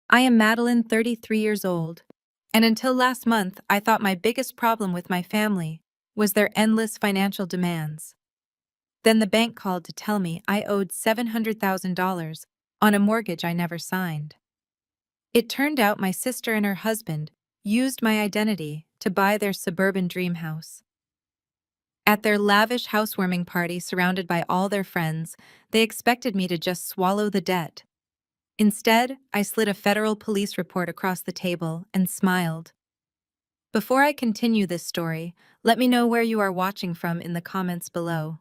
I am Madeline, 33 years old, and until last month, I thought my biggest problem with my family was their endless financial demands. Then the bank called to tell me I owed $700,000 on a mortgage I never signed. It turned out my sister and her husband used my identity to buy their suburban dream house. At their lavish housewarming party surrounded by all their friends, they expected me to just swallow the debt. Instead, I slid a federal police report across the table and smiled. Before I continue this story, let me know where you are watching from in the comments below.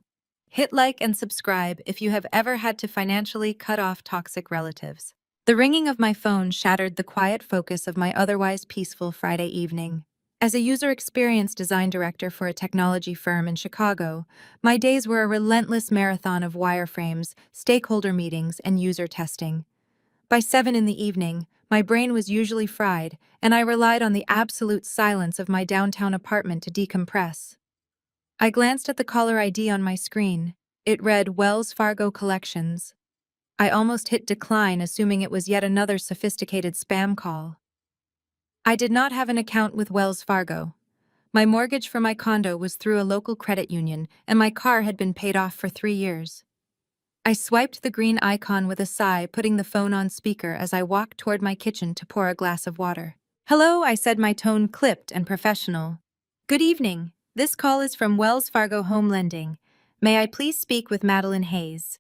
Hit like and subscribe if you have ever had to financially cut off toxic relatives. The ringing of my phone shattered the quiet focus of my otherwise peaceful Friday evening. As a user experience design director for a technology firm in Chicago, my days were a relentless marathon of wireframes, stakeholder meetings, and user testing. By 7 in the evening, my brain was usually fried, and I relied on the absolute silence of my downtown apartment to decompress. I glanced at the caller ID on my screen. It read Wells Fargo Collections. I almost hit decline, assuming it was yet another sophisticated spam call. I did not have an account with Wells Fargo. My mortgage for my condo was through a local credit union, and my car had been paid off for 3 years. I swiped the green icon with a sigh, putting the phone on speaker as I walked toward my kitchen to pour a glass of water. "Hello," I said, my tone clipped and professional. "Good evening. This call is from Wells Fargo Home Lending. May I please speak with Madeline Hayes?"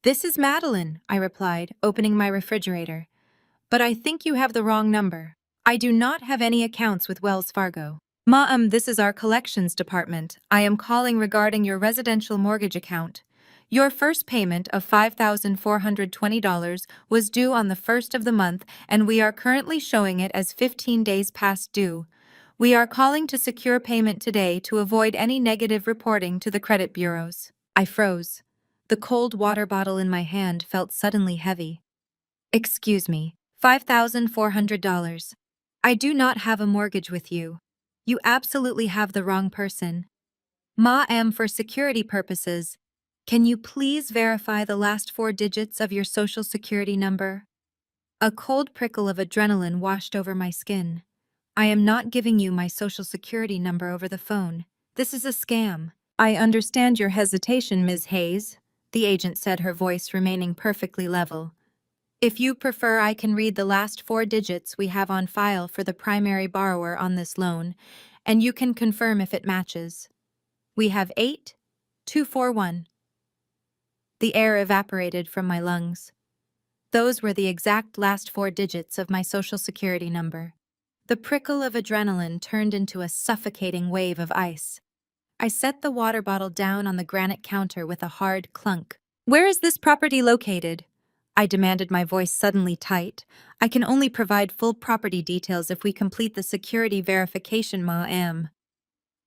"This is Madeline," I replied, opening my refrigerator. "But I think you have the wrong number. I do not have any accounts with Wells Fargo." This is our collections department. I am calling regarding your residential mortgage account. Your first payment of $5,420 was due on the 1st of the month, and we are currently showing it as 15 days past due. We are calling to secure payment today to avoid any negative reporting to the credit bureaus." I froze. The cold water bottle in my hand felt suddenly heavy. "Excuse me, $5,400. I do not have a mortgage with you. You absolutely have the wrong person. For security purposes, can you please verify the last 4 digits of your social security number?" A cold prickle of adrenaline washed over my skin. "I am not giving you my social security number over the phone. This is a scam." "I understand your hesitation, Ms. Hayes," the agent said, her voice remaining perfectly level. "If you prefer, I can read the last 4 digits we have on file for the primary borrower on this loan, and you can confirm if it matches. We have 8241. The air evaporated from my lungs. Those were the exact last 4 digits of my social security number. The prickle of adrenaline turned into a suffocating wave of ice. I set the water bottle down on the granite counter with a hard clunk. "Where is this property located?" I demanded, my voice suddenly tight. "I can only provide full property details if we complete the security verification, ma'am.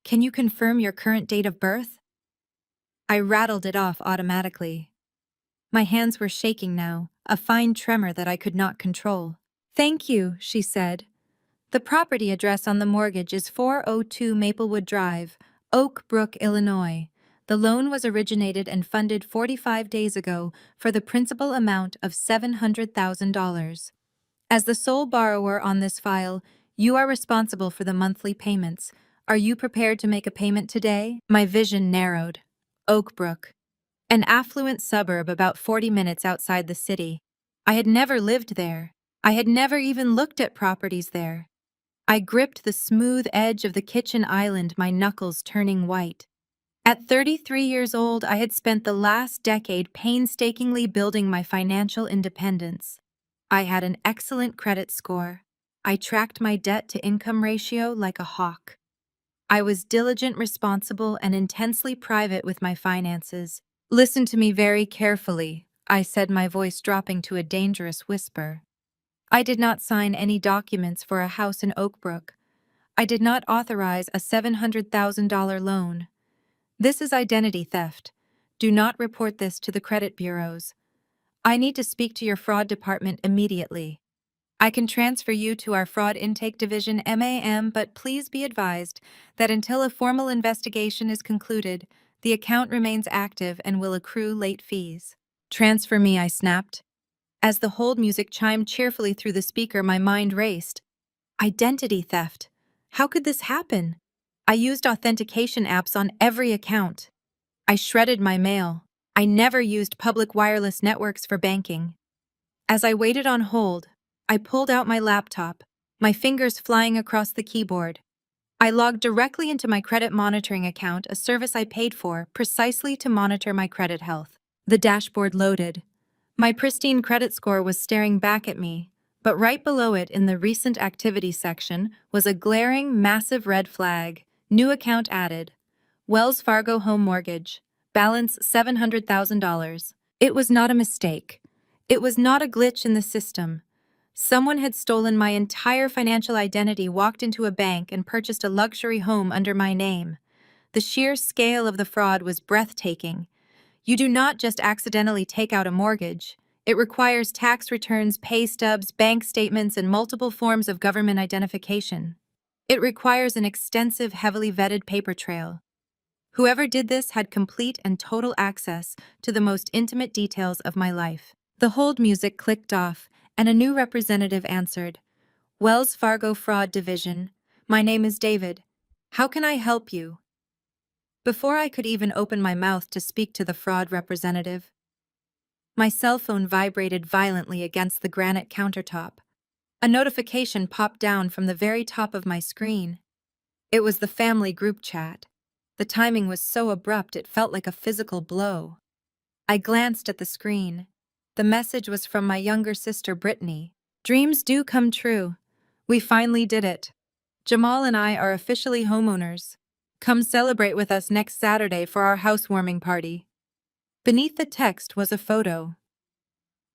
Can you confirm your current date of birth?" I rattled it off automatically. My hands were shaking now, a fine tremor that I could not control. "Thank you," she said. "The property address on the mortgage is 402 Maplewood Drive, Oak Brook, Illinois. The loan was originated and funded 45 days ago for the principal amount of $700,000. As the sole borrower on this file, you are responsible for the monthly payments. Are you prepared to make a payment today?" My vision narrowed. Oak Brook, an affluent suburb about 40 minutes outside the city. I had never lived there. I had never even looked at properties there. I gripped the smooth edge of the kitchen island, my knuckles turning white. At 33 years old, I had spent the last decade painstakingly building my financial independence. I had an excellent credit score. I tracked my debt-to-income ratio like a hawk. I was diligent, responsible, and intensely private with my finances. "Listen to me very carefully," I said, my voice dropping to a dangerous whisper. I did not sign any documents for a house in Oak Brook. I did not authorize a $700,000 loan. This is identity theft. Do not report this to the credit bureaus. I need to speak to your fraud department immediately. I can transfer you to our fraud intake division, ma'am, but please be advised that until a formal investigation is concluded, the account remains active and will accrue late fees. "Transfer me," I snapped. As the hold music chimed cheerfully through the speaker, my mind raced. Identity theft. How could this happen? I used authentication apps on every account. I shredded my mail. I never used public wireless networks for banking. As I waited on hold, I pulled out my laptop, my fingers flying across the keyboard. I logged directly into my credit monitoring account, a service I paid for precisely to monitor my credit health. The dashboard loaded. My pristine credit score was staring back at me, but right below it in the recent activity section was a glaring, massive red flag. New account added. Wells Fargo Home Mortgage. Balance $700,000. It was not a mistake. It was not a glitch in the system. Someone had stolen my entire financial identity, walked into a bank, and purchased a luxury home under my name. The sheer scale of the fraud was breathtaking. You do not just accidentally take out a mortgage. It requires tax returns, pay stubs, bank statements, and multiple forms of government identification. It requires an extensive, heavily vetted paper trail. Whoever did this had complete and total access to the most intimate details of my life. The hold music clicked off, and a new representative answered. Wells Fargo Fraud Division. My name is David. How can I help you? Before I could even open my mouth to speak to the fraud representative, my cell phone vibrated violently against the granite countertop. A notification popped down from the very top of my screen. It was the family group chat. The timing was so abrupt it felt like a physical blow. I glanced at the screen. The message was from my younger sister, Brittany. Dreams do come true. We finally did it. Jamal and I are officially homeowners. Come celebrate with us next Saturday for our housewarming party. Beneath the text was a photo.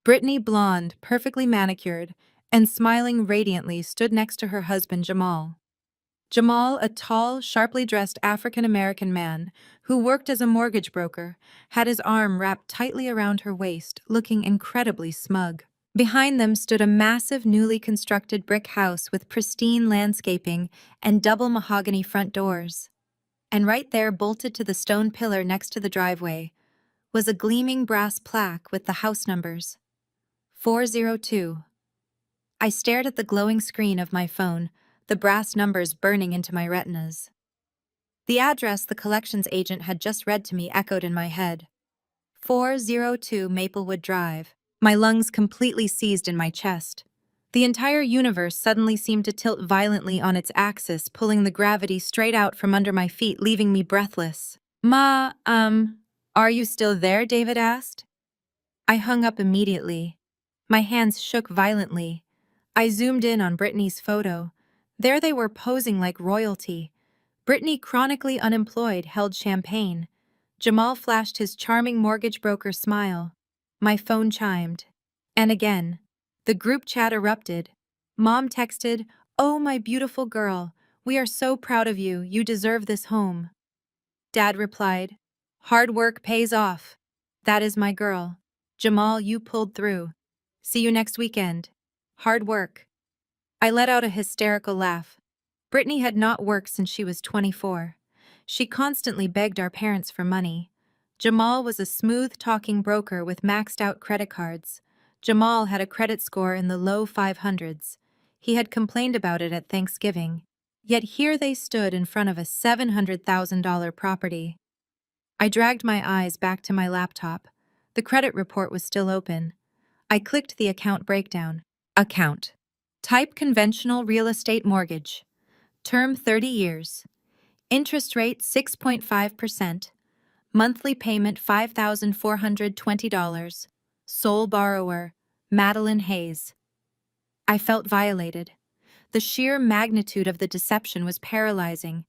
Brittany, blonde, perfectly manicured, and smiling radiantly, stood next to her husband, Jamal. Jamal, a tall, sharply dressed African-American man who worked as a mortgage broker, had his arm wrapped tightly around her waist, looking incredibly smug. Behind them stood a massive, newly constructed brick house with pristine landscaping and double mahogany front doors. And right there, bolted to the stone pillar next to the driveway, was a gleaming brass plaque with the house numbers. 402. I stared at the glowing screen of my phone, the brass numbers burning into my retinas. The address the collections agent had just read to me echoed in my head. 402 Maplewood Drive. My lungs completely seized in my chest. The entire universe suddenly seemed to tilt violently on its axis, pulling the gravity straight out from under my feet, leaving me breathless. Are you still there? David asked. I hung up immediately. My hands shook violently. I zoomed in on Brittany's photo. There they were, posing like royalty. Brittany, chronically unemployed, held champagne. Jamal flashed his charming mortgage broker smile. My phone chimed. And again. The group chat erupted. Mom texted, "Oh, my beautiful girl, we are so proud of you. You deserve this home." Dad replied, "Hard work pays off. That is my girl. Jamal, you pulled through. See you next weekend. Hard work." I let out a hysterical laugh. Brittany had not worked since she was 24. She constantly begged our parents for money. Jamal was a smooth-talking broker with maxed-out credit cards. Jamal had a credit score in the low 500s. He had complained about it at Thanksgiving. Yet here they stood in front of a $700,000 property. I dragged my eyes back to my laptop. The credit report was still open. I clicked the account breakdown. Account. Type conventional real estate mortgage. Term 30 years. Interest rate 6.5%. Monthly payment $5,420. Sole borrower, Madeline Hayes. I felt violated. The sheer magnitude of the deception was paralyzing.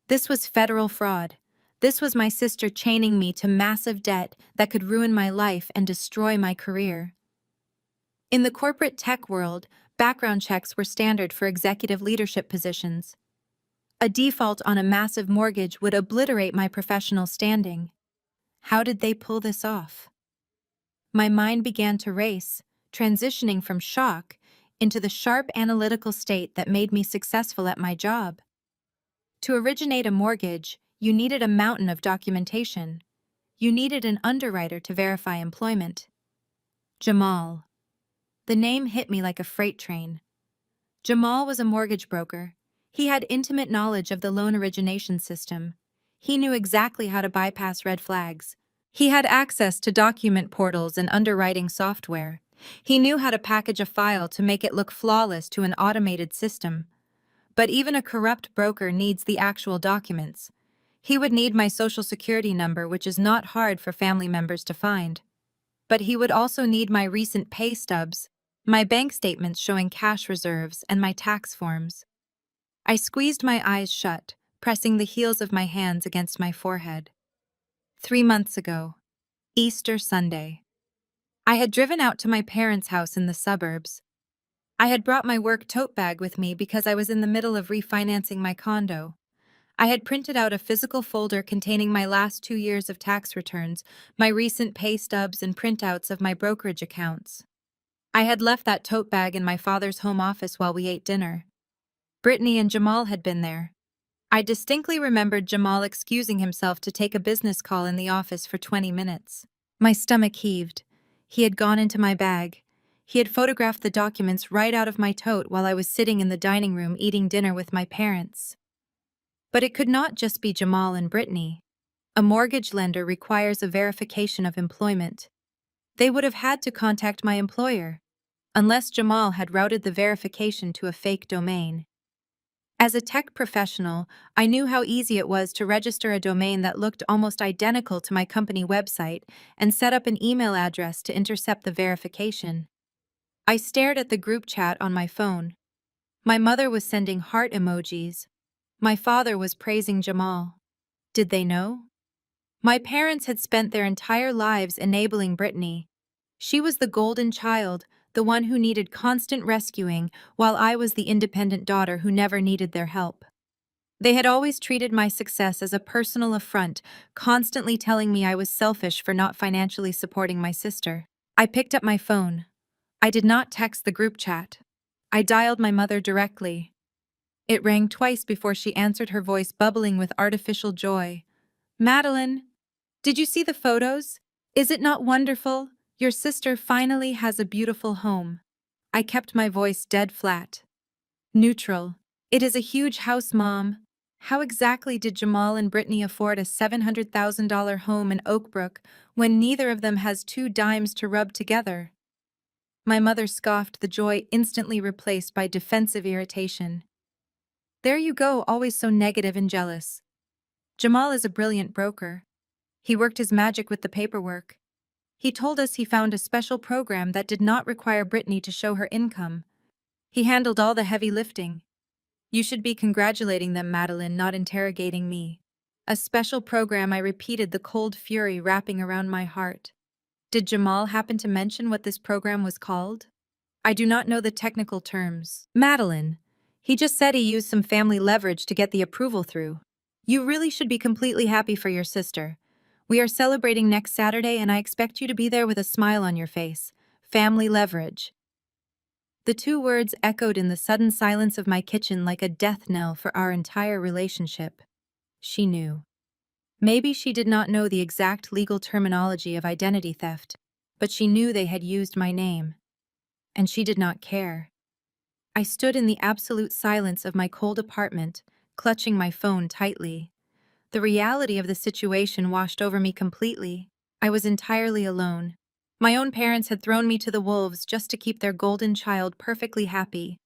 This was federal fraud. This was my sister chaining me to massive debt that could ruin my life and destroy my career. In the corporate tech world, background checks were standard for executive leadership positions. A default on a massive mortgage would obliterate my professional standing. How did they pull this off? My mind began to race, transitioning from shock into the sharp analytical state that made me successful at my job. To originate a mortgage, you needed a mountain of documentation. You needed an underwriter to verify employment. Jamal. The name hit me like a freight train. Jamal was a mortgage broker. He had intimate knowledge of the loan origination system. He knew exactly how to bypass red flags. He had access to document portals and underwriting software. He knew how to package a file to make it look flawless to an automated system. But even a corrupt broker needs the actual documents. He would need my social security number, which is not hard for family members to find. But he would also need my recent pay stubs, my bank statements showing cash reserves, and my tax forms. I squeezed my eyes shut, pressing the heels of my hands against my forehead. 3 months ago, Easter Sunday. I had driven out to my parents' house in the suburbs. I had brought my work tote bag with me because I was in the middle of refinancing my condo. I had printed out a physical folder containing my last 2 years of tax returns, my recent pay stubs, and printouts of my brokerage accounts. I had left that tote bag in my father's home office while we ate dinner. Brittany and Jamal had been there. I distinctly remembered Jamal excusing himself to take a business call in the office for 20 minutes. My stomach heaved. He had gone into my bag. He had photographed the documents right out of my tote while I was sitting in the dining room eating dinner with my parents. But it could not just be Jamal and Brittany. A mortgage lender requires a verification of employment. They would have had to contact my employer, unless Jamal had routed the verification to a fake domain. As a tech professional, I knew how easy it was to register a domain that looked almost identical to my company website and set up an email address to intercept the verification. I stared at the group chat on my phone. My mother was sending heart emojis. My father was praising Jamal. Did they know? My parents had spent their entire lives enabling Brittany. She was the golden child, the one who needed constant rescuing, while I was the independent daughter who never needed their help. They had always treated my success as a personal affront, constantly telling me I was selfish for not financially supporting my sister. I picked up my phone. I did not text the group chat. I dialed my mother directly. It rang twice before she answered, her voice bubbling with artificial joy. "Madeline, did you see the photos? Is it not wonderful? Your sister finally has a beautiful home." I kept my voice dead flat. Neutral. "It is a huge house, Mom. How exactly did Jamal and Brittany afford a $700,000 home in Oakbrook when neither of them has 2 dimes to rub together?" My mother scoffed, the joy instantly replaced by defensive irritation. "There you go, always so negative and jealous. Jamal is a brilliant broker. He worked his magic with the paperwork. He told us he found a special program that did not require Brittany to show her income. He handled all the heavy lifting. You should be congratulating them, Madeline, not interrogating me." A special program, I repeated, the cold fury wrapping around my heart. Did Jamal happen to mention what this program was called? "I do not know the technical terms, Madeline. He just said he used some family leverage to get the approval through. You really should be completely happy for your sister. We are celebrating next Saturday, and I expect you to be there with a smile on your face. Family leverage." The 2 words echoed in the sudden silence of my kitchen like a death knell for our entire relationship. She knew. Maybe she did not know the exact legal terminology of identity theft, but she knew they had used my name. And she did not care. I stood in the absolute silence of my cold apartment, clutching my phone tightly. The reality of the situation washed over me completely. I was entirely alone. My own parents had thrown me to the wolves just to keep their golden child perfectly happy,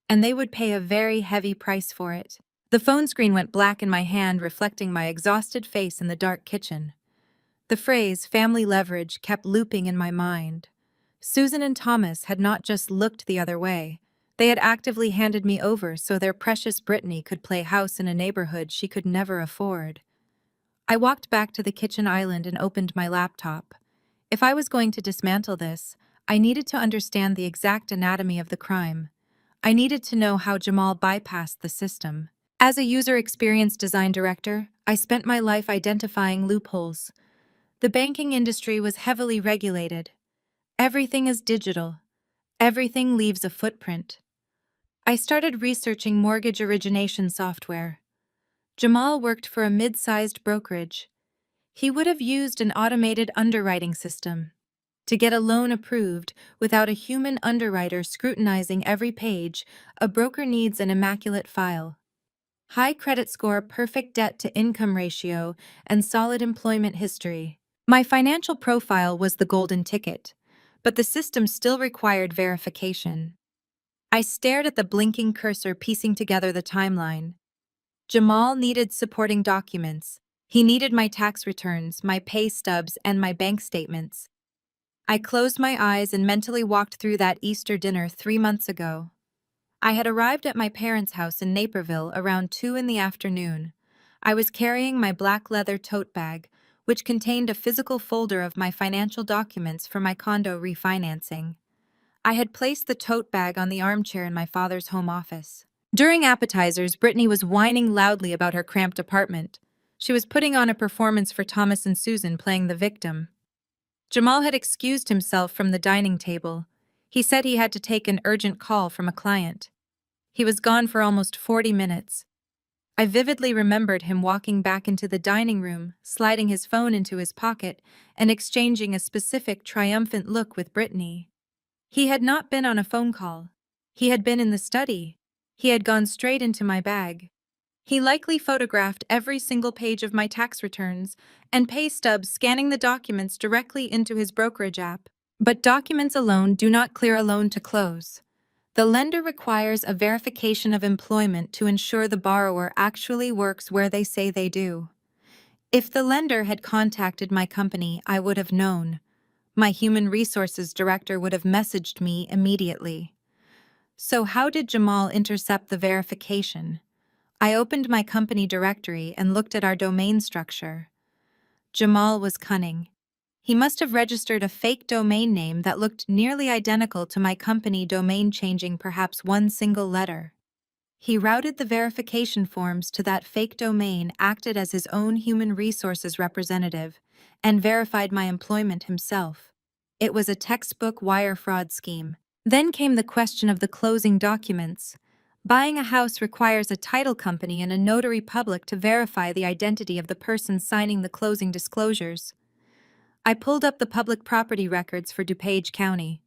and they would pay a very heavy price for it. The phone screen went black in my hand, reflecting my exhausted face in the dark kitchen. The phrase "family leverage" kept looping in my mind. Susan and Thomas had not just looked the other way. They had actively handed me over so their precious Brittany could play house in a neighborhood she could never afford. I walked back to the kitchen island and opened my laptop. If I was going to dismantle this, I needed to understand the exact anatomy of the crime. I needed to know how Jamal bypassed the system. As a user experience design director, I spent my life identifying loopholes. The banking industry was heavily regulated. Everything is digital. Everything leaves a footprint. I started researching mortgage origination software. Jamal worked for a mid-sized brokerage. He would have used an automated underwriting system. To get a loan approved without a human underwriter scrutinizing every page, a broker needs an immaculate file. High credit score, perfect debt-to-income ratio, and solid employment history. My financial profile was the golden ticket, but the system still required verification. I stared at the blinking cursor, piecing together the timeline. Jamal needed supporting documents. He needed my tax returns, my pay stubs, and my bank statements. I closed my eyes and mentally walked through that Easter dinner 3 months ago. I had arrived at my parents' house in Naperville around 2 in the afternoon. I was carrying my black leather tote bag, which contained a physical folder of my financial documents for my condo refinancing. I had placed the tote bag on the armchair in my father's home office. During appetizers, Brittany was whining loudly about her cramped apartment. She was putting on a performance for Thomas and Susan, playing the victim. Jamal had excused himself from the dining table. He said he had to take an urgent call from a client. He was gone for almost 40 minutes. I vividly remembered him walking back into the dining room, sliding his phone into his pocket, and exchanging a specific triumphant look with Brittany. He had not been on a phone call. He had been in the study. He had gone straight into my bag. He likely photographed every single page of my tax returns and pay stubs, scanning the documents directly into his brokerage app. But documents alone do not clear a loan to close. The lender requires a verification of employment to ensure the borrower actually works where they say they do. If the lender had contacted my company, I would have known. My human resources director would have messaged me immediately. So how did Jamal intercept the verification? I opened my company directory and looked at our domain structure. Jamal was cunning. He must have registered a fake domain name that looked nearly identical to my company domain, changing perhaps one single letter. He routed the verification forms to that fake domain, acted as his own human resources representative, and verified my employment himself. It was a textbook wire fraud scheme. Then came the question of the closing documents. Buying a house requires a title company and a notary public to verify the identity of the person signing the closing disclosures. I pulled up the public property records for DuPage County.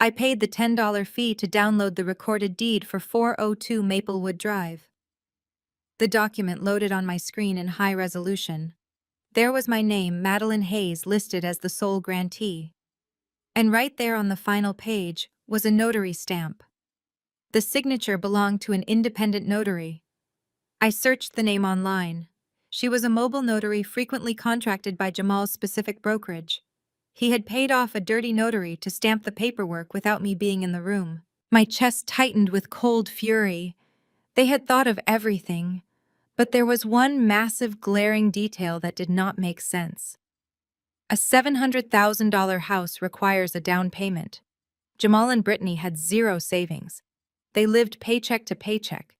I paid the $10 fee to download the recorded deed for 402 Maplewood Drive. The document loaded on my screen in high resolution. There was my name, Madeline Hayes, listed as the sole grantee. And right there on the final page was a notary stamp. The signature belonged to an independent notary. I searched the name online. She was a mobile notary frequently contracted by Jamal's specific brokerage. He had paid off a dirty notary to stamp the paperwork without me being in the room. My chest tightened with cold fury. They had thought of everything, but there was one massive, glaring detail that did not make sense. A $700,000 house requires a down payment. Jamal and Brittany had zero savings. They lived paycheck to paycheck.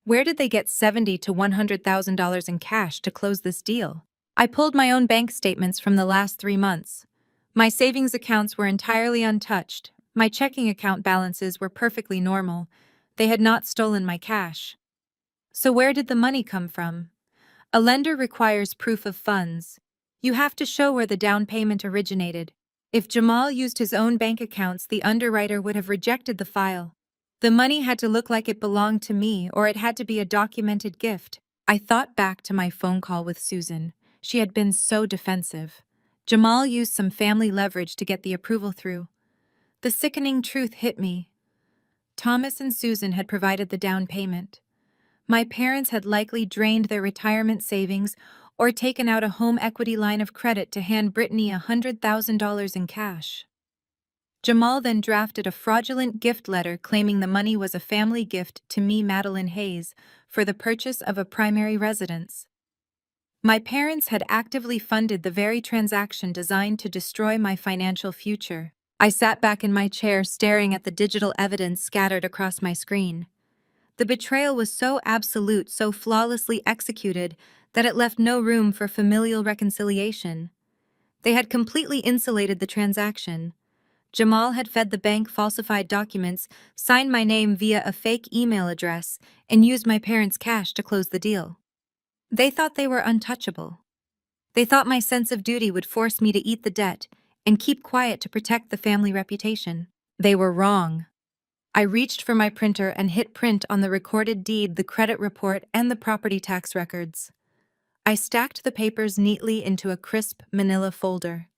Where did they get $70,000 to $100,000 in cash to close this deal? I pulled my own bank statements from the last 3 months. My savings accounts were entirely untouched. My checking account balances were perfectly normal. They had not stolen my cash. So where did the money come from? A lender requires proof of funds. You have to show where the down payment originated. If Jamal used his own bank accounts, the underwriter would have rejected the file. The money had to look like it belonged to me, or it had to be a documented gift. I thought back to my phone call with Susan. She had been so defensive. Jamal used some family leverage to get the approval through. The sickening truth hit me. Thomas and Susan had provided the down payment. My parents had likely drained their retirement savings or taken out a home equity line of credit to hand Brittany $100,000 in cash. Jamal then drafted a fraudulent gift letter claiming the money was a family gift to me, Madeline Hayes, for the purchase of a primary residence. My parents had actively funded the very transaction designed to destroy my financial future. I sat back in my chair, staring at the digital evidence scattered across my screen. The betrayal was so absolute, so flawlessly executed, that it left no room for familial reconciliation. They had completely insulated the transaction. Jamal had fed the bank falsified documents, signed my name via a fake email address, and used my parents' cash to close the deal. They thought they were untouchable. They thought my sense of duty would force me to eat the debt, and keep quiet to protect the family reputation. They were wrong. I reached for my printer and hit print on the recorded deed, the credit report, and the property tax records. I stacked the papers neatly into a crisp manila folder.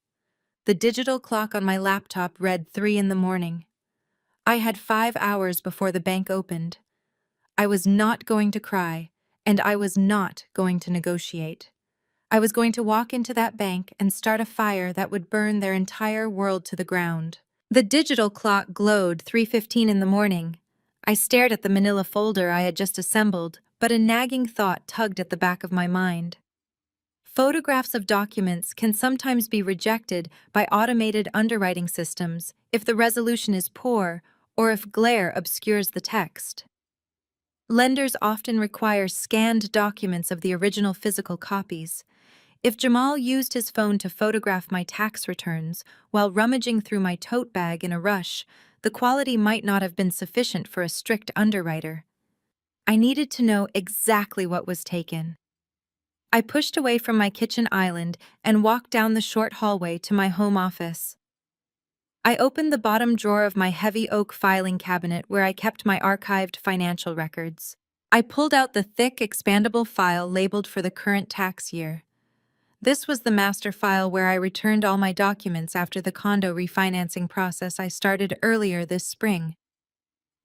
The digital clock on my laptop read 3 in the morning. I had 5 hours before the bank opened. I was not going to cry, and I was not going to negotiate. I was going to walk into that bank and start a fire that would burn their entire world to the ground. The digital clock glowed 3:15 in the morning. I stared at the manila folder I had just assembled, but a nagging thought tugged at the back of my mind. Photographs of documents can sometimes be rejected by automated underwriting systems if the resolution is poor or if glare obscures the text. Lenders often require scanned documents of the original physical copies. If Jamal used his phone to photograph my tax returns while rummaging through my tote bag in a rush, the quality might not have been sufficient for a strict underwriter. I needed to know exactly what was taken. I pushed away from my kitchen island and walked down the short hallway to my home office. I opened the bottom drawer of my heavy oak filing cabinet where I kept my archived financial records. I pulled out the thick, expandable file labeled for the current tax year. This was the master file where I returned all my documents after the condo refinancing process I started earlier this spring.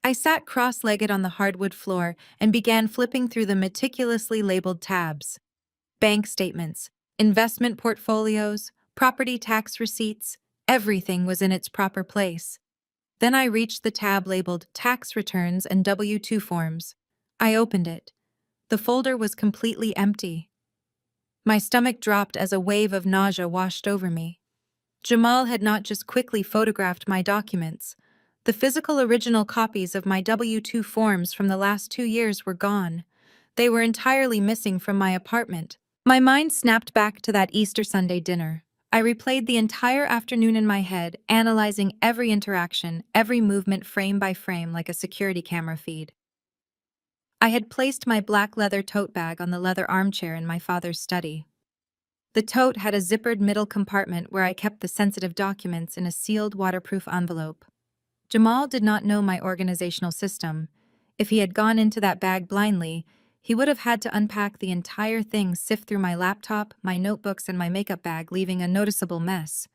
I sat cross-legged on the hardwood floor and began flipping through the meticulously labeled tabs. Bank statements, investment portfolios, property tax receipts, everything was in its proper place. Then I reached the tab labeled Tax Returns and W-2 Forms. I opened it. The folder was completely empty. My stomach dropped as a wave of nausea washed over me. Jamal had not just quickly photographed my documents. The physical original copies of my W-2 forms from the last 2 years were gone. They were entirely missing from my apartment. My mind snapped back to that Easter Sunday dinner. I replayed the entire afternoon in my head, analyzing every interaction, every movement frame by frame like a security camera feed. I had placed my black leather tote bag on the leather armchair in my father's study. The tote had a zippered middle compartment where I kept the sensitive documents in a sealed waterproof envelope. Jamal did not know my organizational system. If he had gone into that bag blindly, he would have had to unpack the entire thing, sift through my laptop, my notebooks, and my makeup bag, leaving a noticeable mess.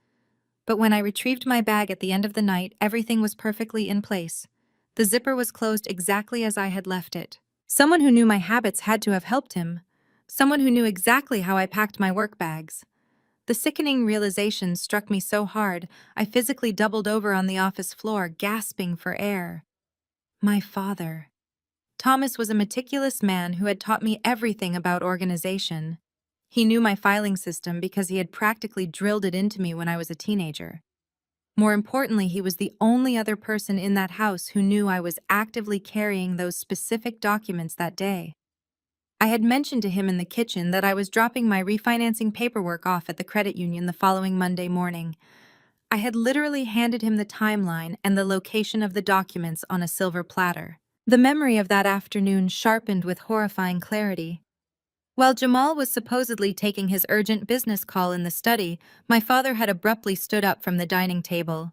But when I retrieved my bag at the end of the night, everything was perfectly in place. The zipper was closed exactly as I had left it. Someone who knew my habits had to have helped him. Someone who knew exactly how I packed my work bags. The sickening realization struck me so hard, I physically doubled over on the office floor, gasping for air. My father. Thomas was a meticulous man who had taught me everything about organization. He knew my filing system because he had practically drilled it into me when I was a teenager. More importantly, he was the only other person in that house who knew I was actively carrying those specific documents that day. I had mentioned to him in the kitchen that I was dropping my refinancing paperwork off at the credit union the following Monday morning. I had literally handed him the timeline and the location of the documents on a silver platter. The memory of that afternoon sharpened with horrifying clarity. While Jamal was supposedly taking his urgent business call in the study, my father had abruptly stood up from the dining table.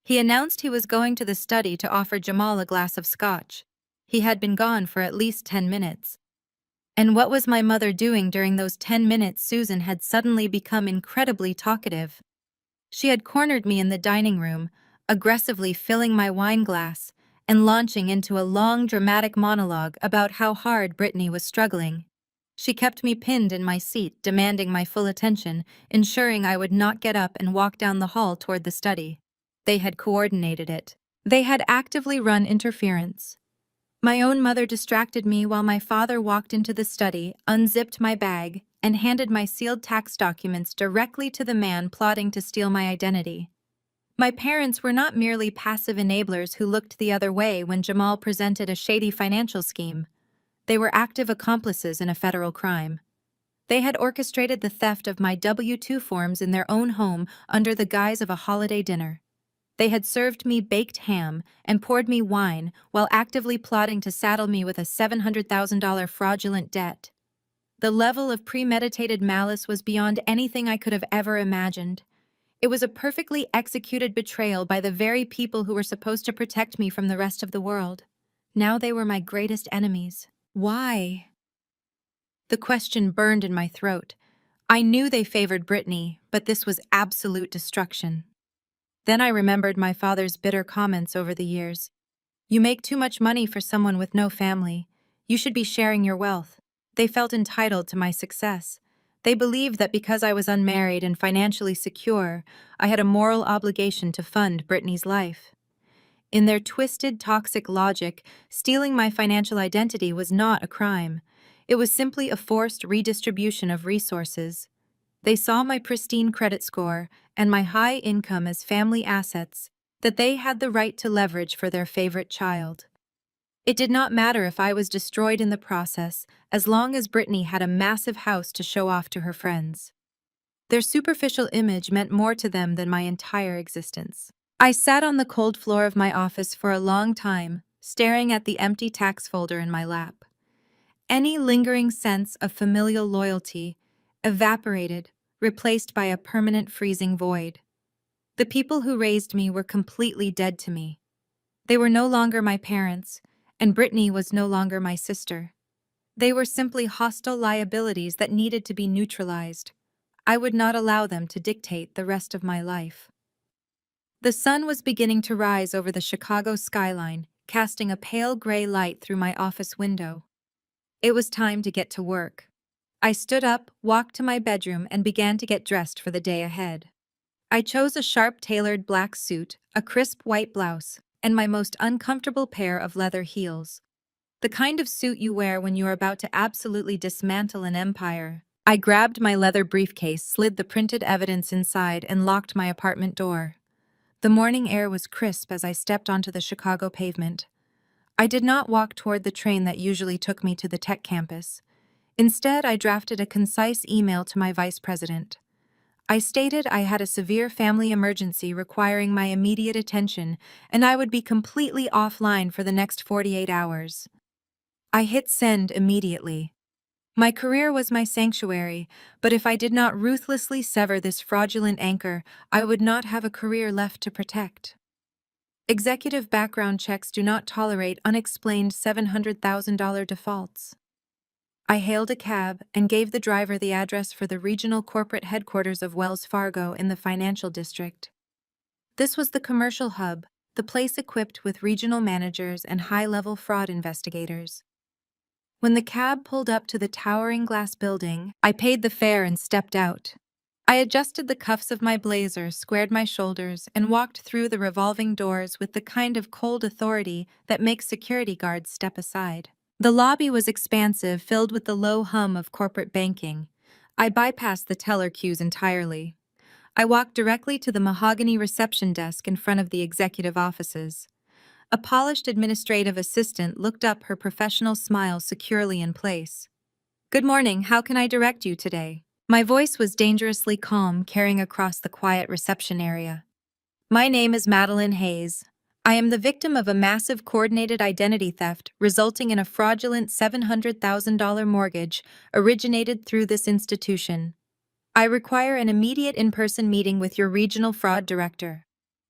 He announced he was going to the study to offer Jamal a glass of scotch. He had been gone for at least 10 minutes. And what was my mother doing during those 10 minutes? Susan had suddenly become incredibly talkative. She had cornered me in the dining room, aggressively filling my wine glass and launching into a long, dramatic monologue about how hard Brittany was struggling. She kept me pinned in my seat, demanding my full attention, ensuring I would not get up and walk down the hall toward the study. They had coordinated it. They had actively run interference. My own mother distracted me while my father walked into the study, unzipped my bag, and handed my sealed tax documents directly to the man plotting to steal my identity. My parents were not merely passive enablers who looked the other way when Jamal presented a shady financial scheme. They were active accomplices in a federal crime. They had orchestrated the theft of my W-2 forms in their own home under the guise of a holiday dinner. They had served me baked ham and poured me wine while actively plotting to saddle me with a $700,000 fraudulent debt. The level of premeditated malice was beyond anything I could have ever imagined. It was a perfectly executed betrayal by the very people who were supposed to protect me from the rest of the world. Now they were my greatest enemies. Why? The question burned in my throat. I knew they favored Brittany, but this was absolute destruction. Then I remembered my father's bitter comments over the years. You make too much money for someone with no family. You should be sharing your wealth. They felt entitled to my success. They believed that because I was unmarried and financially secure, I had a moral obligation to fund Brittany's life. In their twisted, toxic logic, stealing my financial identity was not a crime. It was simply a forced redistribution of resources. They saw my pristine credit score and my high income as family assets that they had the right to leverage for their favorite child. It did not matter if I was destroyed in the process, as long as Brittany had a massive house to show off to her friends. Their superficial image meant more to them than my entire existence. I sat on the cold floor of my office for a long time, staring at the empty tax folder in my lap. Any lingering sense of familial loyalty evaporated, replaced by a permanent freezing void. The people who raised me were completely dead to me. They were no longer my parents, and Brittany was no longer my sister. They were simply hostile liabilities that needed to be neutralized. I would not allow them to dictate the rest of my life. The sun was beginning to rise over the Chicago skyline, casting a pale gray light through my office window. It was time to get to work. I stood up, walked to my bedroom, and began to get dressed for the day ahead. I chose a sharp-tailored black suit, a crisp white blouse, and my most uncomfortable pair of leather heels. The kind of suit you wear when you are about to absolutely dismantle an empire. I grabbed my leather briefcase, slid the printed evidence inside, and locked my apartment door. The morning air was crisp as I stepped onto the Chicago pavement. I did not walk toward the train that usually took me to the tech campus. Instead, I drafted a concise email to my vice president. I stated I had a severe family emergency requiring my immediate attention, and I would be completely offline for the next 48 hours. I hit send immediately. My career was my sanctuary, but if I did not ruthlessly sever this fraudulent anchor, I would not have a career left to protect. Executive background checks do not tolerate unexplained $700,000 defaults. I hailed a cab and gave the driver the address for the regional corporate headquarters of Wells Fargo in the financial district. This was the commercial hub, the place equipped with regional managers and high-level fraud investigators. When the cab pulled up to the towering glass building, I paid the fare and stepped out. I adjusted the cuffs of my blazer, squared my shoulders, and walked through the revolving doors with the kind of cold authority that makes security guards step aside. The lobby was expansive, filled with the low hum of corporate banking. I bypassed the teller queues entirely. I walked directly to the mahogany reception desk in front of the executive offices. A polished administrative assistant looked up, her professional smile securely in place. "Good morning, how can I direct you today?" My voice was dangerously calm, carrying across the quiet reception area. "My name is Madeline Hayes. I am the victim of a massive coordinated identity theft resulting in a fraudulent $700,000 mortgage originated through this institution. I require an immediate in-person meeting with your regional fraud director.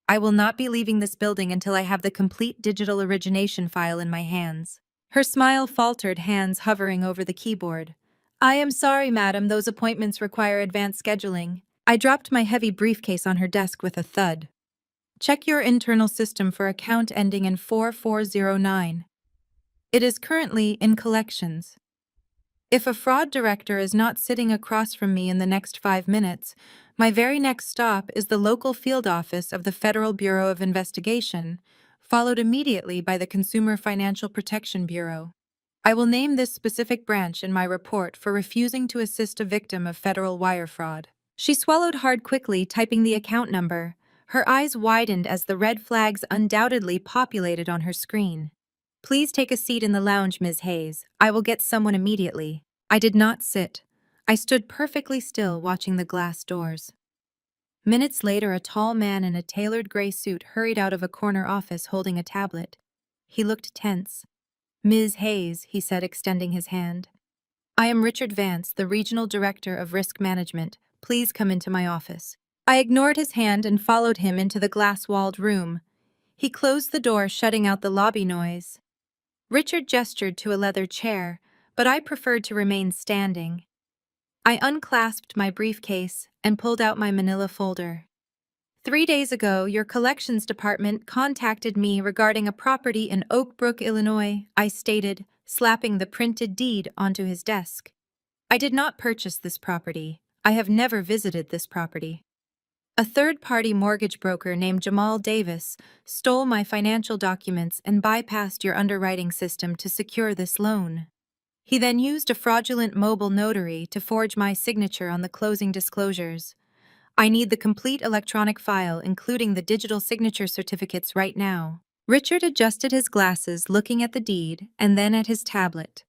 I will not be leaving this building until I have the complete digital origination file in my hands." Her smile faltered, hands hovering over the keyboard. "I am sorry, madam, those appointments require advanced scheduling." I dropped my heavy briefcase on her desk with a thud. "Check your internal system for account ending in 4409. It is currently in collections. If a fraud director is not sitting across from me in the next 5 minutes, my very next stop is the local field office of the Federal Bureau of Investigation, followed immediately by the Consumer Financial Protection Bureau. I will name this specific branch in my report for refusing to assist a victim of federal wire fraud." She swallowed hard quickly, typing the account number. Her eyes widened as the red flags undoubtedly populated on her screen. "Please take a seat in the lounge, Ms. Hayes. I will get someone immediately." I did not sit. I stood perfectly still, watching the glass doors. Minutes later, a tall man in a tailored gray suit hurried out of a corner office holding a tablet. He looked tense. "Ms. Hayes," he said, extending his hand. "I am Richard Vance, the Regional Director of Risk Management. Please come into my office." I ignored his hand and followed him into the glass-walled room. He closed the door, shutting out the lobby noise. Richard gestured to a leather chair, but I preferred to remain standing. I unclasped my briefcase and pulled out my manila folder. 3 days ago, your collections department contacted me regarding a property in Oak Brook, Illinois, I stated, slapping the printed deed onto his desk. I did not purchase this property. I have never visited this property. A third-party mortgage broker named Jamal Davis stole my financial documents and bypassed your underwriting system to secure this loan. He then used a fraudulent mobile notary to forge my signature on the closing disclosures. I need the complete electronic file, including the digital signature certificates, right now. Richard adjusted his glasses, looking at the deed and then at his tablet.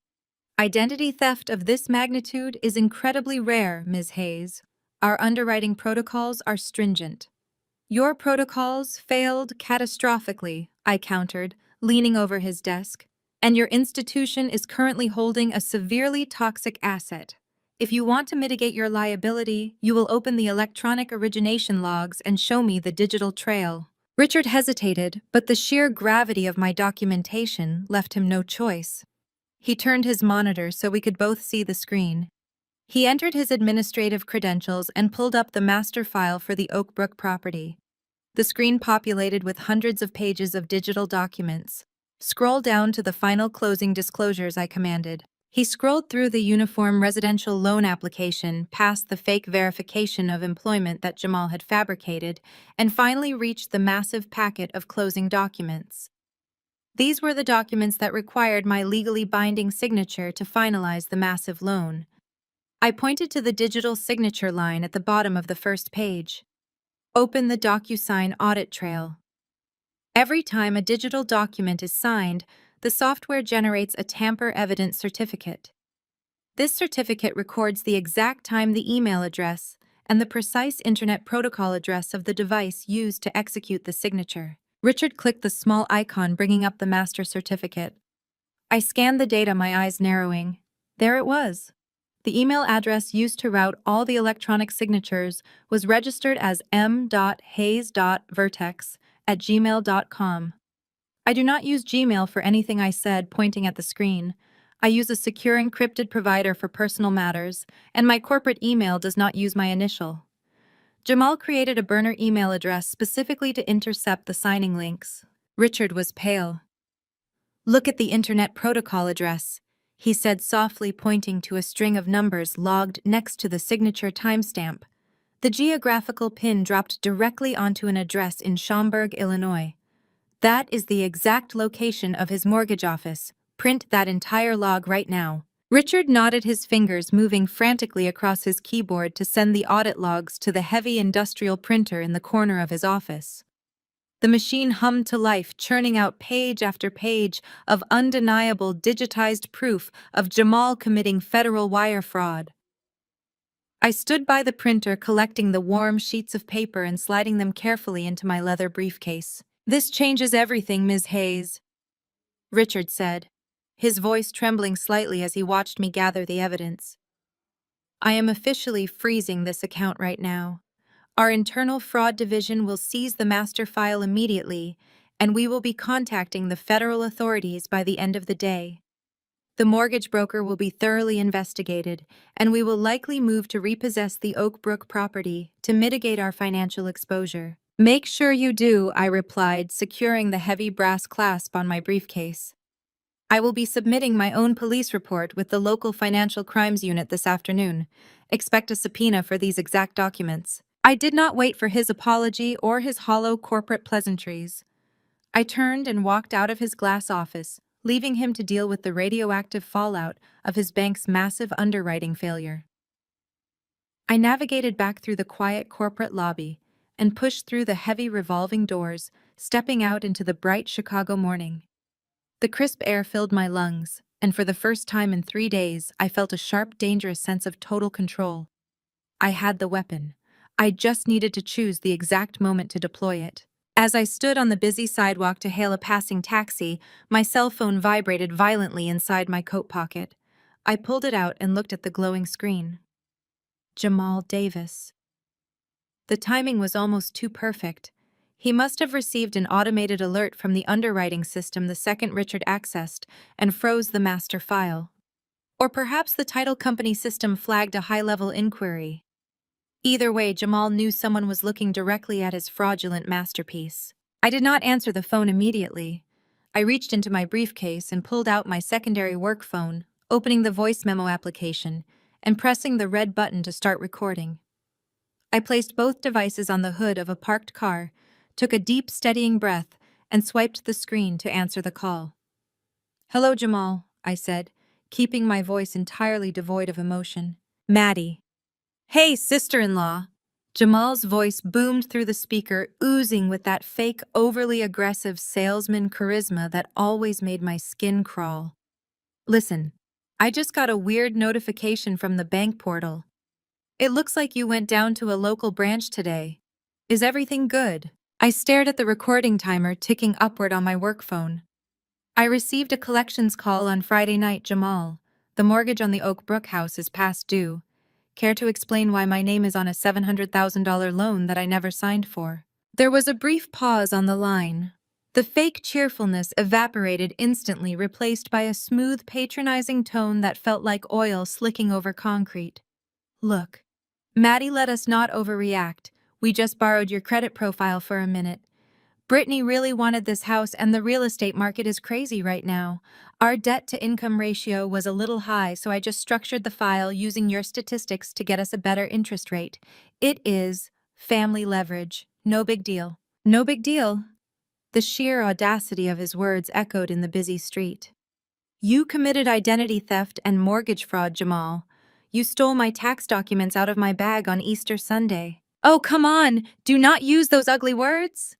Identity theft of this magnitude is incredibly rare, Ms. Hayes. Our underwriting protocols are stringent. Your protocols failed catastrophically, I countered, leaning over his desk, and your institution is currently holding a severely toxic asset. If you want to mitigate your liability, you will open the electronic origination logs and show me the digital trail. Richard hesitated, but the sheer gravity of my documentation left him no choice. He turned his monitor so we could both see the screen. He entered his administrative credentials and pulled up the master file for the Oak Brook property. The screen populated with hundreds of pages of digital documents. Scroll down to the final closing disclosures, I commanded. He scrolled through the uniform residential loan application, past the fake verification of employment that Jamal had fabricated, and finally reached the massive packet of closing documents. These were the documents that required my legally binding signature to finalize the massive loan. I pointed to the digital signature line at the bottom of the first page. Open the DocuSign audit trail. Every time a digital document is signed, the software generates a tamper-evident certificate. This certificate records the exact time, the email address, and the precise Internet Protocol address of the device used to execute the signature. Richard clicked the small icon bringing up the master certificate. I scanned the data, my eyes narrowing. There it was. The email address used to route all the electronic signatures was registered as m.hayes.vertex@gmail.com. I do not use Gmail for anything, I said, pointing at the screen. I use a secure encrypted provider for personal matters, and my corporate email does not use my initial. Jamal created a burner email address specifically to intercept the signing links. Richard was pale. Look at the Internet Protocol address, he said softly, pointing to a string of numbers logged next to the signature timestamp. The geographical pin dropped directly onto an address in Schaumburg, Illinois. That is the exact location of his mortgage office. Print that entire log right now. Richard nodded, his fingers moving frantically across his keyboard to send the audit logs to the heavy industrial printer in the corner of his office. The machine hummed to life, churning out page after page of undeniable digitized proof of Jamal committing federal wire fraud. I stood by the printer, collecting the warm sheets of paper and sliding them carefully into my leather briefcase. This changes everything, Ms. Hayes, Richard said, his voice trembling slightly as he watched me gather the evidence. I am officially freezing this account right now. Our internal fraud division will seize the master file immediately, and we will be contacting the federal authorities by the end of the day. The mortgage broker will be thoroughly investigated, and we will likely move to repossess the Oak Brook property to mitigate our financial exposure. Make sure you do, I replied, securing the heavy brass clasp on my briefcase. I will be submitting my own police report with the local financial crimes unit this afternoon. Expect a subpoena for these exact documents. I did not wait for his apology or his hollow corporate pleasantries. I turned and walked out of his glass office, leaving him to deal with the radioactive fallout of his bank's massive underwriting failure. I navigated back through the quiet corporate lobby and pushed through the heavy revolving doors, stepping out into the bright Chicago morning. The crisp air filled my lungs, and for the first time in 3 days, I felt a sharp, dangerous sense of total control. I had the weapon. I just needed to choose the exact moment to deploy it. As I stood on the busy sidewalk to hail a passing taxi, my cell phone vibrated violently inside my coat pocket. I pulled it out and looked at the glowing screen. Jamal Davis. The timing was almost too perfect. He must have received an automated alert from the underwriting system the second Richard accessed and froze the master file. Or perhaps the title company system flagged a high-level inquiry. Either way, Jamal knew someone was looking directly at his fraudulent masterpiece. I did not answer the phone immediately. I reached into my briefcase and pulled out my secondary work phone, opening the voice memo application, and pressing the red button to start recording. I placed both devices on the hood of a parked car, took a deep, steadying breath, and swiped the screen to answer the call. "Hello, Jamal," I said, keeping my voice entirely devoid of emotion. "Maddie." "Hey, sister-in-law." Jamal's voice boomed through the speaker, oozing with that fake, overly aggressive salesman charisma that always made my skin crawl. "Listen, I just got a weird notification from the bank portal. It looks like you went down to a local branch today. Is everything good?" I stared at the recording timer ticking upward on my work phone. "I received a collections call on Friday night, Jamal. The mortgage on the Oak Brook house is past due. Care to explain why my name is on a $700,000 loan that I never signed for?" There was a brief pause on the line. The fake cheerfulness evaporated instantly, replaced by a smooth, patronizing tone that felt like oil slicking over concrete. "Look, Maddie, let us not overreact. We just borrowed your credit profile for a minute. Brittany really wanted this house, and the real estate market is crazy right now. Our debt-to-income ratio was a little high, so I just structured the file using your statistics to get us a better interest rate. It is family leverage. No big deal." "No big deal?" The sheer audacity of his words echoed in the busy street. "You committed identity theft and mortgage fraud, Jamal. You stole my tax documents out of my bag on Easter Sunday." "Oh, come on! Do not use those ugly words!"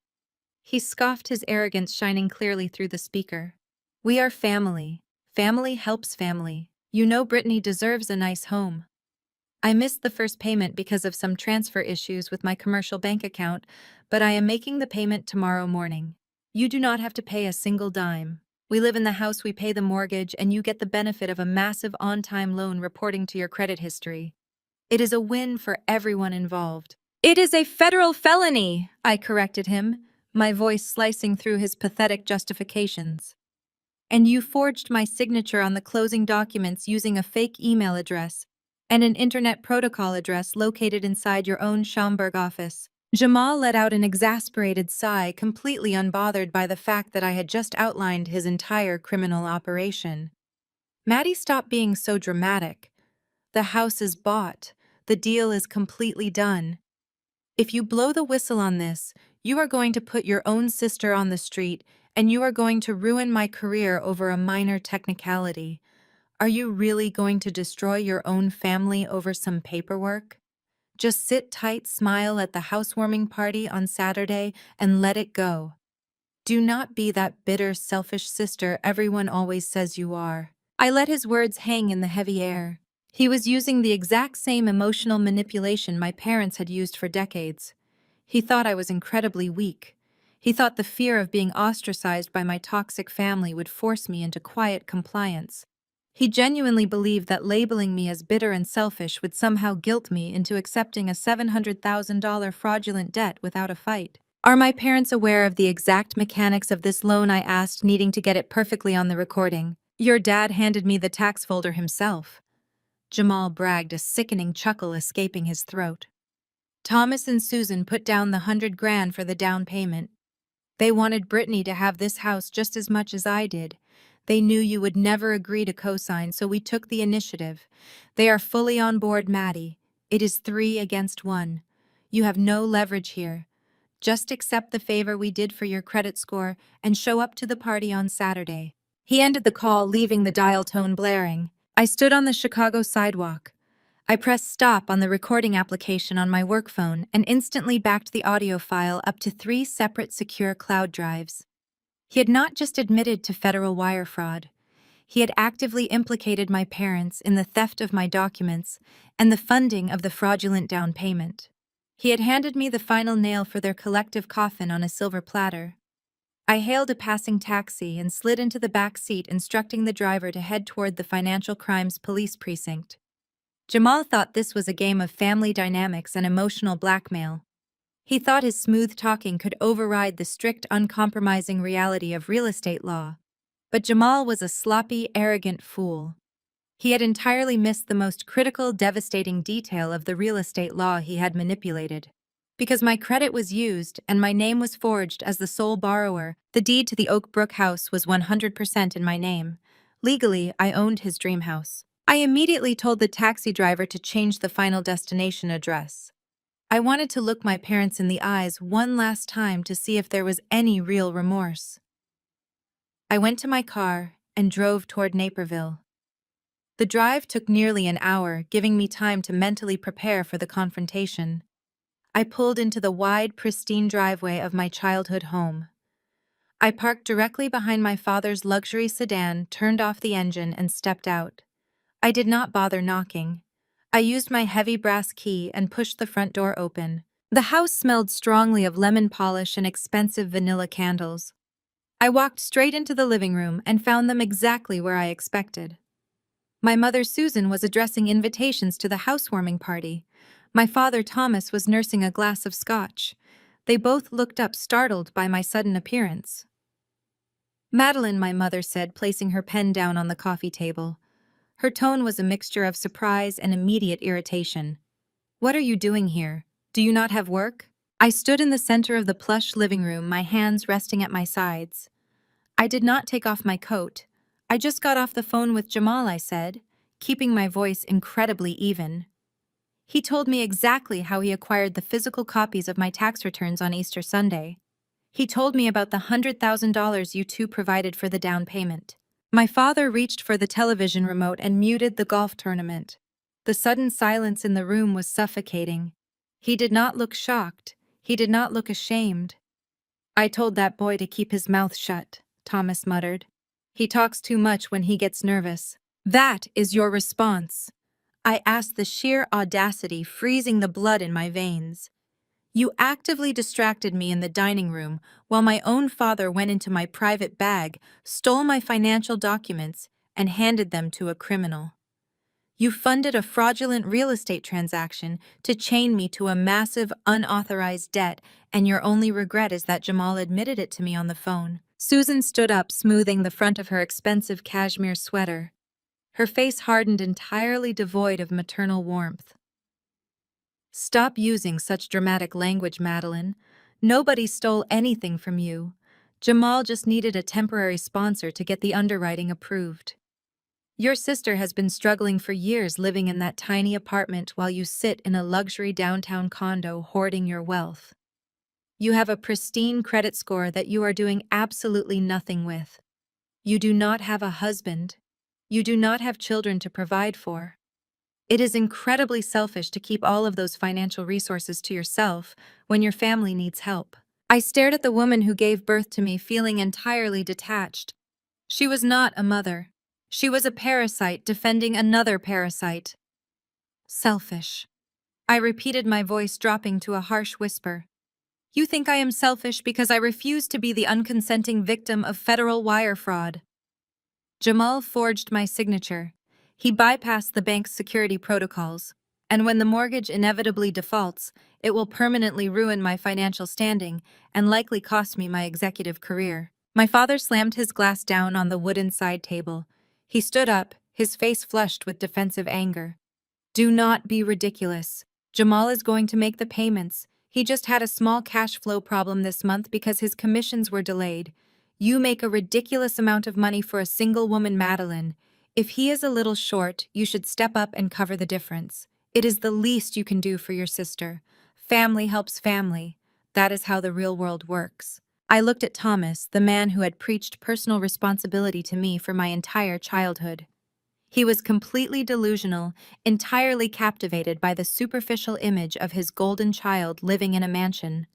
He scoffed, his arrogance shining clearly through the speaker. "We are family. Family helps family. You know Brittany deserves a nice home. I missed the first payment because of some transfer issues with my commercial bank account, but I am making the payment tomorrow morning. You do not have to pay a single dime. We live in the house, we pay the mortgage, and you get the benefit of a massive on-time loan reporting to your credit history. It is a win for everyone involved." "It is a federal felony," I corrected him, my voice slicing through his pathetic justifications. "And you forged my signature on the closing documents using a fake email address and an internet protocol address located inside your own Schaumburg office." Jamal let out an exasperated sigh, completely unbothered by the fact that I had just outlined his entire criminal operation. "Maddie, stop being so dramatic. The house is bought. The deal is completely done. If you blow the whistle on this, you are going to put your own sister on the street, and you are going to ruin my career over a minor technicality. Are you really going to destroy your own family over some paperwork? Just sit tight, smile at the housewarming party on Saturday, and let it go. Do not be that bitter, selfish sister everyone always says you are." I let his words hang in the heavy air. He was using the exact same emotional manipulation my parents had used for decades. He thought I was incredibly weak. He thought the fear of being ostracized by my toxic family would force me into quiet compliance. He genuinely believed that labeling me as bitter and selfish would somehow guilt me into accepting a $700,000 fraudulent debt without a fight. "Are my parents aware of the exact mechanics of this loan?" I asked, needing to get it perfectly on the recording. "Your dad handed me the tax folder himself." Jamal bragged, a sickening chuckle escaping his throat. "Thomas and Susan put down the $100,000 for the down payment. They wanted Brittany to have this house just as much as I did. They knew you would never agree to co-sign, so we took the initiative. They are fully on board, Maddie. It is 3 against 1. You have no leverage here. Just accept the favor we did for your credit score and show up to the party on Saturday." He ended the call, leaving the dial tone blaring. I stood on the Chicago sidewalk. I pressed stop on the recording application on my work phone and instantly backed the audio file up to 3 separate secure cloud drives. He had not just admitted to federal wire fraud. He had actively implicated my parents in the theft of my documents and the funding of the fraudulent down payment. He had handed me the final nail for their collective coffin on a silver platter. I hailed a passing taxi and slid into the back seat, instructing the driver to head toward the Financial Crimes Police Precinct. Jamal thought this was a game of family dynamics and emotional blackmail. He thought his smooth talking could override the strict, uncompromising reality of real estate law. But Jamal was a sloppy, arrogant fool. He had entirely missed the most critical, devastating detail of the real estate law he had manipulated. Because my credit was used and my name was forged as the sole borrower, the deed to the Oak Brook house was 100% in my name. Legally, I owned his dream house. I immediately told the taxi driver to change the final destination address. I wanted to look my parents in the eyes one last time to see if there was any real remorse. I went to my car and drove toward Naperville. The drive took nearly an hour, giving me time to mentally prepare for the confrontation. I pulled into the wide, pristine driveway of my childhood home. I parked directly behind my father's luxury sedan, turned off the engine, and stepped out. I did not bother knocking. I used my heavy brass key and pushed the front door open. The house smelled strongly of lemon polish and expensive vanilla candles. I walked straight into the living room and found them exactly where I expected. My mother Susan was addressing invitations to the housewarming party. My father Thomas was nursing a glass of scotch. They both looked up startled by my sudden appearance. "Madeline," my mother said, placing her pen down on the coffee table. Her tone was a mixture of surprise and immediate irritation. "What are you doing here? Do you not have work?" I stood in the center of the plush living room, my hands resting at my sides. I did not take off my coat. "I just got off the phone with Jamal," I said, keeping my voice incredibly even. "He told me exactly how he acquired the physical copies of my tax returns on Easter Sunday. He told me about the $100,000 you two provided for the down payment." My father reached for the television remote and muted the golf tournament. The sudden silence in the room was suffocating. He did not look shocked. He did not look ashamed. "I told that boy to keep his mouth shut," Thomas muttered. "He talks too much when he gets nervous." "That is your response?" I asked, the sheer audacity freezing the blood in my veins. "You actively distracted me in the dining room while my own father went into my private bag, stole my financial documents, and handed them to a criminal. You funded a fraudulent real estate transaction to chain me to a massive, unauthorized debt, and your only regret is that Jamal admitted it to me on the phone." Susan stood up, smoothing the front of her expensive cashmere sweater. Her face hardened, entirely devoid of maternal warmth. "Stop using such dramatic language, Madeline. Nobody stole anything from you. Jamal just needed a temporary sponsor to get the underwriting approved. Your sister has been struggling for years living in that tiny apartment while you sit in a luxury downtown condo hoarding your wealth. You have a pristine credit score that you are doing absolutely nothing with. You do not have a husband. You do not have children to provide for. It is incredibly selfish to keep all of those financial resources to yourself when your family needs help." I stared at the woman who gave birth to me, feeling entirely detached. She was not a mother. She was a parasite defending another parasite. "Selfish." I repeated, my voice dropping to a harsh whisper. "You think I am selfish because I refuse to be the unconsenting victim of federal wire fraud." Jamal forged my signature. He bypassed the bank's security protocols, and when the mortgage inevitably defaults, it will permanently ruin my financial standing and likely cost me my executive career. My father slammed his glass down on the wooden side table. He stood up, his face flushed with defensive anger. "Do not be ridiculous. Jamal is going to make the payments. He just had a small cash flow problem this month because his commissions were delayed. You make a ridiculous amount of money for a single woman, Madeline. If he is a little short, you should step up and cover the difference. It is the least you can do for your sister. Family helps family. That is how the real world works." I looked at Thomas, the man who had preached personal responsibility to me for my entire childhood. He was completely delusional, entirely captivated by the superficial image of his golden child living in a mansion.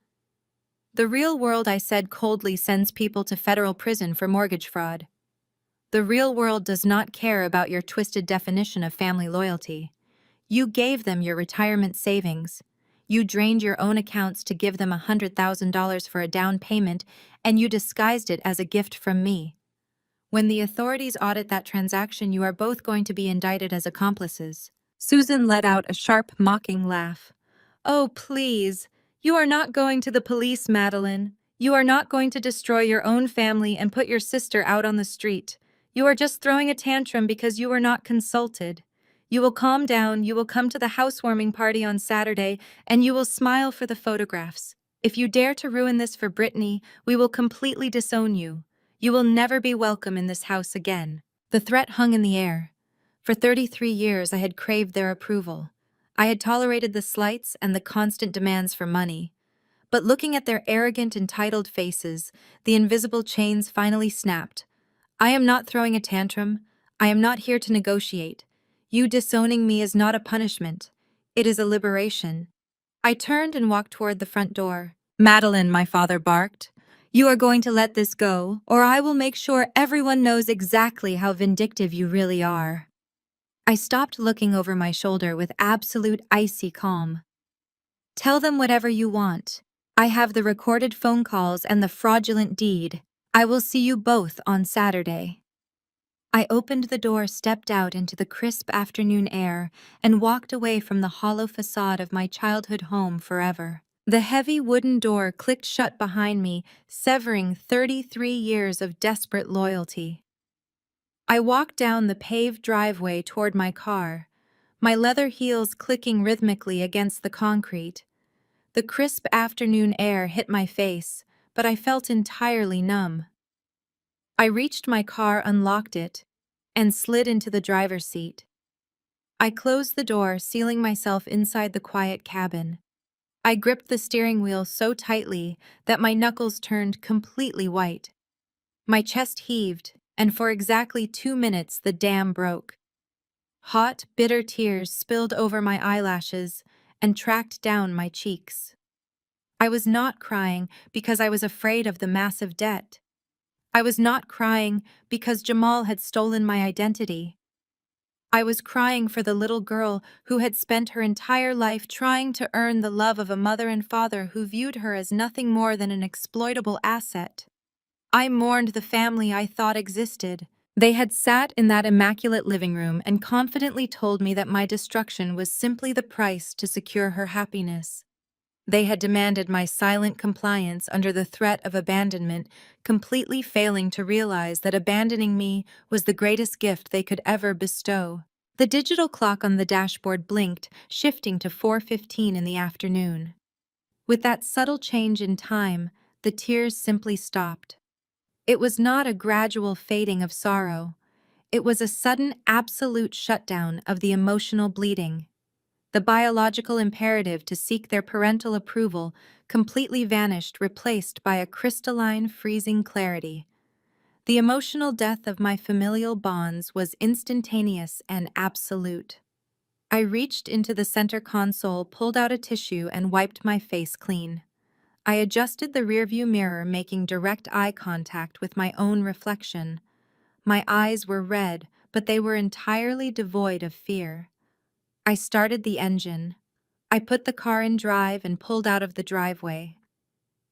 "The real world," I said coldly, "sends people to federal prison for mortgage fraud. The real world does not care about your twisted definition of family loyalty. You gave them your retirement savings. You drained your own accounts to give them $100,000 for a down payment, and you disguised it as a gift from me. When the authorities audit that transaction, you are both going to be indicted as accomplices." Susan let out a sharp, mocking laugh. "Oh, please. You are not going to the police, Madeline. You are not going to destroy your own family and put your sister out on the street. You are just throwing a tantrum because you were not consulted. You will calm down, you will come to the housewarming party on Saturday, and you will smile for the photographs. If you dare to ruin this for Brittany, we will completely disown you. You will never be welcome in this house again. The threat hung in the air. For 33 years, I had craved their approval. I had tolerated the slights and the constant demands for money. But looking at their arrogant, entitled faces, the invisible chains finally snapped. I am not throwing a tantrum. I am not here to negotiate. You disowning me is not a punishment. It is a liberation. I turned and walked toward the front door. Madeline, my father barked. You are going to let this go, or I will make sure everyone knows exactly how vindictive you really are. I stopped looking over my shoulder with absolute icy calm. Tell them whatever you want. I have the recorded phone calls and the fraudulent deed. I will see you both on Saturday. I opened the door, stepped out into the crisp afternoon air, and walked away from the hollow facade of my childhood home forever. The heavy wooden door clicked shut behind me, severing 33 years of desperate loyalty. I walked down the paved driveway toward my car, my leather heels clicking rhythmically against the concrete. The crisp afternoon air hit my face, but I felt entirely numb. I reached my car, unlocked it, and slid into the driver's seat. I closed the door, sealing myself inside the quiet cabin. I gripped the steering wheel so tightly that my knuckles turned completely white. My chest heaved, and for exactly 2 minutes the dam broke. Hot, bitter tears spilled over my eyelashes and tracked down my cheeks. I was not crying because I was afraid of the massive debt. I was not crying because Jamal had stolen my identity. I was crying for the little girl who had spent her entire life trying to earn the love of a mother and father who viewed her as nothing more than an exploitable asset. I mourned the family I thought existed. They had sat in that immaculate living room and confidently told me that my destruction was simply the price to secure her happiness. They had demanded my silent compliance under the threat of abandonment, completely failing to realize that abandoning me was the greatest gift they could ever bestow. The digital clock on the dashboard blinked, shifting to 4:15 in the afternoon. With that subtle change in time, the tears simply stopped. It was not a gradual fading of sorrow. It was a sudden, absolute shutdown of the emotional bleeding. The biological imperative to seek their parental approval completely vanished, replaced by a crystalline, freezing clarity. The emotional death of my familial bonds was instantaneous and absolute. I reached into the center console, pulled out a tissue, and wiped my face clean. I adjusted the rearview mirror, making direct eye contact with my own reflection. My eyes were red, but they were entirely devoid of fear. I started the engine. I put the car in drive and pulled out of the driveway.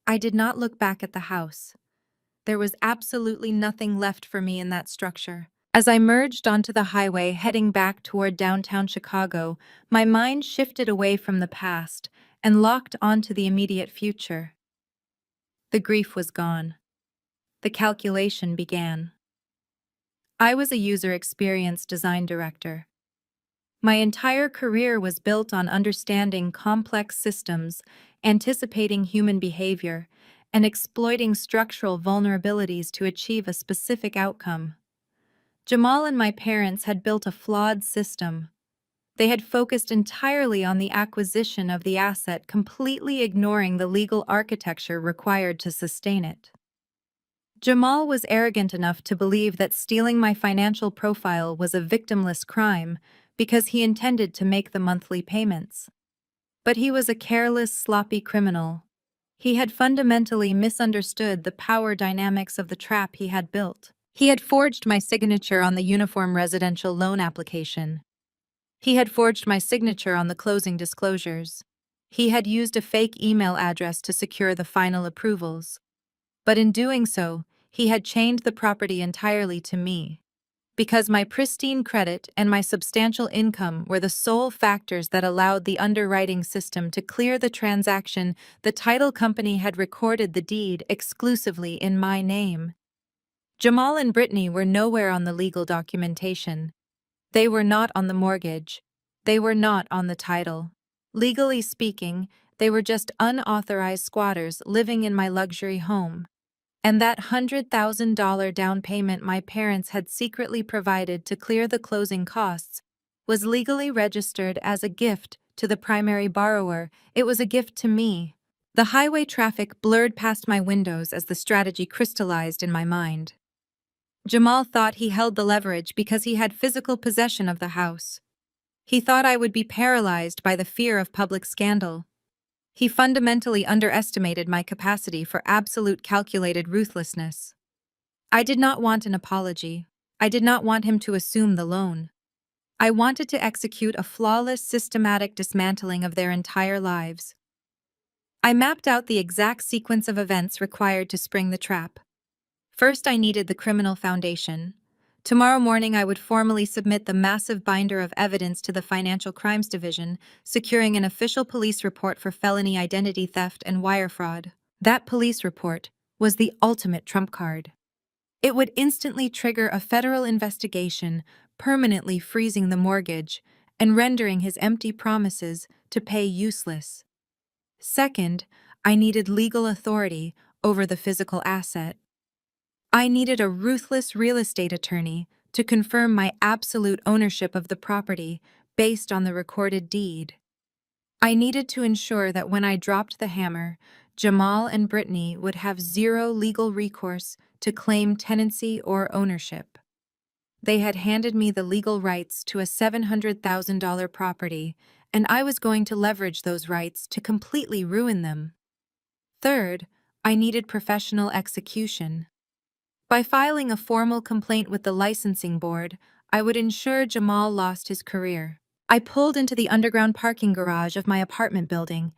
I did not look back at the house. There was absolutely nothing left for me in that structure. As I merged onto the highway heading back toward downtown Chicago, my mind shifted away from the past and locked onto the immediate future. The grief was gone. The calculation began. I was a user experience design director. My entire career was built on understanding complex systems, anticipating human behavior, and exploiting structural vulnerabilities to achieve a specific outcome. Jamal and my parents had built a flawed system. They had focused entirely on the acquisition of the asset, completely ignoring the legal architecture required to sustain it. Jamal was arrogant enough to believe that stealing my financial profile was a victimless crime because he intended to make the monthly payments. But he was a careless, sloppy criminal. He had fundamentally misunderstood the power dynamics of the trap he had built. He had forged my signature on the uniform residential loan application. He had forged my signature on the closing disclosures. He had used a fake email address to secure the final approvals. But in doing so, he had chained the property entirely to me. because my pristine credit and my substantial income were the sole factors that allowed the underwriting system to clear the transaction. The title company had recorded the deed exclusively in my name. Jamal and Brittany were nowhere on the legal documentation. They were not on the mortgage. They were not on the title. Legally speaking, they were just unauthorized squatters living in my luxury home. And that $100,000 down payment my parents had secretly provided to clear the closing costs was legally registered as a gift to the primary borrower. It was a gift to me. The highway traffic blurred past my windows as the strategy crystallized in my mind. Jamal thought he held the leverage because he had physical possession of the house. He thought I would be paralyzed by the fear of public scandal. He fundamentally underestimated my capacity for absolute calculated ruthlessness. I did not want an apology. I did not want him to assume the loan. I wanted to execute a flawless, systematic dismantling of their entire lives. I mapped out the exact sequence of events required to spring the trap. First, I needed the criminal foundation. Tomorrow morning, I would formally submit the massive binder of evidence to the Financial Crimes Division, securing an official police report for felony identity theft and wire fraud. That police report was the ultimate trump card. It would instantly trigger a federal investigation, permanently freezing the mortgage and rendering his empty promises to pay useless. Second, I needed legal authority over the physical asset. I needed a ruthless real estate attorney to confirm my absolute ownership of the property based on the recorded deed. I needed to ensure that when I dropped the hammer, Jamal and Brittany would have zero legal recourse to claim tenancy or ownership. They had handed me the legal rights to a $700,000 property, and I was going to leverage those rights to completely ruin them. Third, I needed professional execution. By filing a formal complaint with the licensing board, I would ensure Jamal lost his career. I pulled into the underground parking garage of my apartment building.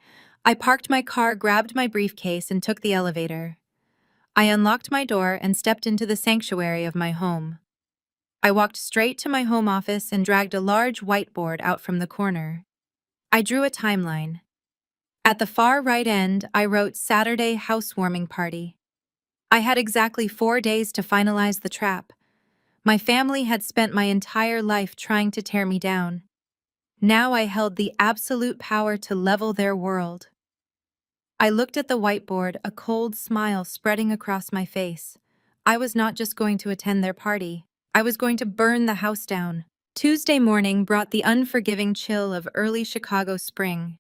I parked my car, grabbed my briefcase, and took the elevator. I unlocked my door and stepped into the sanctuary of my home. I walked straight to my home office and dragged a large whiteboard out from the corner. I drew a timeline. At the far right end, I wrote Saturday housewarming party. I had exactly 4 days to finalize the trap. My family had spent my entire life trying to tear me down. Now I held the absolute power to level their world. I looked at the whiteboard, a cold smile spreading across my face. I was not just going to attend their party. I was going to burn the house down. Tuesday morning brought the unforgiving chill of early Chicago spring.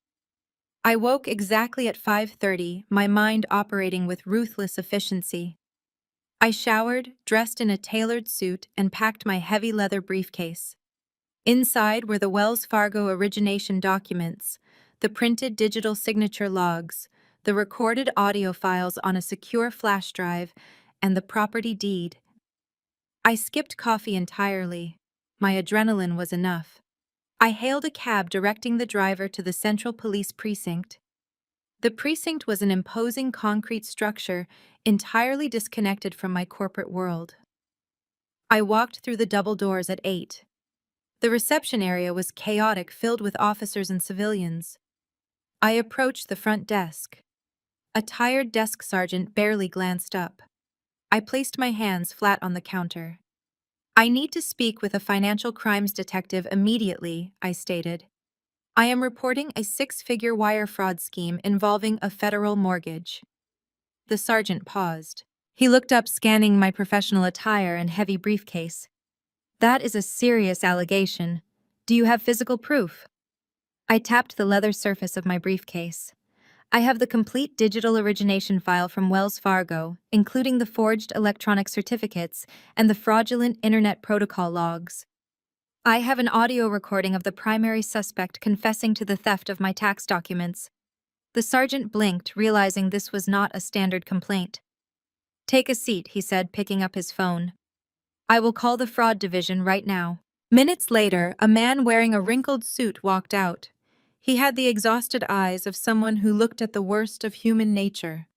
I woke exactly at 5:30, my mind operating with ruthless efficiency. I showered, dressed in a tailored suit, and packed my heavy leather briefcase. Inside were the Wells Fargo origination documents, the printed digital signature logs, the recorded audio files on a secure flash drive, and the property deed. I skipped coffee entirely. My adrenaline was enough. I hailed a cab, directing the driver to the Central Police Precinct. The precinct was an imposing concrete structure entirely disconnected from my corporate world. I walked through the double doors at 8. The reception area was chaotic, filled with officers and civilians. I approached the front desk. A tired desk sergeant barely glanced up. I placed my hands flat on the counter. "I need to speak with a financial crimes detective immediately," I stated. "I am reporting a 6-figure wire fraud scheme involving a federal mortgage." The sergeant paused. He looked up, scanning my professional attire and heavy briefcase. "That is a serious allegation. Do you have physical proof?" I tapped the leather surface of my briefcase. "I have the complete digital origination file from Wells Fargo, including the forged electronic certificates and the fraudulent Internet Protocol logs. I have an audio recording of the primary suspect confessing to the theft of my tax documents." The sergeant blinked, realizing this was not a standard complaint. "Take a seat," he said, picking up his phone. "I will call the fraud division right now." Minutes later, a man wearing a wrinkled suit walked out. He had the exhausted eyes of someone who looked at the worst of human nature.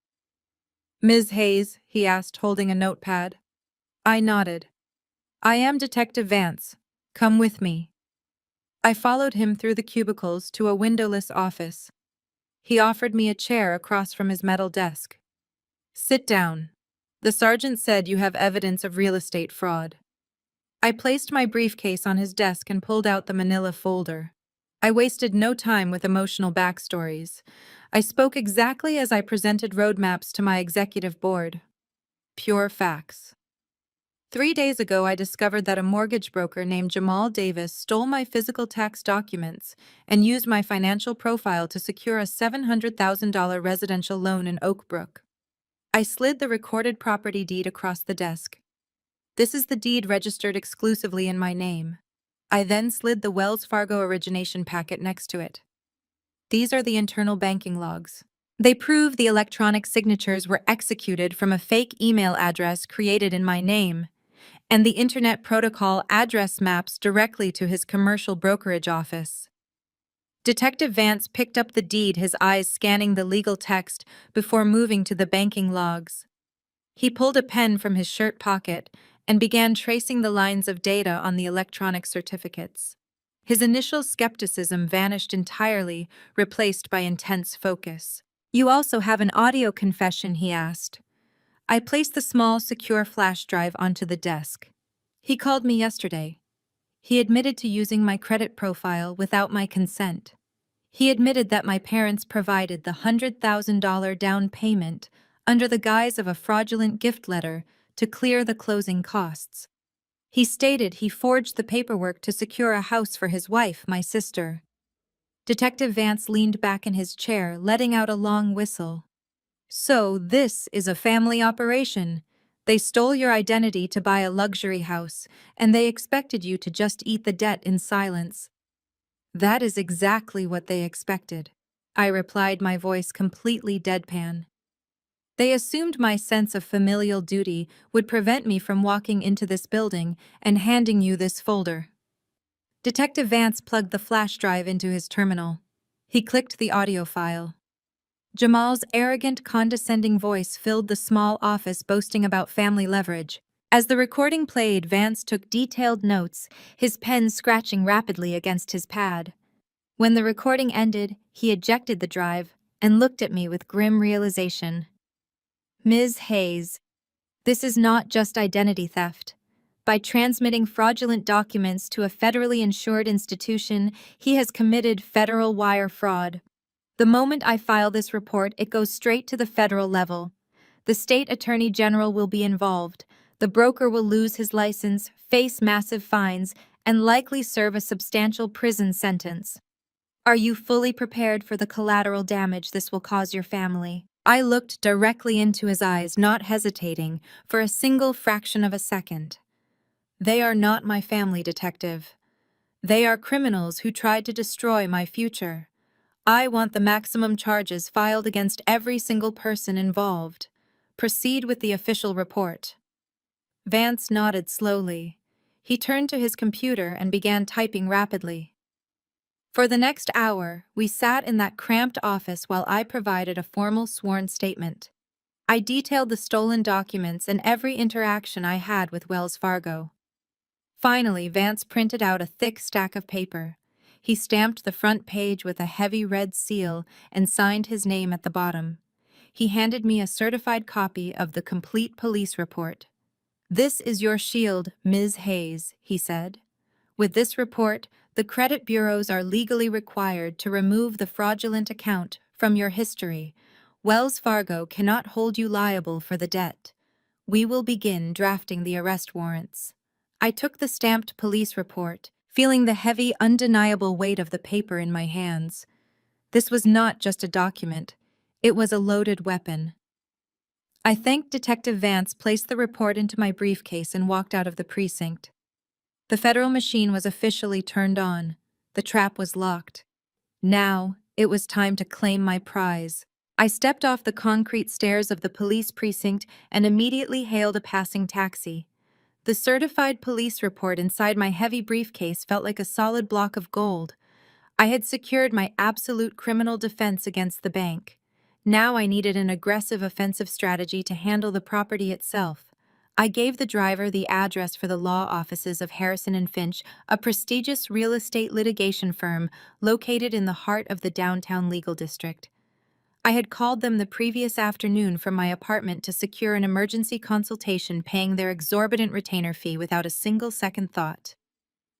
"Ms. Hayes?" he asked, holding a notepad. I nodded. "I am Detective Vance. Come with me." I followed him through the cubicles to a windowless office. He offered me a chair across from his metal desk. "Sit down. The sergeant said you have evidence of real estate fraud." I placed my briefcase on his desk and pulled out the manila folder. I wasted no time with emotional backstories. I spoke exactly as I presented roadmaps to my executive board. Pure facts. 3 days ago, I discovered that a mortgage broker named Jamal Davis stole my physical tax documents and used my financial profile to secure a $700,000 residential loan in Oak Brook. I slid the recorded property deed across the desk. "This is the deed registered exclusively in my name." I then slid the Wells Fargo origination packet next to it. "These are the internal banking logs. They prove the electronic signatures were executed from a fake email address created in my name, and the Internet Protocol address maps directly to his commercial brokerage office." Detective Vance picked up the deed, his eyes scanning the legal text before moving to the banking logs. He pulled a pen from his shirt pocket and began tracing the lines of data on the electronic certificates. His initial skepticism vanished entirely, replaced by intense focus. "You also have an audio confession?" he asked. I placed the small, secure flash drive onto the desk. "He called me yesterday. He admitted to using my credit profile without my consent. He admitted that my parents provided the $100,000 down payment under the guise of a fraudulent gift letter to clear the closing costs. He stated he forged the paperwork to secure a house for his wife, my sister." Detective Vance leaned back in his chair, letting out a long whistle. "So this is a family operation. They stole your identity to buy a luxury house, and they expected you to just eat the debt in silence." "That is exactly what they expected," I replied, my voice completely deadpan. "They assumed my sense of familial duty would prevent me from walking into this building and handing you this folder." Detective Vance plugged the flash drive into his terminal. He clicked the audio file. Jamal's arrogant, condescending voice filled the small office, boasting about family leverage. As the recording played, Vance took detailed notes, his pen scratching rapidly against his pad. When the recording ended, he ejected the drive and looked at me with grim realization. "Ms. Hayes, this is not just identity theft. By transmitting fraudulent documents to a federally insured institution, he has committed federal wire fraud. The moment I file this report, it goes straight to the federal level. The state attorney general will be involved. The broker will lose his license, face massive fines, and likely serve a substantial prison sentence. Are you fully prepared for the collateral damage this will cause your family?" I looked directly into his eyes, not hesitating for a single fraction of a second. "They are not my family, detective. They are criminals who tried to destroy my future. I want the maximum charges filed against every single person involved. Proceed with the official report." Vance nodded slowly. He turned to his computer and began typing rapidly. For the next hour, we sat in that cramped office while I provided a formal sworn statement. I detailed the stolen documents and every interaction I had with Wells Fargo. Finally, Vance printed out a thick stack of paper. He stamped the front page with a heavy red seal and signed his name at the bottom. He handed me a certified copy of the complete police report. "This is your shield, Ms. Hayes," he said. "With this report, the credit bureaus are legally required to remove the fraudulent account from your history. Wells Fargo cannot hold you liable for the debt. We will begin drafting the arrest warrants." I took the stamped police report, feeling the heavy, undeniable weight of the paper in my hands. This was not just a document. It was a loaded weapon. I thanked Detective Vance, placed the report into my briefcase, and walked out of the precinct. The federal machine was officially turned on. The trap was locked. Now, it was time to claim my prize. I stepped off the concrete stairs of the police precinct and immediately hailed a passing taxi. The certified police report inside my heavy briefcase felt like a solid block of gold. I had secured my absolute criminal defense against the bank. Now I needed an aggressive offensive strategy to handle the property itself. I gave the driver the address for the law offices of Harrison and Finch, a prestigious real estate litigation firm located in the heart of the downtown legal district. I had called them the previous afternoon from my apartment to secure an emergency consultation, paying their exorbitant retainer fee without a single second thought.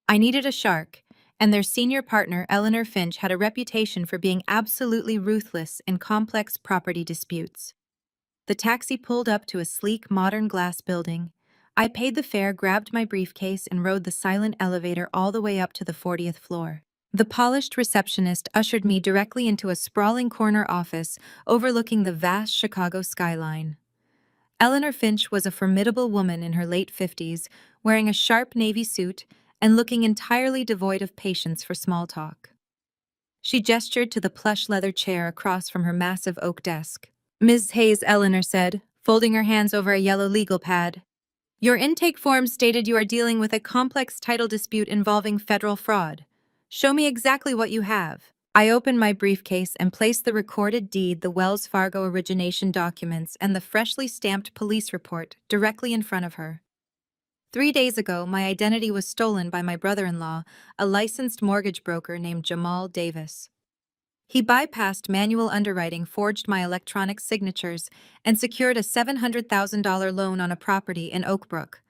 I needed a shark, and their senior partner, Eleanor Finch, had a reputation for being absolutely ruthless in complex property disputes. The taxi pulled up to a sleek, modern glass building. I paid the fare, grabbed my briefcase, and rode the silent elevator all the way up to the 40th floor. The polished receptionist ushered me directly into a sprawling corner office overlooking the vast Chicago skyline. Eleanor Finch was a formidable woman in her late 50s, wearing a sharp navy suit and looking entirely devoid of patience for small talk. She gestured to the plush leather chair across from her massive oak desk. "Ms. Hayes," Eleanor said, folding her hands over a yellow legal pad. "Your intake form stated you are dealing with a complex title dispute involving federal fraud. Show me exactly what you have." I opened my briefcase and placed the recorded deed, the Wells Fargo origination documents, and the freshly stamped police report directly in front of her. 3 days ago, my identity was stolen by my brother-in-law, a licensed mortgage broker named Jamal Davis. He bypassed manual underwriting, forged my electronic signatures, and secured a $700,000 loan on a property in Oak Brook.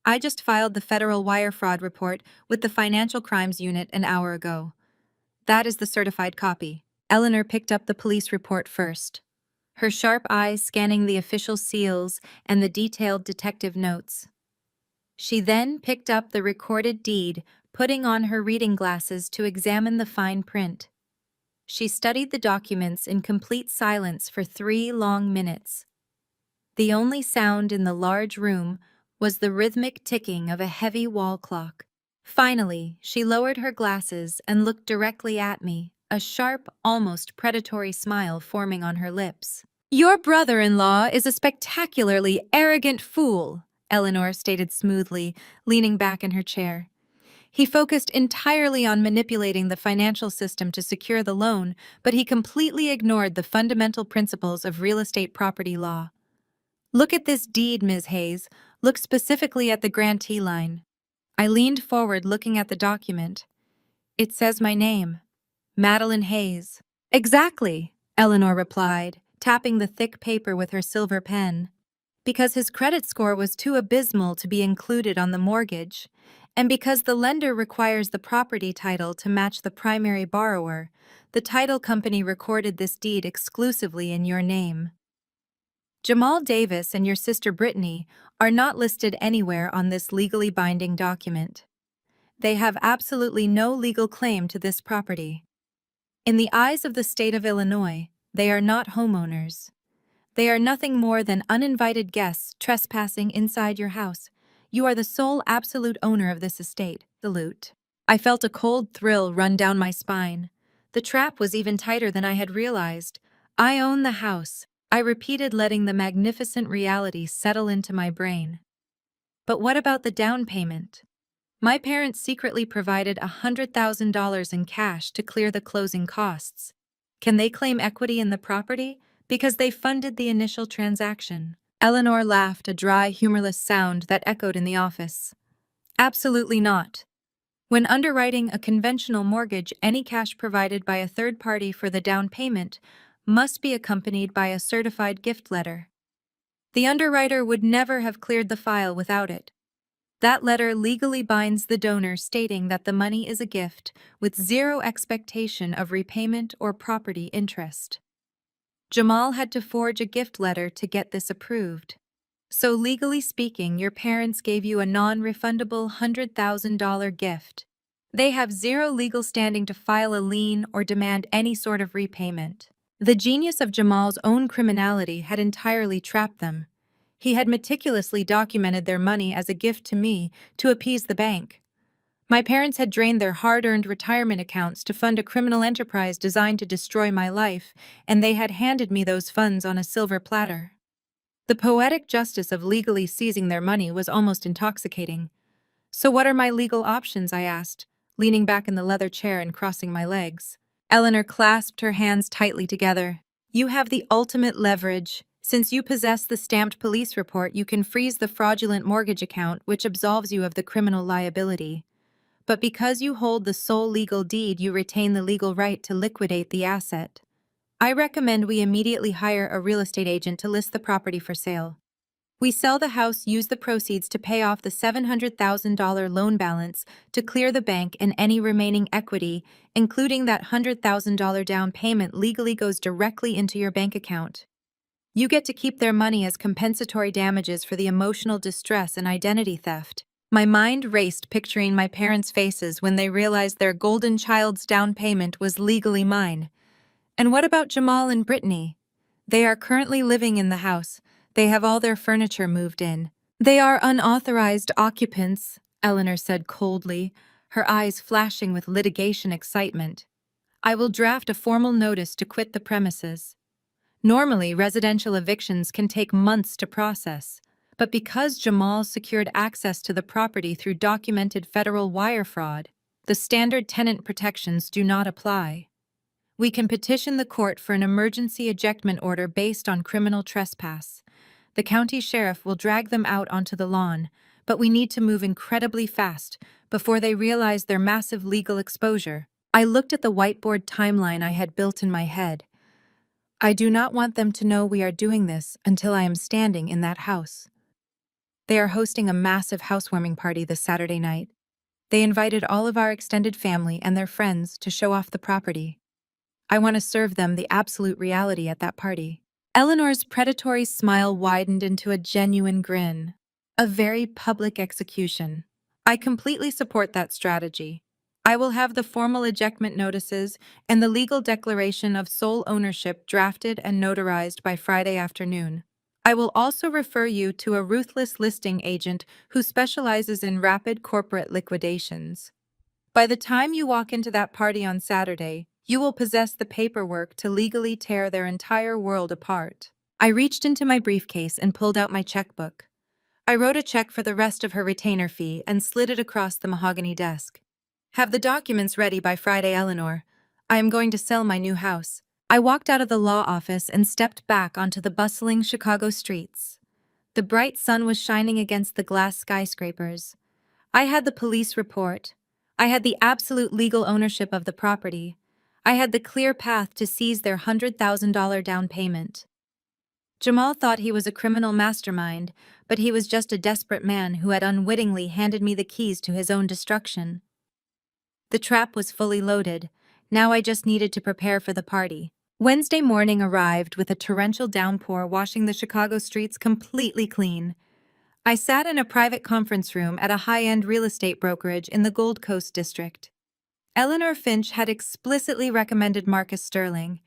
I just filed the federal wire fraud report with the Financial Crimes Unit an hour ago. That is the certified copy. Eleanor picked up the police report first, her sharp eyes scanning the official seals and the detailed detective notes. She then picked up the recorded deed, putting on her reading glasses to examine the fine print. She studied the documents in complete silence for 3 long minutes. The only sound in the large room was the rhythmic ticking of a heavy wall clock. Finally, she lowered her glasses and looked directly at me, a sharp, almost predatory smile forming on her lips. "Your brother-in-law is a spectacularly arrogant fool," Eleanor stated smoothly, leaning back in her chair. "He focused entirely on manipulating the financial system to secure the loan, but he completely ignored the fundamental principles of real estate property law. Look at this deed, Ms. Hayes. Look specifically at the grantee line." I leaned forward, looking at the document. "It says my name, Madeline Hayes." "Exactly," Eleanor replied, tapping the thick paper with her silver pen. "Because his credit score was too abysmal to be included on the mortgage, and because the lender requires the property title to match the primary borrower, the title company recorded this deed exclusively in your name. Jamal Davis and your sister Brittany are not listed anywhere on this legally binding document. They have absolutely no legal claim to this property. In the eyes of the state of Illinois, they are not homeowners. They are nothing more than uninvited guests trespassing inside your house. You are the sole absolute owner of this estate. Salute." I felt a cold thrill run down my spine. The trap was even tighter than I had realized. "I own the house," I repeated, letting the magnificent reality settle into my brain. "But what about the down payment?" My parents secretly provided $100,000 in cash to clear the closing costs. Can they claim equity in the property? Because they funded the initial transaction. Eleanor laughed, a dry, humorless sound that echoed in the office. "Absolutely not. When underwriting a conventional mortgage, any cash provided by a third party for the down payment must be accompanied by a certified gift letter. The underwriter would never have cleared the file without it. That letter legally binds the donor, stating that the money is a gift with zero expectation of repayment or property interest. Jamal had to forge a gift letter to get this approved. So legally speaking, your parents gave you a non-refundable $100,000 gift. They have zero legal standing to file a lien or demand any sort of repayment." The genius of Jamal's own criminality had entirely trapped them. He had meticulously documented their money as a gift to me to appease the bank. My parents had drained their hard-earned retirement accounts to fund a criminal enterprise designed to destroy my life, and they had handed me those funds on a silver platter. The poetic justice of legally seizing their money was almost intoxicating. "So what are my legal options?" I asked, leaning back in the leather chair and crossing my legs. Eleanor clasped her hands tightly together. "You have the ultimate leverage," Since you possess the stamped police report, you can freeze the fraudulent mortgage account, which absolves you of the criminal liability. But because you hold the sole legal deed, you retain the legal right to liquidate the asset. I recommend we immediately hire a real estate agent to list the property for sale. We sell the house, use the proceeds to pay off the $700,000 loan balance to clear the bank, and any remaining equity, including that $100,000 down payment, legally goes directly into your bank account. You get to keep their money as compensatory damages for the emotional distress and identity theft. My mind raced picturing my parents' faces when they realized their golden child's down payment was legally mine. And what about Jamal and Brittany? They are currently living in the house. They have all their furniture moved in. They are unauthorized occupants, Eleanor said coldly, her eyes flashing with litigation excitement. I will draft a formal notice to quit the premises. Normally, residential evictions can take months to process, but because Jamal secured access to the property through documented federal wire fraud, the standard tenant protections do not apply. We can petition the court for an emergency ejectment order based on criminal trespass. The county sheriff will drag them out onto the lawn, but we need to move incredibly fast before they realize their massive legal exposure. I looked at the whiteboard timeline I had built in my head. I do not want them to know we are doing this until I am standing in that house. They are hosting a massive housewarming party this Saturday night. They invited all of our extended family and their friends to show off the property. I want to serve them the absolute reality at that party. Eleanor's predatory smile widened into a genuine grin. A very public execution. I completely support that strategy. I will have the formal ejectment notices and the legal declaration of sole ownership drafted and notarized by Friday afternoon. I will also refer you to a ruthless listing agent who specializes in rapid corporate liquidations. By the time you walk into that party on Saturday, you will possess the paperwork to legally tear their entire world apart. I reached into my briefcase and pulled out my checkbook. I wrote a check for the rest of her retainer fee and slid it across the mahogany desk. Have the documents ready by Friday, Eleanor. I am going to sell my new house. I walked out of the law office and stepped back onto the bustling Chicago streets. The bright sun was shining against the glass skyscrapers. I had the police report. I had the absolute legal ownership of the property. I had the clear path to seize their $100,000 down payment. Jamal thought he was a criminal mastermind, but he was just a desperate man who had unwittingly handed me the keys to his own destruction. The trap was fully loaded. Now I just needed to prepare for the party. Wednesday morning arrived with a torrential downpour washing the Chicago streets completely clean. I sat in a private conference room at a high-end real estate brokerage in the Gold Coast district. Eleanor Finch had explicitly recommended Marcus Sterling.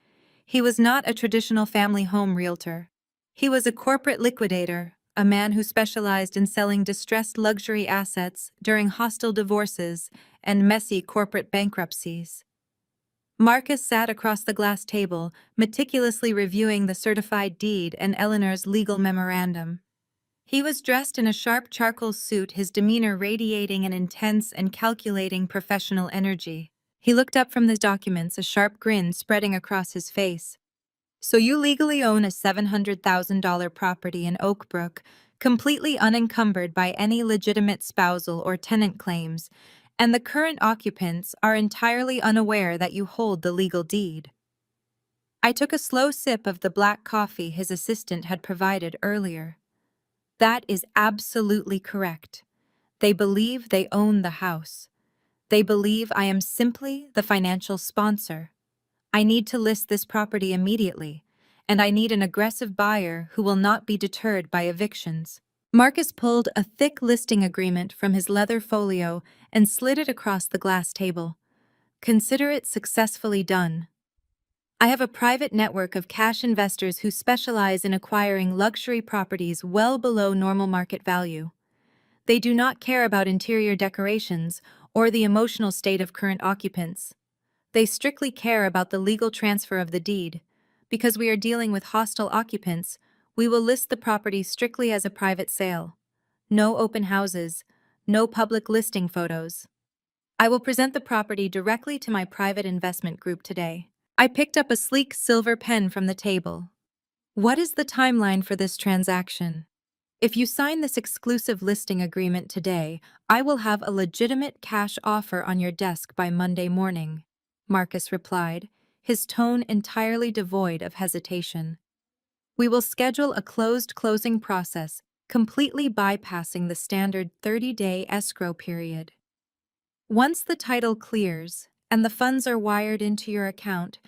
He was not a traditional family home realtor. He was a corporate liquidator, a man who specialized in selling distressed luxury assets during hostile divorces and messy corporate bankruptcies. Marcus sat across the glass table, meticulously reviewing the certified deed and Eleanor's legal memorandum. He was dressed in a sharp charcoal suit, his demeanor radiating an intense and calculating professional energy. He looked up from the documents, a sharp grin spreading across his face. So you legally own a $700,000 property in Oak Brook, completely unencumbered by any legitimate spousal or tenant claims, and the current occupants are entirely unaware that you hold the legal deed. I took a slow sip of the black coffee his assistant had provided earlier. That is absolutely correct. They believe they own the house. They believe I am simply the financial sponsor. I need to list this property immediately, and I need an aggressive buyer who will not be deterred by evictions. Marcus pulled a thick listing agreement from his leather folio and slid it across the glass table. Consider it successfully done. I have a private network of cash investors who specialize in acquiring luxury properties well below normal market value. They do not care about interior decorations or the emotional state of current occupants. They strictly care about the legal transfer of the deed. Because we are dealing with hostile occupants, we will list the property strictly as a private sale. No open houses, no public listing photos. I will present the property directly to my private investment group today. I picked up a sleek silver pen from the table. What is the timeline for this transaction? If you sign this exclusive listing agreement today, I will have a legitimate cash offer on your desk by Monday morning, Marcus replied, his tone entirely devoid of hesitation. We will schedule a closed closing process, completely bypassing the standard 30-day escrow period. Once the title clears and the funds are wired into your account,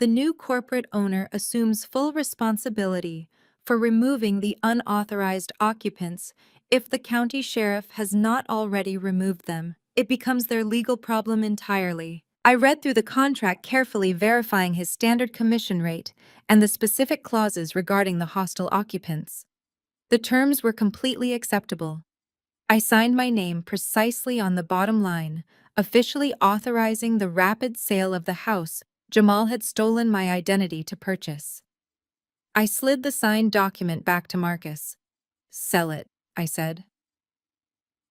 the new corporate owner assumes full responsibility for removing the unauthorized occupants if the county sheriff has not already removed them. It becomes their legal problem entirely. I read through the contract carefully, verifying his standard commission rate and the specific clauses regarding the hostile occupants. The terms were completely acceptable. I signed my name precisely on the bottom line, officially authorizing the rapid sale of the house Jamal had stolen my identity to purchase. I slid the signed document back to Marcus. "Sell it," I said.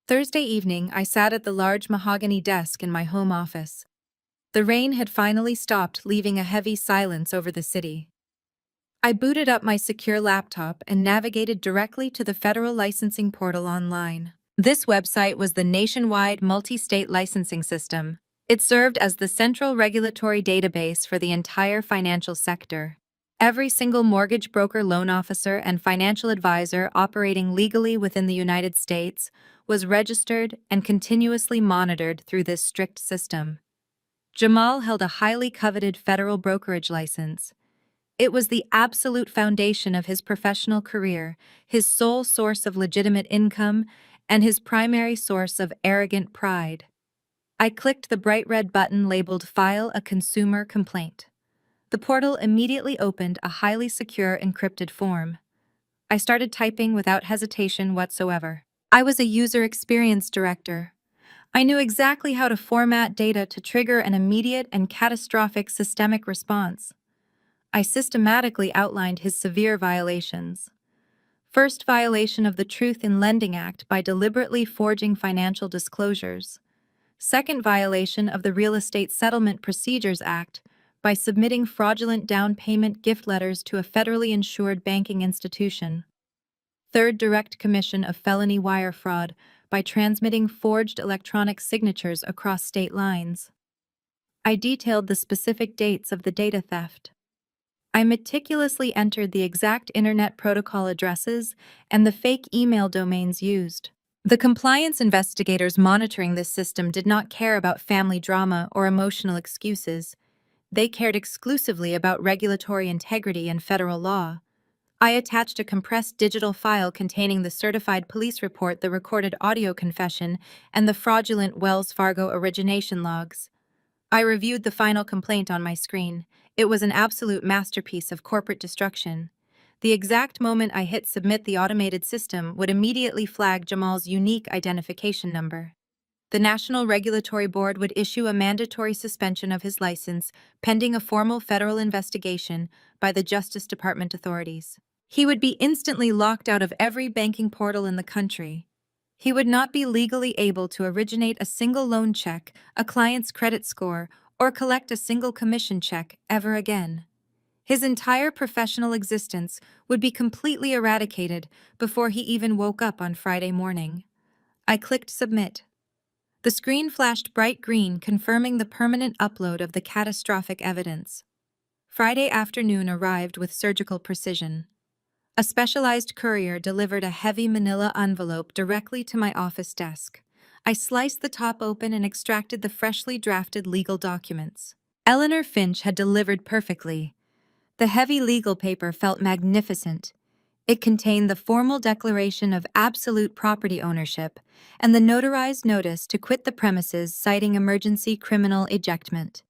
Thursday evening, I sat at the large mahogany desk in my home office. The rain had finally stopped, leaving a heavy silence over the city. I booted up my secure laptop and navigated directly to the federal licensing portal online. This website was the nationwide multi-state licensing system. It served as the central regulatory database for the entire financial sector. Every single mortgage broker, loan officer, and financial advisor operating legally within the United States was registered and continuously monitored through this strict system. Jamal held a highly coveted federal brokerage license. It was the absolute foundation of his professional career, his sole source of legitimate income, and his primary source of arrogant pride. I clicked the bright red button labeled File a Consumer Complaint. The portal immediately opened a highly secure encrypted form. I started typing without hesitation whatsoever. I was a user experience director. I knew exactly how to format data to trigger an immediate and catastrophic systemic response. I systematically outlined his severe violations. First, violation of the Truth in Lending Act by deliberately forging financial disclosures. Second, violation of the Real Estate Settlement Procedures Act by submitting fraudulent down payment gift letters to a federally insured banking institution. Third, direct commission of felony wire fraud by transmitting forged electronic signatures across state lines. I detailed the specific dates of the data theft. I meticulously entered the exact Internet Protocol addresses and the fake email domains used. The compliance investigators monitoring this system did not care about family drama or emotional excuses. They cared exclusively about regulatory integrity and federal law. I attached a compressed digital file containing the certified police report, the recorded audio confession, and the fraudulent Wells Fargo origination logs. I reviewed the final complaint on my screen. It was an absolute masterpiece of corporate destruction. The exact moment I hit submit, the automated system would immediately flag Jamal's unique identification number. The National Regulatory Board would issue a mandatory suspension of his license pending a formal federal investigation by the Justice Department authorities. He would be instantly locked out of every banking portal in the country. He would not be legally able to originate a single loan check, a client's credit score, or collect a single commission check ever again. His entire professional existence would be completely eradicated before he even woke up on Friday morning. I clicked Submit. The screen flashed bright green, confirming the permanent upload of the catastrophic evidence. Friday afternoon arrived with surgical precision. A specialized courier delivered a heavy manila envelope directly to my office desk. I sliced the top open and extracted the freshly drafted legal documents. Eleanor Finch had delivered perfectly. The heavy legal paper felt magnificent. It contained the formal declaration of absolute property ownership and the notarized notice to quit the premises, citing emergency criminal ejectment.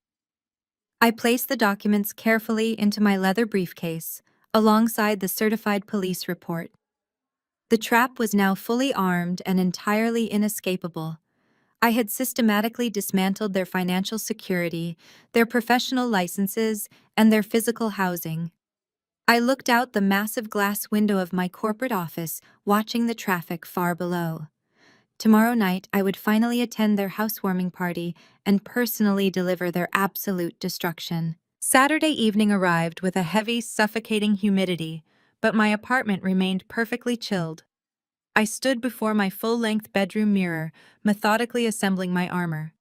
I placed the documents carefully into my leather briefcase, alongside the certified police report. The trap was now fully armed and entirely inescapable. I had systematically dismantled their financial security, their professional licenses, and their physical housing. I looked out the massive glass window of my corporate office, watching the traffic far below. Tomorrow night, I would finally attend their housewarming party and personally deliver their absolute destruction. Saturday evening arrived with a heavy, suffocating humidity, but my apartment remained perfectly chilled. I stood before my full-length bedroom mirror, methodically assembling my armor.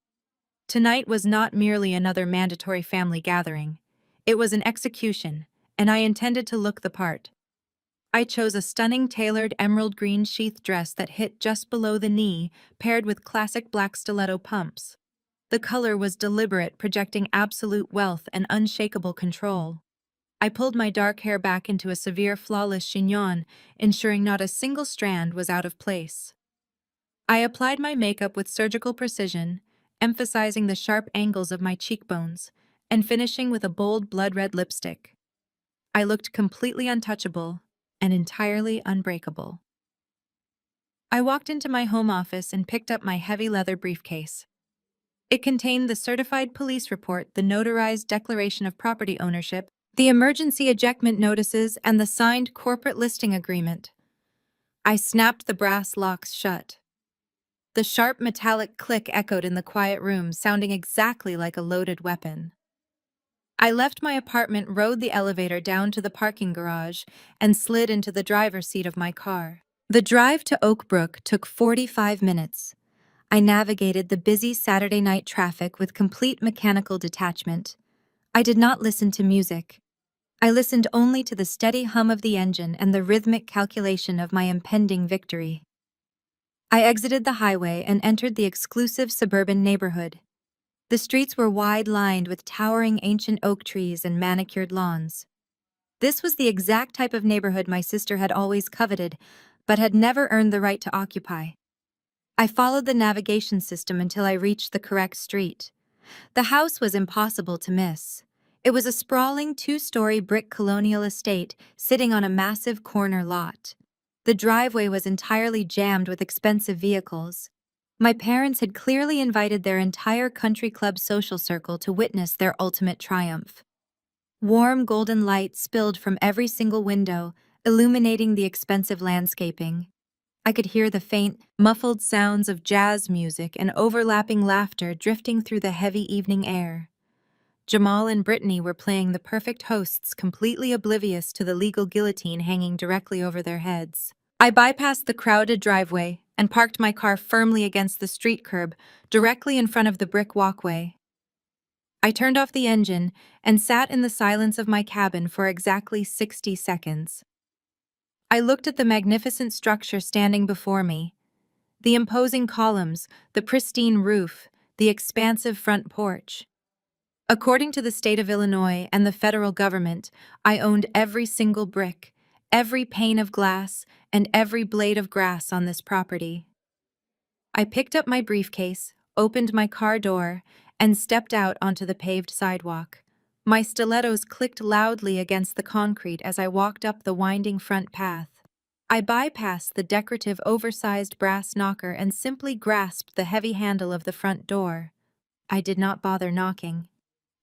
Tonight was not merely another mandatory family gathering. It was an execution, and I intended to look the part. I chose a stunning tailored emerald green sheath dress that hit just below the knee, paired with classic black stiletto pumps. The color was deliberate, projecting absolute wealth and unshakable control. I pulled my dark hair back into a severe, flawless chignon, ensuring not a single strand was out of place. I applied my makeup with surgical precision, emphasizing the sharp angles of my cheekbones, and finishing with a bold blood-red lipstick. I looked completely untouchable and entirely unbreakable. I walked into my home office and picked up my heavy leather briefcase. It contained the certified police report, the notarized declaration of property ownership, the emergency ejectment notices, and the signed corporate listing agreement. I snapped the brass locks shut. The sharp metallic click echoed in the quiet room, sounding exactly like a loaded weapon. I left my apartment, rode the elevator down to the parking garage, and slid into the driver's seat of my car. The drive to Oak Brook took 45 minutes. I navigated the busy Saturday night traffic with complete mechanical detachment. I did not listen to music. I listened only to the steady hum of the engine and the rhythmic calculation of my impending victory. I exited the highway and entered the exclusive suburban neighborhood. The streets were wide-lined with towering ancient oak trees and manicured lawns. This was the exact type of neighborhood my sister had always coveted, but had never earned the right to occupy. I followed the navigation system until I reached the correct street. The house was impossible to miss. It was a sprawling two-story brick colonial estate sitting on a massive corner lot. The driveway was entirely jammed with expensive vehicles. My parents had clearly invited their entire country club social circle to witness their ultimate triumph. Warm golden light spilled from every single window, illuminating the expensive landscaping. I could hear the faint, muffled sounds of jazz music and overlapping laughter drifting through the heavy evening air. Jamal and Brittany were playing the perfect hosts, completely oblivious to the legal guillotine hanging directly over their heads. I bypassed the crowded driveway and parked my car firmly against the street curb, directly in front of the brick walkway. I turned off the engine and sat in the silence of my cabin for exactly 60 seconds. I looked at the magnificent structure standing before me. The imposing columns, the pristine roof, the expansive front porch. According to the state of Illinois and the federal government, I owned every single brick, every pane of glass, and every blade of grass on this property. I picked up my briefcase, opened my car door, and stepped out onto the paved sidewalk. My stilettos clicked loudly against the concrete as I walked up the winding front path. I bypassed the decorative oversized brass knocker and simply grasped the heavy handle of the front door. I did not bother knocking.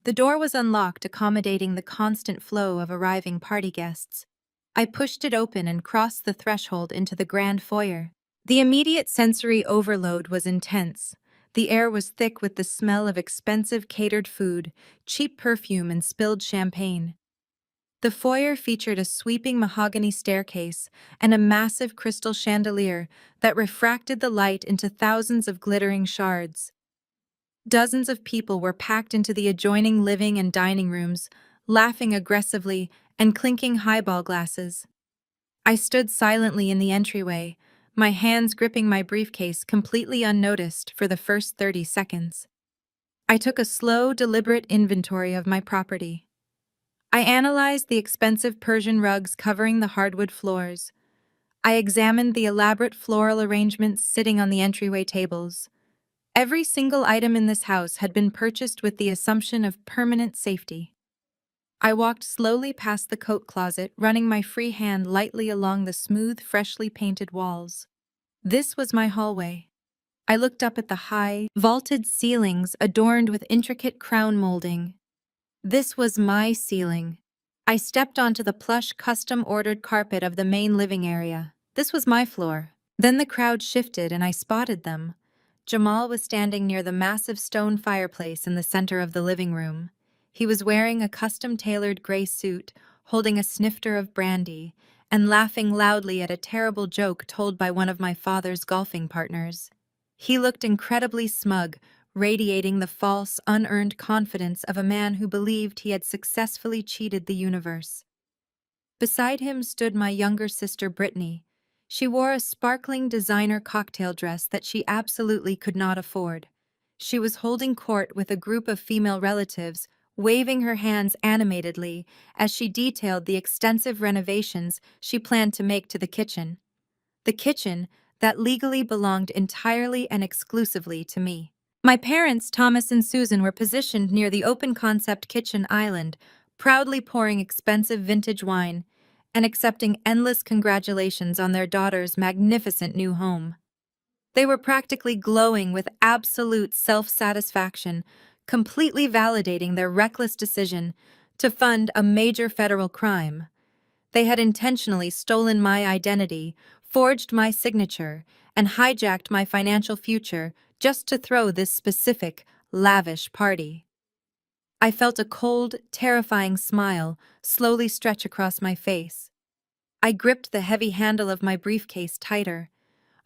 The door was unlocked, accommodating the constant flow of arriving party guests. I pushed it open and crossed the threshold into the grand foyer. The immediate sensory overload was intense. The air was thick with the smell of expensive catered food, cheap perfume, and spilled champagne. The foyer featured a sweeping mahogany staircase and a massive crystal chandelier that refracted the light into thousands of glittering shards. Dozens of people were packed into the adjoining living and dining rooms, laughing aggressively and clinking highball glasses. I stood silently in the entryway, my hands gripping my briefcase completely unnoticed for the first 30 seconds. I took a slow, deliberate inventory of my property. I analyzed the expensive Persian rugs covering the hardwood floors. I examined the elaborate floral arrangements sitting on the entryway tables. Every single item in this house had been purchased with the assumption of permanent safety. I walked slowly past the coat closet, running my free hand lightly along the smooth, freshly painted walls. This was my hallway. I looked up at the high, vaulted ceilings adorned with intricate crown molding. This was my ceiling. I stepped onto the plush, custom-ordered carpet of the main living area. This was my floor. Then the crowd shifted and I spotted them. Jamal was standing near the massive stone fireplace in the center of the living room. He was wearing a custom-tailored gray suit, holding a snifter of brandy, and laughing loudly at a terrible joke told by one of my father's golfing partners. He looked incredibly smug, radiating the false, unearned confidence of a man who believed he had successfully cheated the universe. Beside him stood my younger sister Brittany. She wore a sparkling designer cocktail dress that she absolutely could not afford. She was holding court with a group of female relatives, waving her hands animatedly as she detailed the extensive renovations she planned to make to the kitchen. The kitchen that legally belonged entirely and exclusively to me. My parents, Thomas and Susan, were positioned near the open-concept kitchen island, proudly pouring expensive vintage wine and accepting endless congratulations on their daughter's magnificent new home. They were practically glowing with absolute self-satisfaction, completely validating their reckless decision to fund a major federal crime. They had intentionally stolen my identity, forged my signature, and hijacked my financial future just to throw this specific, lavish party. I felt a cold, terrifying smile slowly stretch across my face. I gripped the heavy handle of my briefcase tighter.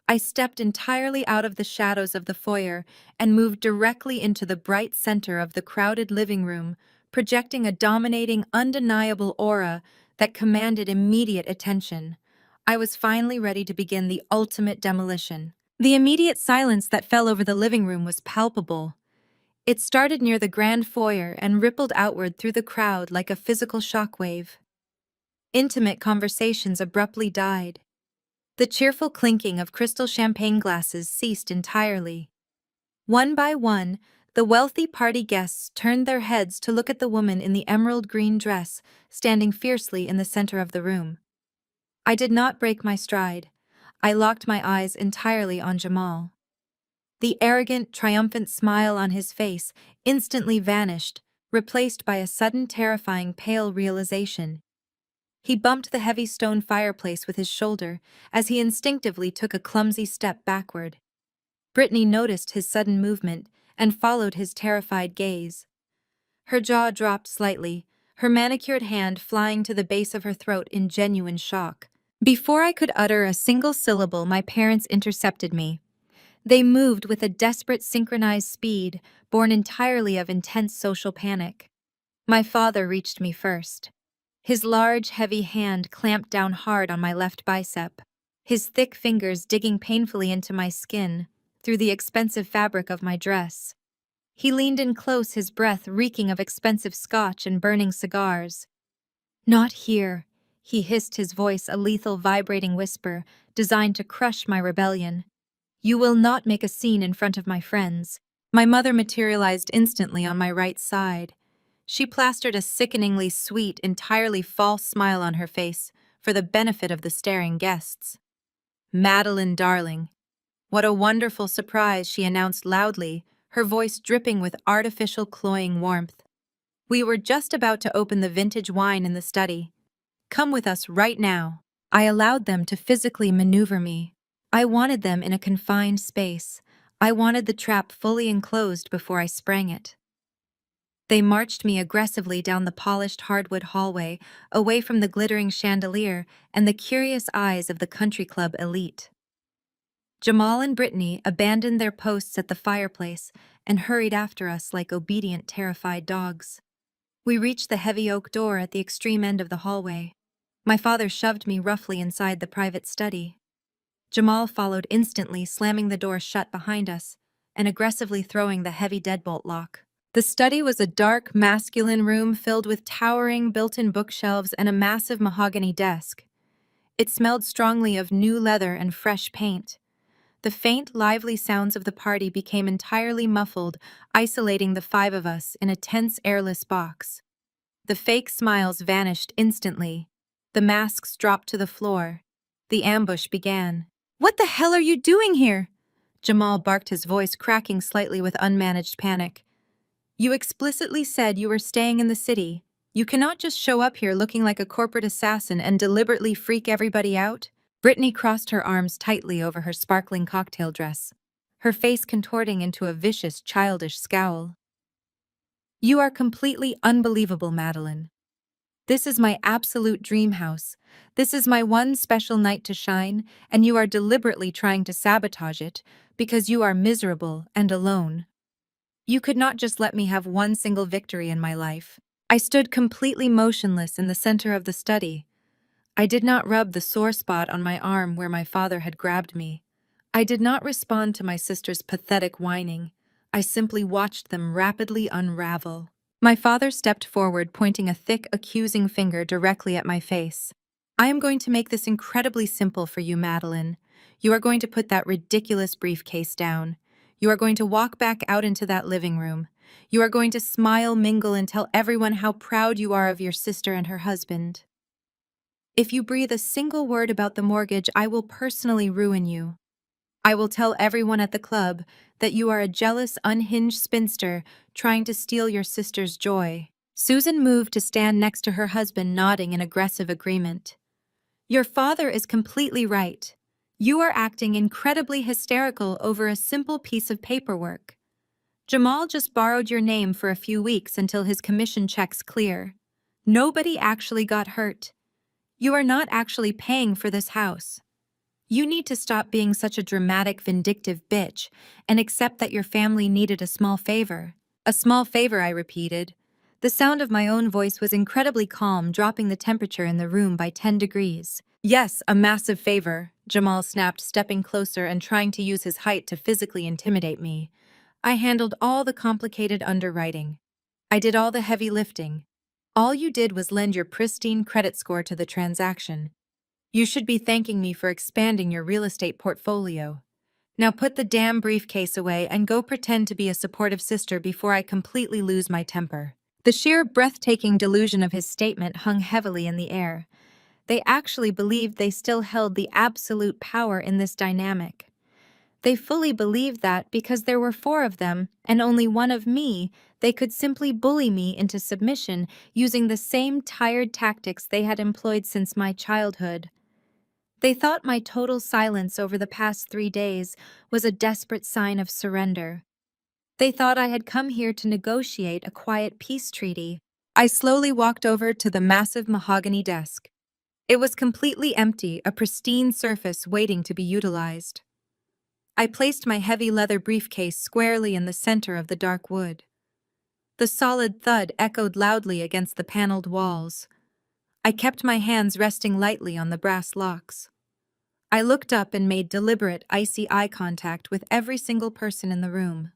I stepped entirely out of the shadows of the foyer and moved directly into the bright center of the crowded living room, projecting a dominating, undeniable aura that commanded immediate attention. I was finally ready to begin the ultimate demolition. The immediate silence that fell over the living room was palpable. It started near the grand foyer and rippled outward through the crowd like a physical shockwave. Intimate conversations abruptly died. The cheerful clinking of crystal champagne glasses ceased entirely. One by one, the wealthy party guests turned their heads to look at the woman in the emerald green dress standing fiercely in the center of the room. I did not break my stride. I locked my eyes entirely on Jamal. The arrogant, triumphant smile on his face instantly vanished, replaced by a sudden terrifying pale realization. He bumped the heavy stone fireplace with his shoulder as he instinctively took a clumsy step backward. Brittany noticed his sudden movement and followed his terrified gaze. Her jaw dropped slightly, her manicured hand flying to the base of her throat in genuine shock. Before I could utter a single syllable, my parents intercepted me. They moved with a desperate synchronized speed, born entirely of intense social panic. My father reached me first. His large, heavy hand clamped down hard on my left bicep, his thick fingers digging painfully into my skin through the expensive fabric of my dress. He leaned in close, his breath reeking of expensive scotch and burning cigars. "Not here," he hissed, his voice a lethal vibrating whisper designed to crush my rebellion. "You will not make a scene in front of my friends." My mother materialized instantly on my right side. She plastered a sickeningly sweet, entirely false smile on her face for the benefit of the staring guests. "Madeline, darling, what a wonderful surprise," she announced loudly, her voice dripping with artificial cloying warmth. "We were just about to open the vintage wine in the study. Come with us right now." I allowed them to physically maneuver me. I wanted them in a confined space. I wanted the trap fully enclosed before I sprang it. They marched me aggressively down the polished hardwood hallway, away from the glittering chandelier and the curious eyes of the country club elite. Jamal and Brittany abandoned their posts at the fireplace and hurried after us like obedient, terrified dogs. We reached the heavy oak door at the extreme end of the hallway. My father shoved me roughly inside the private study. Jamal followed instantly, slamming the door shut behind us and aggressively throwing the heavy deadbolt lock. The study was a dark, masculine room filled with towering, built-in bookshelves and a massive mahogany desk. It smelled strongly of new leather and fresh paint. The faint, lively sounds of the party became entirely muffled, isolating the five of us in a tense, airless box. The fake smiles vanished instantly. The masks dropped to the floor. The ambush began. "What the hell are you doing here?" Jamal barked, his voice cracking slightly with unmanaged panic. "You explicitly said you were staying in the city. You cannot just show up here looking like a corporate assassin and deliberately freak everybody out." Brittany crossed her arms tightly over her sparkling cocktail dress, her face contorting into a vicious, childish scowl. "You are completely unbelievable, Madeline. This is my absolute dream house. This is my one special night to shine, and you are deliberately trying to sabotage it because you are miserable and alone. You could not just let me have one single victory in my life. I stood completely motionless in the center of the study. I did not rub the sore spot on my arm where my father had grabbed me. I did not respond to my sister's pathetic whining. I simply watched them rapidly unravel. My father stepped forward, pointing a thick, accusing finger directly at my face. I am going to make this incredibly simple for you, Madeline. You are going to put that ridiculous briefcase down. You are going to walk back out into that living room. You are going to smile, mingle, and tell everyone how proud you are of your sister and her husband. If you breathe a single word about the mortgage, I will personally ruin you. I will tell everyone at the club that you are a jealous, unhinged spinster trying to steal your sister's joy. Susan moved to stand next to her husband, nodding in aggressive agreement. Your father is completely right. You are acting incredibly hysterical over a simple piece of paperwork. Jamal just borrowed your name for a few weeks until his commission checks clear. Nobody actually got hurt. You are not actually paying for this house. You need to stop being such a dramatic, vindictive bitch and accept that your family needed a small favor. A small favor, I repeated. The sound of my own voice was incredibly calm, dropping the temperature in the room by 10 degrees. Yes, a massive favor, Jamal snapped, stepping closer and trying to use his height to physically intimidate me. I handled all the complicated underwriting. I did all the heavy lifting. All you did was lend your pristine credit score to the transaction. You should be thanking me for expanding your real estate portfolio. Now put the damn briefcase away and go pretend to be a supportive sister before I completely lose my temper. The sheer breathtaking delusion of his statement hung heavily in the air. They actually believed they still held the absolute power in this dynamic. They fully believed that because there were 4 of them and only 1 of me, they could simply bully me into submission using the same tired tactics they had employed since my childhood. They thought my total silence over the past 3 days was a desperate sign of surrender. They thought I had come here to negotiate a quiet peace treaty. I slowly walked over to the massive mahogany desk. It was completely empty, a pristine surface waiting to be utilized. I placed my heavy leather briefcase squarely in the center of the dark wood. The solid thud echoed loudly against the paneled walls. I kept my hands resting lightly on the brass locks. I looked up and made deliberate, icy eye contact with every single person in the room.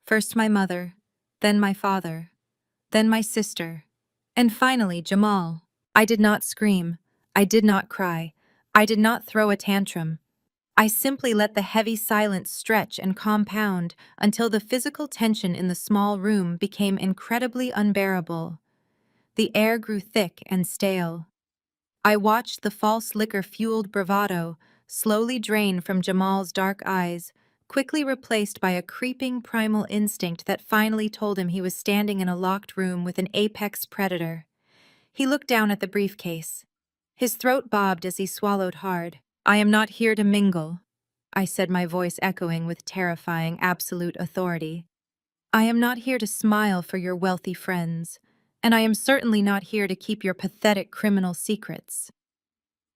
First my mother, then my father, then my sister, and finally Jamal. I did not scream. I did not cry. I did not throw a tantrum. I simply let the heavy silence stretch and compound until the physical tension in the small room became incredibly unbearable. The air grew thick and stale. I watched the false liquor-fueled bravado slowly drain from Jamal's dark eyes, quickly replaced by a creeping primal instinct that finally told him he was standing in a locked room with an apex predator. He looked down at the briefcase. His throat bobbed as he swallowed hard. I am not here to mingle, I said, my voice echoing with terrifying, absolute authority. I am not here to smile for your wealthy friends, and I am certainly not here to keep your pathetic criminal secrets.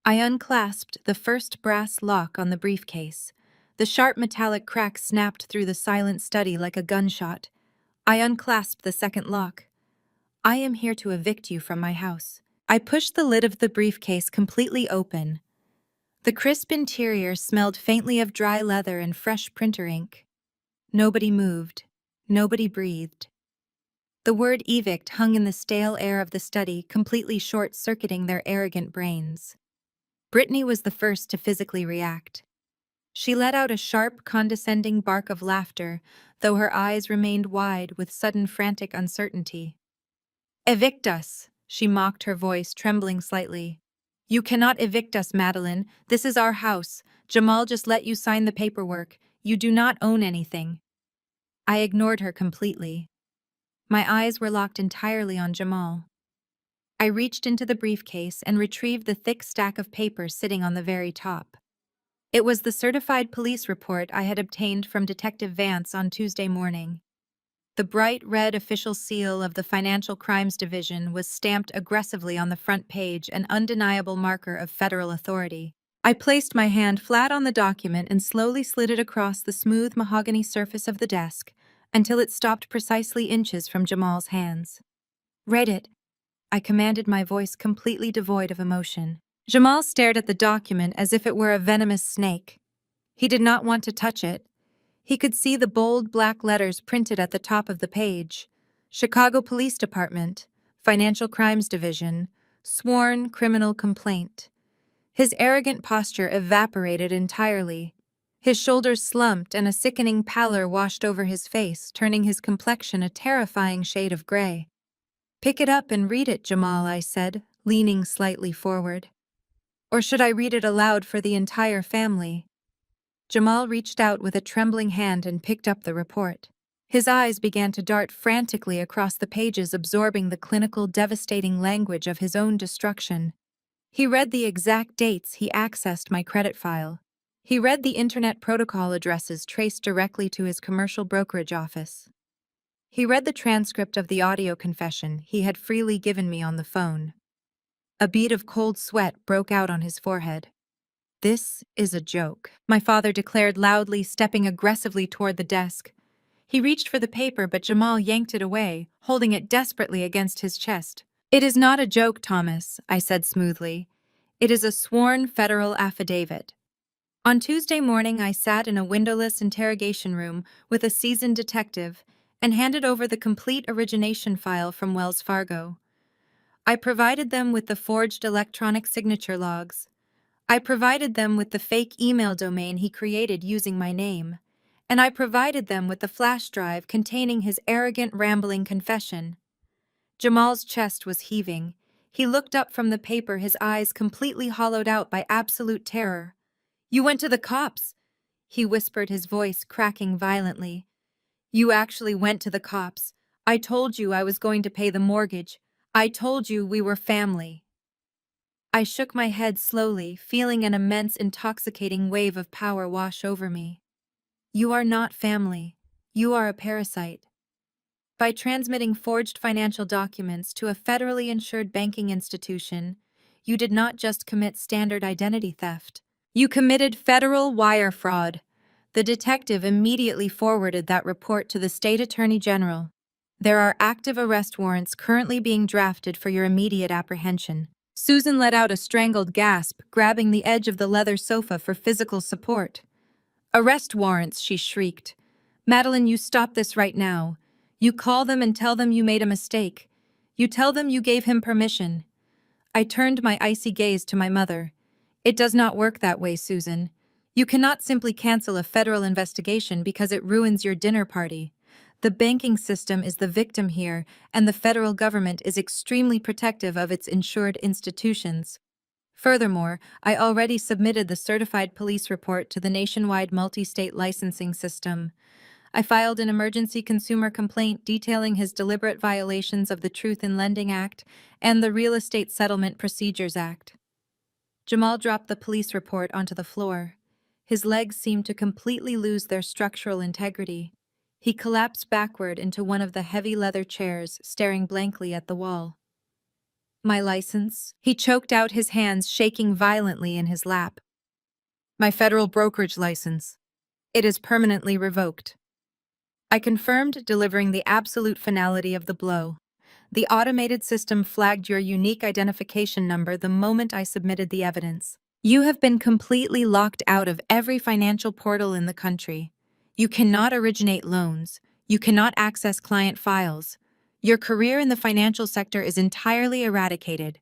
I unclasped the first brass lock on the briefcase. The sharp metallic crack snapped through the silent study like a gunshot. I unclasped the second lock. I am here to evict you from my house. I pushed the lid of the briefcase completely open. The crisp interior smelled faintly of dry leather and fresh printer ink. Nobody moved. Nobody breathed. The word evict hung in the stale air of the study, completely short-circuiting their arrogant brains. Brittany was the first to physically react. She let out a sharp, condescending bark of laughter, though her eyes remained wide with sudden frantic uncertainty. "Evict us," she mocked, her voice trembling slightly. "You cannot evict us, Madeline. This is our house. Jamal just let you sign the paperwork. You do not own anything." I ignored her completely. My eyes were locked entirely on Jamal. I reached into the briefcase and retrieved the thick stack of papers sitting on the very top. It was the certified police report I had obtained from Detective Vance on Tuesday morning. The bright red official seal of the Financial Crimes Division was stamped aggressively on the front page, an undeniable marker of federal authority. I placed my hand flat on the document and slowly slid it across the smooth mahogany surface of the desk until it stopped precisely inches from Jamal's hands. "Read it," I commanded, my voice completely devoid of emotion. Jamal stared at the document as if it were a venomous snake. He did not want to touch it. He could see the bold black letters printed at the top of the page: Chicago Police Department, Financial Crimes Division, Sworn Criminal Complaint. His arrogant posture evaporated entirely. His shoulders slumped and a sickening pallor washed over his face, turning his complexion a terrifying shade of gray. "Pick it up and read it, Jamal," I said, leaning slightly forward. "Or should I read it aloud for the entire family?" Jamal reached out with a trembling hand and picked up the report. His eyes began to dart frantically across the pages, absorbing the clinical, devastating language of his own destruction. He read the exact dates he accessed my credit file. He read the internet protocol addresses traced directly to his commercial brokerage office. He read the transcript of the audio confession he had freely given me on the phone. A bead of cold sweat broke out on his forehead. "This is a joke," my father declared loudly, stepping aggressively toward the desk. He reached for the paper, but Jamal yanked it away, holding it desperately against his chest. "It is not a joke, Thomas," I said smoothly. "It is a sworn federal affidavit." On Tuesday morning, I sat in a windowless interrogation room with a seasoned detective and handed over the complete origination file from Wells Fargo. I provided them with the forged electronic signature logs. I provided them with the fake email domain he created using my name. And I provided them with the flash drive containing his arrogant, rambling confession. Jamal's chest was heaving. He looked up from the paper, his eyes completely hollowed out by absolute terror. "You went to the cops," he whispered, his voice cracking violently. "You actually went to the cops. I told you I was going to pay the mortgage. I told you we were family." I shook my head slowly, feeling an immense, intoxicating wave of power wash over me. "You are not family. You are a parasite." By transmitting forged financial documents to a federally insured banking institution, you did not just commit standard identity theft. You committed federal wire fraud. The detective immediately forwarded that report to the state attorney general. "There are active arrest warrants currently being drafted for your immediate apprehension." Susan let out a strangled gasp, grabbing the edge of the leather sofa for physical support. "Arrest warrants," she shrieked. "Madeline, you stop this right now. You call them and tell them you made a mistake. You tell them you gave him permission." I turned my icy gaze to my mother. "It does not work that way, Susan. You cannot simply cancel a federal investigation because it ruins your dinner party. The banking system is the victim here, and the federal government is extremely protective of its insured institutions. Furthermore, I already submitted the certified police report to the nationwide multi-state licensing system. I filed an emergency consumer complaint detailing his deliberate violations of the Truth in Lending Act and the Real Estate Settlement Procedures Act." Jamal dropped the police report onto the floor. His legs seemed to completely lose their structural integrity. He collapsed backward into one of the heavy leather chairs, staring blankly at the wall. "My license?" He choked out, his hands shaking violently in his lap. "My federal brokerage license. It is permanently revoked." I confirmed, delivering the absolute finality of the blow. "The automated system flagged your unique identification number the moment I submitted the evidence. You have been completely locked out of every financial portal in the country. You cannot originate loans. You cannot access client files. Your career in the financial sector is entirely eradicated.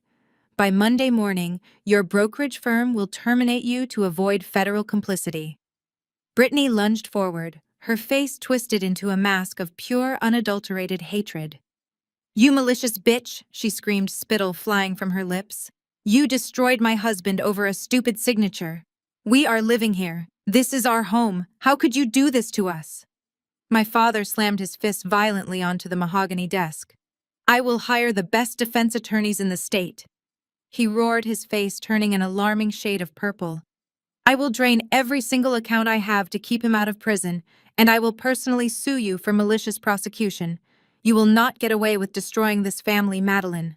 By Monday morning, your brokerage firm will terminate you to avoid federal complicity." Brittany lunged forward, her face twisted into a mask of pure, unadulterated hatred. "You malicious bitch," she screamed, spittle flying from her lips. "You destroyed my husband over a stupid signature. We are living here. This is our home. How could you do this to us?" My father slammed his fist violently onto the mahogany desk. "I will hire the best defense attorneys in the state." He roared, his face turning an alarming shade of purple. "I will drain every single account I have to keep him out of prison, and I will personally sue you for malicious prosecution. You will not get away with destroying this family, Madeline."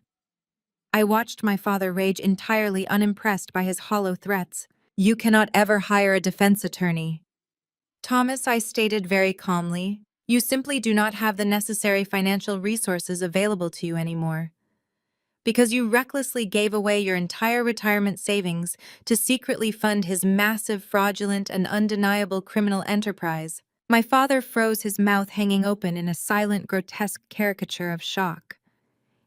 I watched my father rage, entirely unimpressed by his hollow threats. "You cannot ever hire a defense attorney." "Thomas," I stated very calmly, "you simply do not have the necessary financial resources available to you anymore. Because you recklessly gave away your entire retirement savings to secretly fund his massive, fraudulent, and undeniable criminal enterprise." My father froze, his mouth hanging open in a silent, grotesque caricature of shock.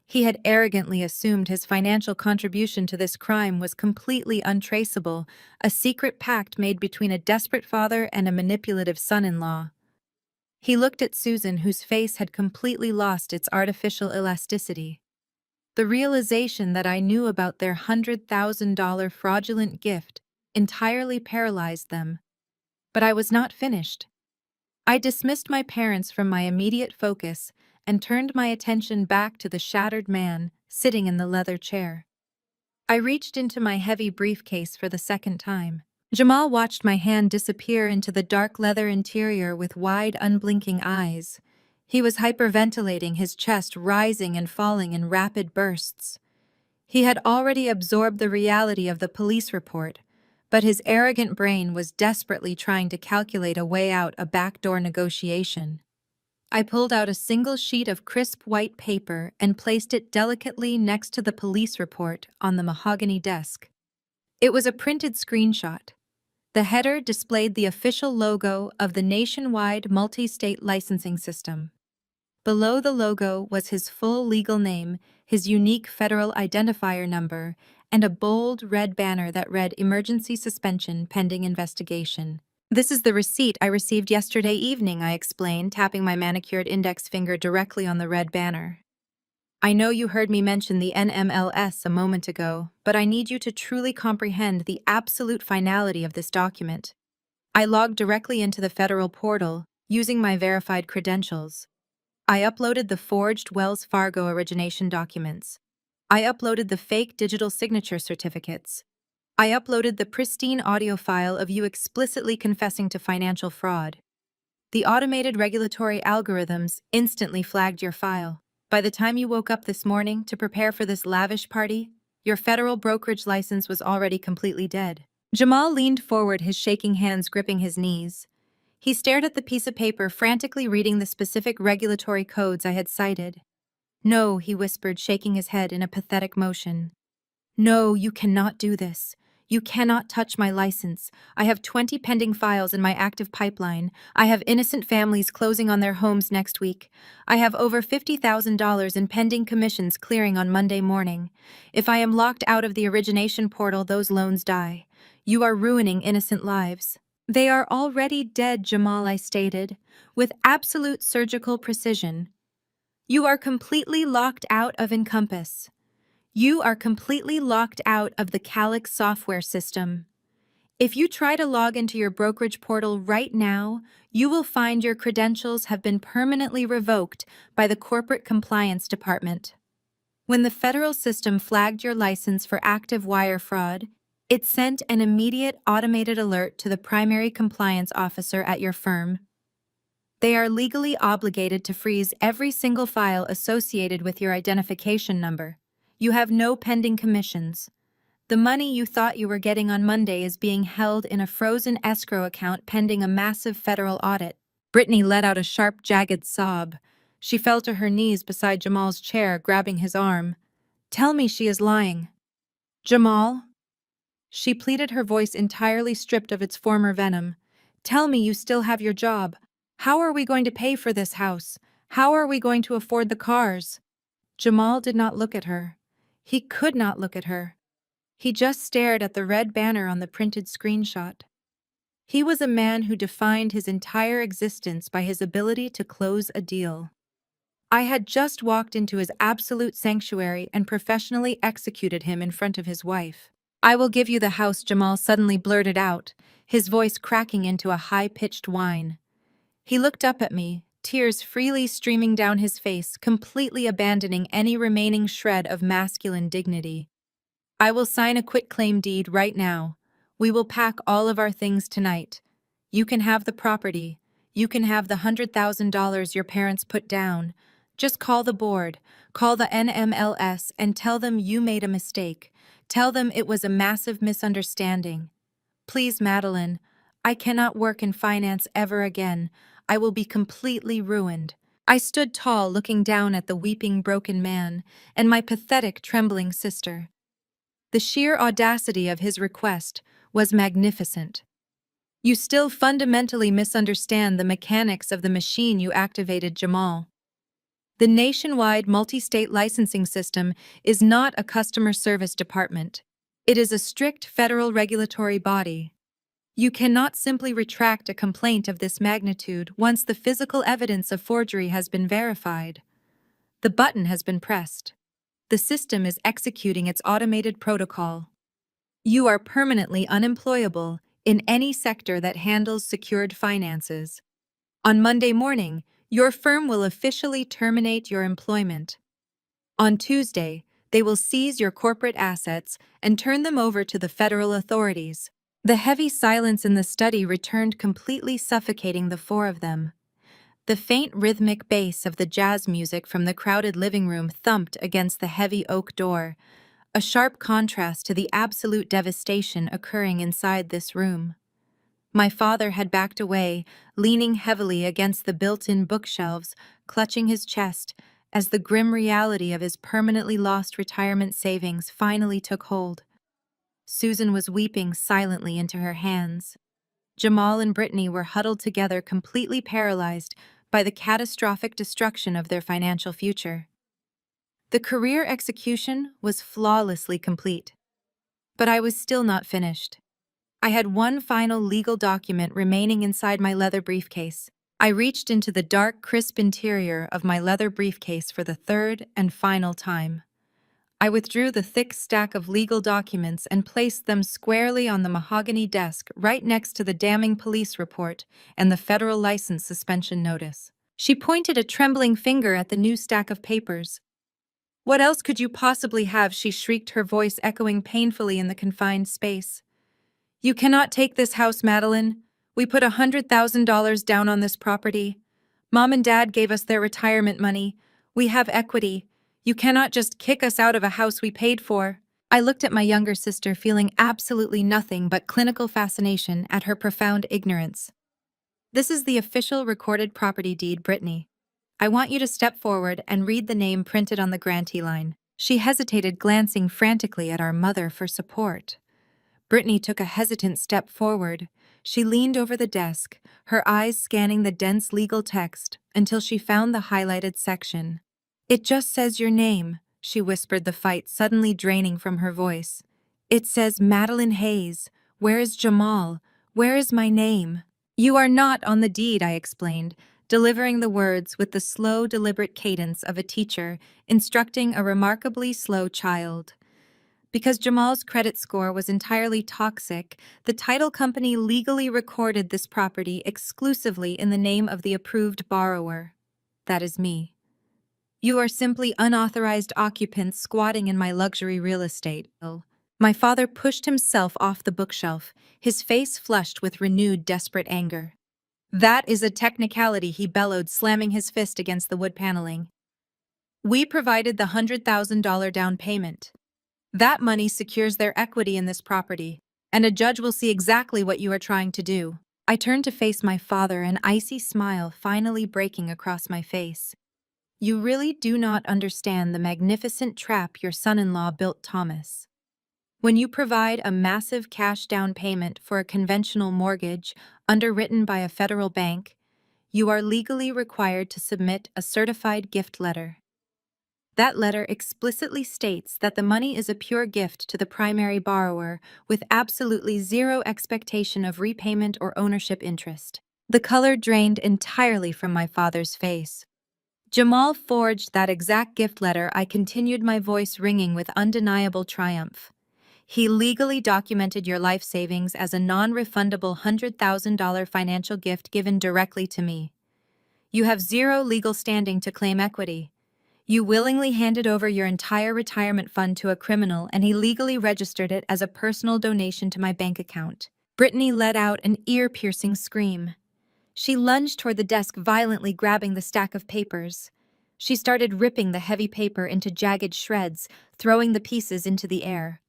He had arrogantly assumed his financial contribution to this crime was completely untraceable, a secret pact made between a desperate father and a manipulative son-in-law. He looked at Susan, whose face had completely lost its artificial elasticity. The realization that I knew about their $100,000 fraudulent gift entirely paralyzed them. But I was not finished. I dismissed my parents from my immediate focus and turned my attention back to the shattered man sitting in the leather chair. I reached into my heavy briefcase for the second time. Jamal watched my hand disappear into the dark leather interior with wide, unblinking eyes. He was hyperventilating, his chest rising and falling in rapid bursts. He had already absorbed the reality of the police report, but his arrogant brain was desperately trying to calculate a way out, a backdoor negotiation. I pulled out a single sheet of crisp white paper and placed it delicately next to the police report on the mahogany desk. It was a printed screenshot. The header displayed the official logo of the nationwide multi-state licensing system. Below the logo was his full legal name, his unique federal identifier number, and a bold red banner that read "Emergency Suspension Pending Investigation." "This is the receipt I received yesterday evening," I explained, tapping my manicured index finger directly on the red banner. "I know you heard me mention the NMLS a moment ago, but I need you to truly comprehend the absolute finality of this document." I logged directly into the federal portal, using my verified credentials. I uploaded the forged Wells Fargo origination documents. I uploaded the fake digital signature certificates. I uploaded the pristine audio file of you explicitly confessing to financial fraud. The automated regulatory algorithms instantly flagged your file. By the time you woke up this morning to prepare for this lavish party, your federal brokerage license was already completely dead. Jamal leaned forward, his shaking hands gripping his knees. He stared at the piece of paper, frantically reading the specific regulatory codes I had cited. "No," he whispered, shaking his head in a pathetic motion. "No, you cannot do this. You cannot touch my license. I have 20 pending files in my active pipeline. I have innocent families closing on their homes next week. I have over $50,000 in pending commissions clearing on Monday morning. If I am locked out of the origination portal, those loans die. You are ruining innocent lives." "They are already dead, Jamal," I stated, with absolute surgical precision. "You are completely locked out of Encompass. You are completely locked out of the Calyx software system. If you try to log into your brokerage portal right now, you will find your credentials have been permanently revoked by the Corporate Compliance Department. When the federal system flagged your license for active wire fraud, it sent an immediate automated alert to the primary compliance officer at your firm. They are legally obligated to freeze every single file associated with your identification number. You have no pending commissions. The money you thought you were getting on Monday is being held in a frozen escrow account pending a massive federal audit." Brittany let out a sharp, jagged sob. She fell to her knees beside Jamal's chair, grabbing his arm. "Tell me she is lying." "Jamal?" She pleaded, her voice entirely stripped of its former venom. "Tell me you still have your job. How are we going to pay for this house? How are we going to afford the cars?" Jamal did not look at her. He could not look at her. He just stared at the red banner on the printed screenshot. He was a man who defined his entire existence by his ability to close a deal. I had just walked into his absolute sanctuary and professionally executed him in front of his wife. "I will give you the house," Jamal suddenly blurted out, his voice cracking into a high-pitched whine. He looked up at me, tears freely streaming down his face, completely abandoning any remaining shred of masculine dignity. "I will sign a quitclaim deed right now. We will pack all of our things tonight. You can have the property. You can have the $100,000 your parents put down. Just call the board, call the NMLS, and tell them you made a mistake. Tell them it was a massive misunderstanding. Please, Madeline, I cannot work in finance ever again. I will be completely ruined. I stood tall, looking down at the weeping, broken man and my pathetic, trembling sister. The sheer audacity of his request was magnificent. You still fundamentally misunderstand the mechanics of the machine you activated, Jamal. The nationwide multi-state licensing system is not a customer service department. It is a strict federal regulatory body. You cannot simply retract a complaint of this magnitude once the physical evidence of forgery has been verified. The button has been pressed. The system is executing its automated protocol. You are permanently unemployable in any sector that handles secured finances. On Monday morning, your firm will officially terminate your employment. On Tuesday, they will seize your corporate assets and turn them over to the federal authorities. The heavy silence in the study returned, completely suffocating the four of them. The faint rhythmic bass of the jazz music from the crowded living room thumped against the heavy oak door, a sharp contrast to the absolute devastation occurring inside this room. My father had backed away, leaning heavily against the built-in bookshelves, clutching his chest, as the grim reality of his permanently lost retirement savings finally took hold. Susan was weeping silently into her hands. Jamal and Brittany were huddled together, completely paralyzed by the catastrophic destruction of their financial future. The career execution was flawlessly complete. But I was still not finished. I had one final legal document remaining inside my leather briefcase. I reached into the dark, crisp interior of my leather briefcase for the third and final time. I withdrew the thick stack of legal documents and placed them squarely on the mahogany desk right next to the damning police report and the federal license suspension notice. She pointed a trembling finger at the new stack of papers. "What else could you possibly have?" she shrieked, her voice echoing painfully in the confined space. "You cannot take this house, Madeline. We put $100,000 down on this property. Mom and Dad gave us their retirement money. We have equity. You cannot just kick us out of a house we paid for." I looked at my younger sister, feeling absolutely nothing but clinical fascination at her profound ignorance. "This is the official recorded property deed, Brittany. I want you to step forward and read the name printed on the grantee line." She hesitated, glancing frantically at our mother for support. Brittany took a hesitant step forward. She leaned over the desk, her eyes scanning the dense legal text until she found the highlighted section. "It just says your name," she whispered, the fight suddenly draining from her voice. "It says Madeline Hayes. Where is Jamal? Where is my name?" "You are not on the deed," I explained, delivering the words with the slow, deliberate cadence of a teacher instructing a remarkably slow child. Because Jamal's credit score was entirely toxic, the title company legally recorded this property exclusively in the name of the approved borrower. That is me. You are simply unauthorized occupants squatting in my luxury real estate. My father pushed himself off the bookshelf, his face flushed with renewed desperate anger. "That is a technicality," he bellowed, slamming his fist against the wood paneling. "We provided the $100,000 down payment. That money secures their equity in this property, and a judge will see exactly what you are trying to do." I turned to face my father, an icy smile finally breaking across my face. "You really do not understand the magnificent trap your son-in-law built, Thomas. When you provide a massive cash down payment for a conventional mortgage underwritten by a federal bank, you are legally required to submit a certified gift letter. That letter explicitly states that the money is a pure gift to the primary borrower with absolutely zero expectation of repayment or ownership interest." The color drained entirely from my father's face. "Jamal forged that exact gift letter," I continued, my voice ringing with undeniable triumph. "He legally documented your life savings as a non-refundable $100,000 financial gift given directly to me. You have zero legal standing to claim equity. You willingly handed over your entire retirement fund to a criminal, and he legally registered it as a personal donation to my bank account." Brittany let out an ear-piercing scream. She lunged toward the desk, violently grabbing the stack of papers. She started ripping the heavy paper into jagged shreds, throwing the pieces into the air.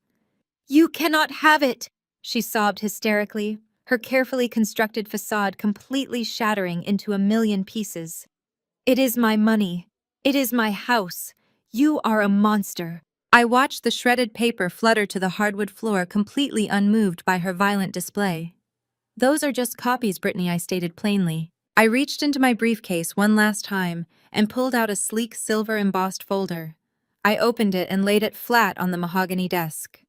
"You cannot have it!" she sobbed hysterically, her carefully constructed facade completely shattering into a million pieces. "It is my money. It is my house. You are a monster." I watched the shredded paper flutter to the hardwood floor, completely unmoved by her violent display. "Those are just copies, Brittany," I stated plainly. I reached into my briefcase one last time and pulled out a sleek silver-embossed folder. I opened it and laid it flat on the mahogany desk.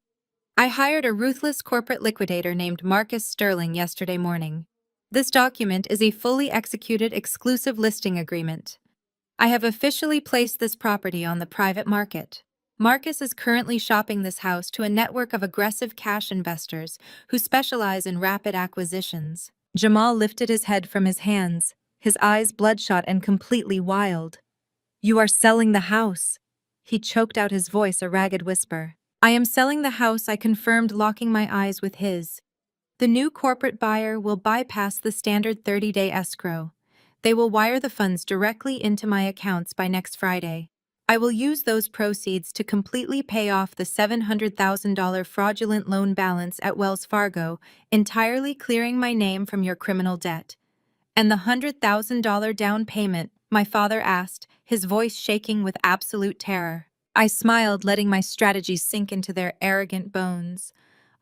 "I hired a ruthless corporate liquidator named Marcus Sterling yesterday morning. This document is a fully executed exclusive listing agreement. I have officially placed this property on the private market. Marcus is currently shopping this house to a network of aggressive cash investors who specialize in rapid acquisitions." Jamal lifted his head from his hands, his eyes bloodshot and completely wild. "You are selling the house." He choked out his voice, a ragged whisper. "I am selling the house," I confirmed, locking my eyes with his. "The new corporate buyer will bypass the standard 30-day escrow. They will wire the funds directly into my accounts by next Friday. I will use those proceeds to completely pay off the $700,000 fraudulent loan balance at Wells Fargo, entirely clearing my name from your criminal debt." "And the $100,000 down payment?" my father asked, his voice shaking with absolute terror. I smiled, letting my strategies sink into their arrogant bones.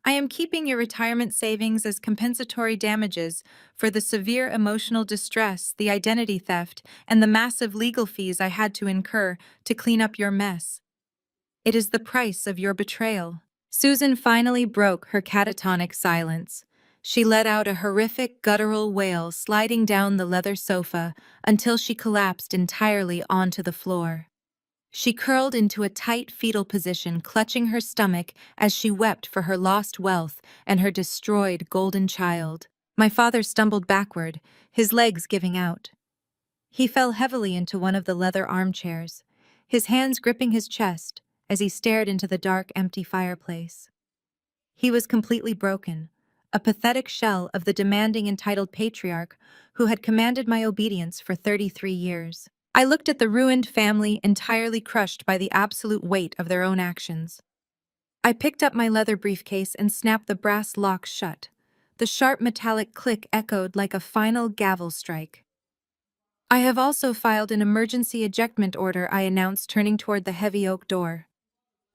"I am keeping your retirement savings as compensatory damages for the severe emotional distress, the identity theft, and the massive legal fees I had to incur to clean up your mess. It is the price of your betrayal." Susan finally broke her catatonic silence. She let out a horrific guttural wail, sliding down the leather sofa until she collapsed entirely onto the floor. She curled into a tight fetal position, clutching her stomach as she wept for her lost wealth and her destroyed golden child. My father stumbled backward, his legs giving out. He fell heavily into one of the leather armchairs, his hands gripping his chest as he stared into the dark, empty fireplace. He was completely broken, a pathetic shell of the demanding, entitled patriarch who had commanded my obedience for 33 years. I looked at the ruined family, entirely crushed by the absolute weight of their own actions. I picked up my leather briefcase and snapped the brass lock shut. The sharp metallic click echoed like a final gavel strike. "I have also filed an emergency ejectment order," I announced, turning toward the heavy oak door.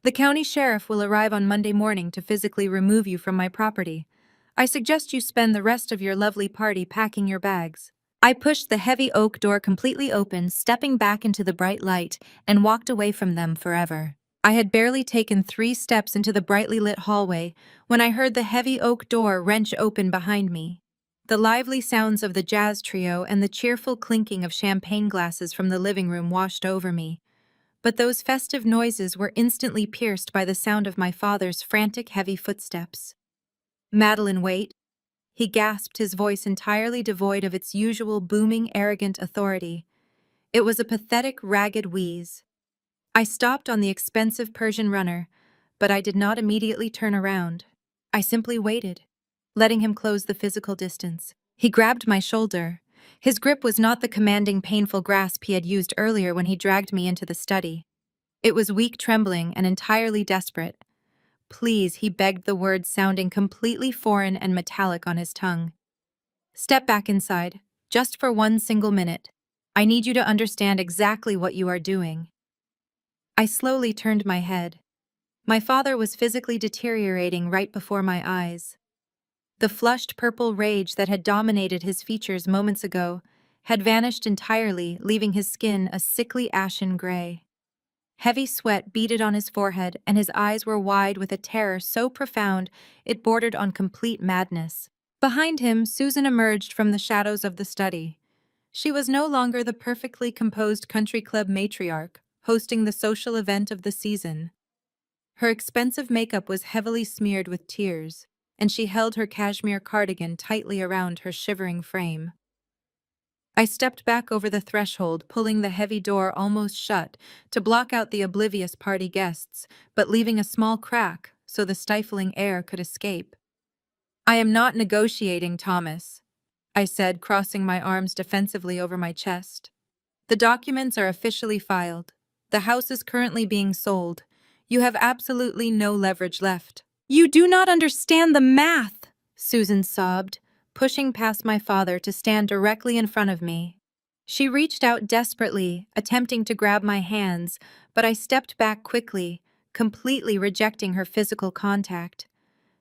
"The county sheriff will arrive on Monday morning to physically remove you from my property. I suggest you spend the rest of your lovely party packing your bags." I pushed the heavy oak door completely open, stepping back into the bright light, and walked away from them forever. I had barely taken 3 steps into the brightly lit hallway when I heard the heavy oak door wrench open behind me. The lively sounds of the jazz trio and the cheerful clinking of champagne glasses from the living room washed over me. But those festive noises were instantly pierced by the sound of my father's frantic, heavy footsteps. "Madeline, wait." He gasped, his voice entirely devoid of its usual booming, arrogant authority. It was a pathetic, ragged wheeze. I stopped on the expensive Persian runner, but I did not immediately turn around. I simply waited, letting him close the physical distance. He grabbed my shoulder. His grip was not the commanding, painful grasp he had used earlier when he dragged me into the study. It was weak, trembling, and entirely desperate. "Please," he begged, the words sounding completely foreign and metallic on his tongue. "Step back inside, just for 1 single minute. I need you to understand exactly what you are doing." I slowly turned my head. My father was physically deteriorating right before my eyes. The flushed purple rage that had dominated his features moments ago had vanished entirely, leaving his skin a sickly ashen gray. Heavy sweat beaded on his forehead, and his eyes were wide with a terror so profound it bordered on complete madness. Behind him, Susan emerged from the shadows of the study. She was no longer the perfectly composed country club matriarch, hosting the social event of the season. Her expensive makeup was heavily smeared with tears, and she held her cashmere cardigan tightly around her shivering frame. I stepped back over the threshold, pulling the heavy door almost shut to block out the oblivious party guests, but leaving a small crack so the stifling air could escape. "I am not negotiating, Thomas," I said, crossing my arms defensively over my chest. The documents are officially filed. The house is currently being sold. You have absolutely no leverage left. You do not understand the math, Susan sobbed, pushing past my father to stand directly in front of me. She reached out desperately, attempting to grab my hands, but I stepped back quickly, completely rejecting her physical contact.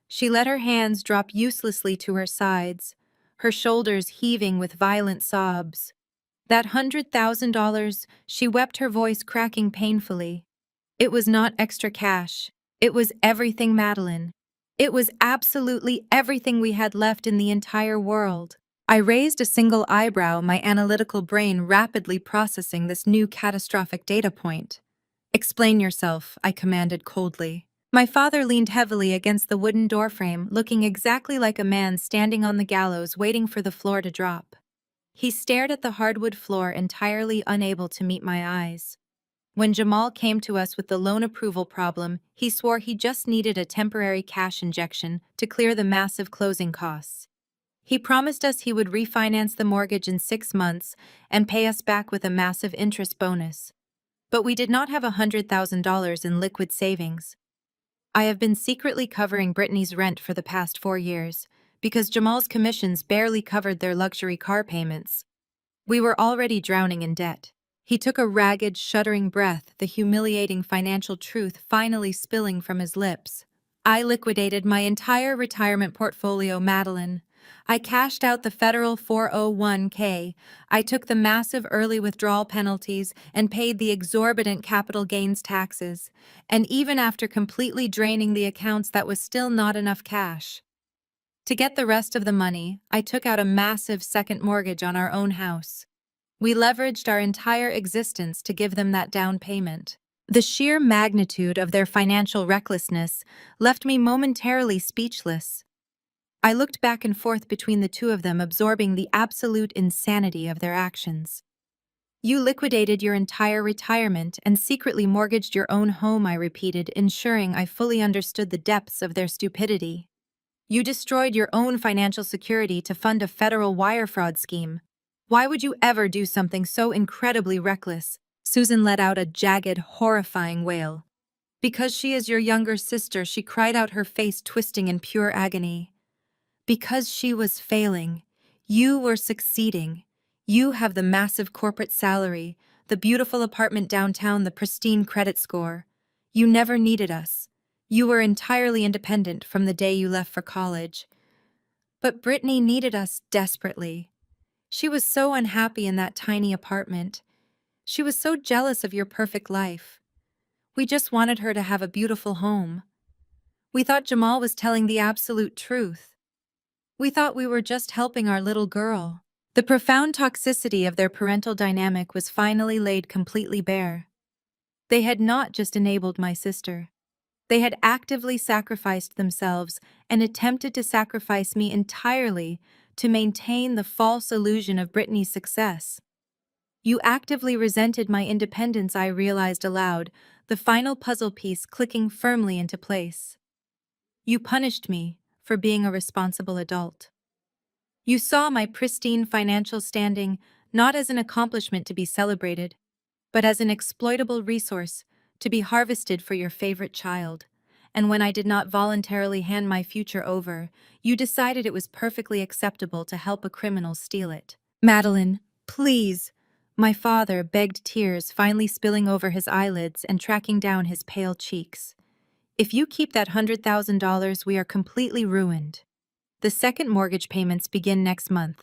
She let her hands drop uselessly to her sides, her shoulders heaving with violent sobs. That $100,000, she wept, her voice cracking painfully. It was not extra cash. It was everything, Madeline. It was absolutely everything we had left in the entire world. I raised a single eyebrow, my analytical brain rapidly processing this new catastrophic data point. Explain yourself, I commanded coldly. My father leaned heavily against the wooden doorframe, looking exactly like a man standing on the gallows waiting for the floor to drop. He stared at the hardwood floor, entirely unable to meet my eyes. When Jamal came to us with the loan approval problem, he swore he just needed a temporary cash injection to clear the massive closing costs. He promised us he would refinance the mortgage in 6 months and pay us back with a massive interest bonus. But we did not have $100,000 in liquid savings. I have been secretly covering Brittany's rent for the past 4 years, because Jamal's commissions barely covered their luxury car payments. We were already drowning in debt. He took a ragged, shuddering breath, the humiliating financial truth finally spilling from his lips. I liquidated my entire retirement portfolio, Madeline. I cashed out the federal 401k. I took the massive early withdrawal penalties and paid the exorbitant capital gains taxes. And even after completely draining the accounts, that was still not enough cash. To get the rest of the money, I took out a massive second mortgage on our own house. We leveraged our entire existence to give them that down payment. The sheer magnitude of their financial recklessness left me momentarily speechless. I looked back and forth between the two of them, absorbing the absolute insanity of their actions. You liquidated your entire retirement and secretly mortgaged your own home, I repeated, ensuring I fully understood the depths of their stupidity. You destroyed your own financial security to fund a federal wire fraud scheme. Why would you ever do something so incredibly reckless? Susan let out a jagged, horrifying wail. Because she is your younger sister, she cried out, her face twisting in pure agony. Because she was failing, you were succeeding. You have the massive corporate salary, the beautiful apartment downtown, the pristine credit score. You never needed us. You were entirely independent from the day you left for college. But Brittany needed us desperately. She was so unhappy in that tiny apartment. She was so jealous of your perfect life. We just wanted her to have a beautiful home. We thought Jamal was telling the absolute truth. We thought we were just helping our little girl. The profound toxicity of their parental dynamic was finally laid completely bare. They had not just enabled my sister. They had actively sacrificed themselves and attempted to sacrifice me entirely to maintain the false illusion of Brittany's success. You actively resented my independence, I realized aloud, the final puzzle piece clicking firmly into place. You punished me for being a responsible adult. You saw my pristine financial standing not as an accomplishment to be celebrated, but as an exploitable resource to be harvested for your favorite child. And when I did not voluntarily hand my future over, you decided it was perfectly acceptable to help a criminal steal it. Madeline, please, my father begged, tears finally spilling over his eyelids and tracking down his pale cheeks. If you keep that $100,000, we are completely ruined. The second mortgage payments begin next month.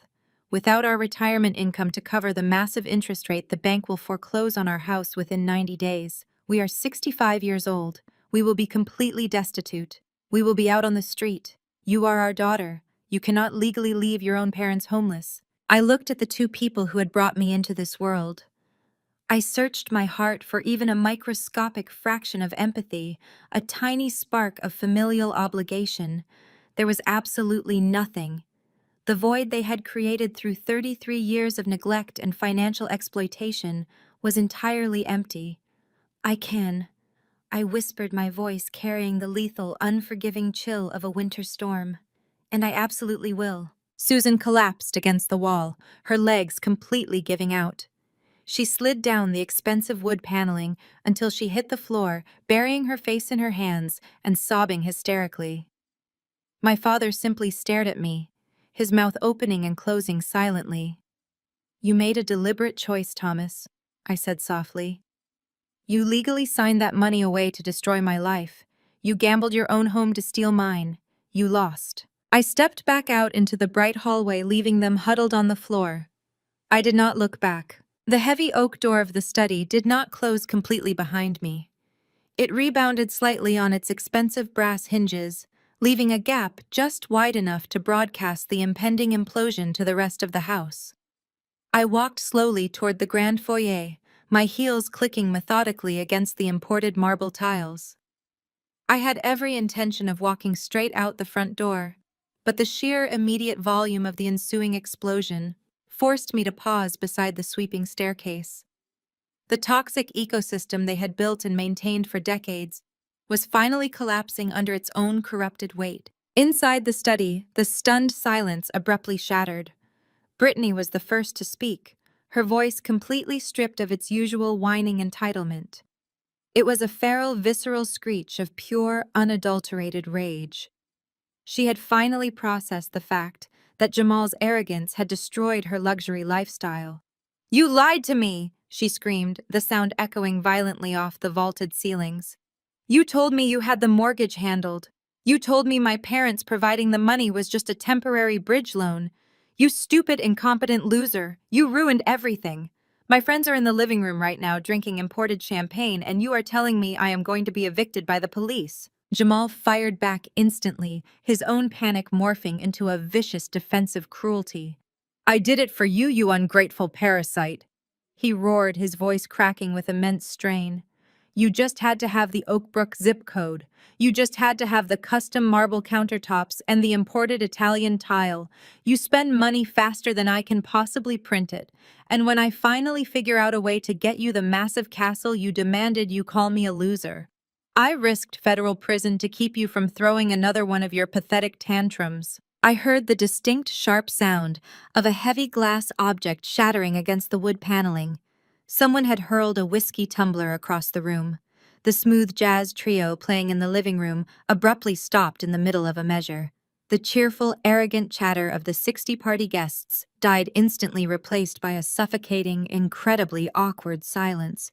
Without our retirement income to cover the massive interest rate, the bank will foreclose on our house within 90 days. We are 65 years old. We will be completely destitute. We will be out on the street. You are our daughter. You cannot legally leave your own parents homeless. I looked at the two people who had brought me into this world. I searched my heart for even a microscopic fraction of empathy, a tiny spark of familial obligation. There was absolutely nothing. The void they had created through 33 years of neglect and financial exploitation was entirely empty. I whispered, my voice carrying the lethal, unforgiving chill of a winter storm. And I absolutely will. Susan collapsed against the wall, her legs completely giving out. She slid down the expensive wood paneling until she hit the floor, burying her face in her hands and sobbing hysterically. My father simply stared at me, his mouth opening and closing silently. "You made a deliberate choice, Thomas," I said softly. "You legally signed that money away to destroy my life. You gambled your own home to steal mine. You lost." I stepped back out into the bright hallway, leaving them huddled on the floor. I did not look back. The heavy oak door of the study did not close completely behind me. It rebounded slightly on its expensive brass hinges, leaving a gap just wide enough to broadcast the impending implosion to the rest of the house. I walked slowly toward the grand foyer, my heels clicking methodically against the imported marble tiles. I had every intention of walking straight out the front door, but the sheer immediate volume of the ensuing explosion forced me to pause beside the sweeping staircase. The toxic ecosystem they had built and maintained for decades was finally collapsing under its own corrupted weight. Inside the study, the stunned silence abruptly shattered. Brittany was the first to speak, her voice completely stripped of its usual whining entitlement. It was a feral, visceral screech of pure, unadulterated rage. She had finally processed the fact that Jamal's arrogance had destroyed her luxury lifestyle. "You lied to me!" she screamed, the sound echoing violently off the vaulted ceilings. "You told me you had the mortgage handled. You told me my parents providing the money was just a temporary bridge loan. You stupid, incompetent loser, you ruined everything. My friends are in the living room right now drinking imported champagne, and you are telling me I am going to be evicted by the police." Jamal fired back instantly, his own panic morphing into a vicious defensive cruelty. "I did it for you, you ungrateful parasite," he roared, his voice cracking with immense strain. "You just had to have the Oakbrook zip code. You just had to have the custom marble countertops and the imported Italian tile. You spend money faster than I can possibly print it. And when I finally figure out a way to get you the massive castle you demanded, you call me a loser. I risked federal prison to keep you from throwing another one of your pathetic tantrums." I heard the distinct, sharp sound of a heavy glass object shattering against the wood paneling. Someone had hurled a whiskey tumbler across the room. The smooth jazz trio playing in the living room abruptly stopped in the middle of a measure. The cheerful, arrogant chatter of the 60 party guests died, instantly replaced by a suffocating, incredibly awkward silence.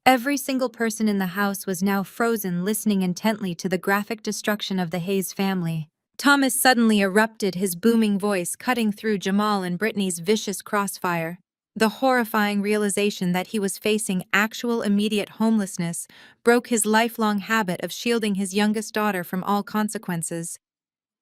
Every single person in the house was now frozen, listening intently to the graphic destruction of the Hayes family. Thomas suddenly erupted, his booming voice cutting through Jamal and Brittany's vicious crossfire. The horrifying realization that he was facing actual immediate homelessness broke his lifelong habit of shielding his youngest daughter from all consequences.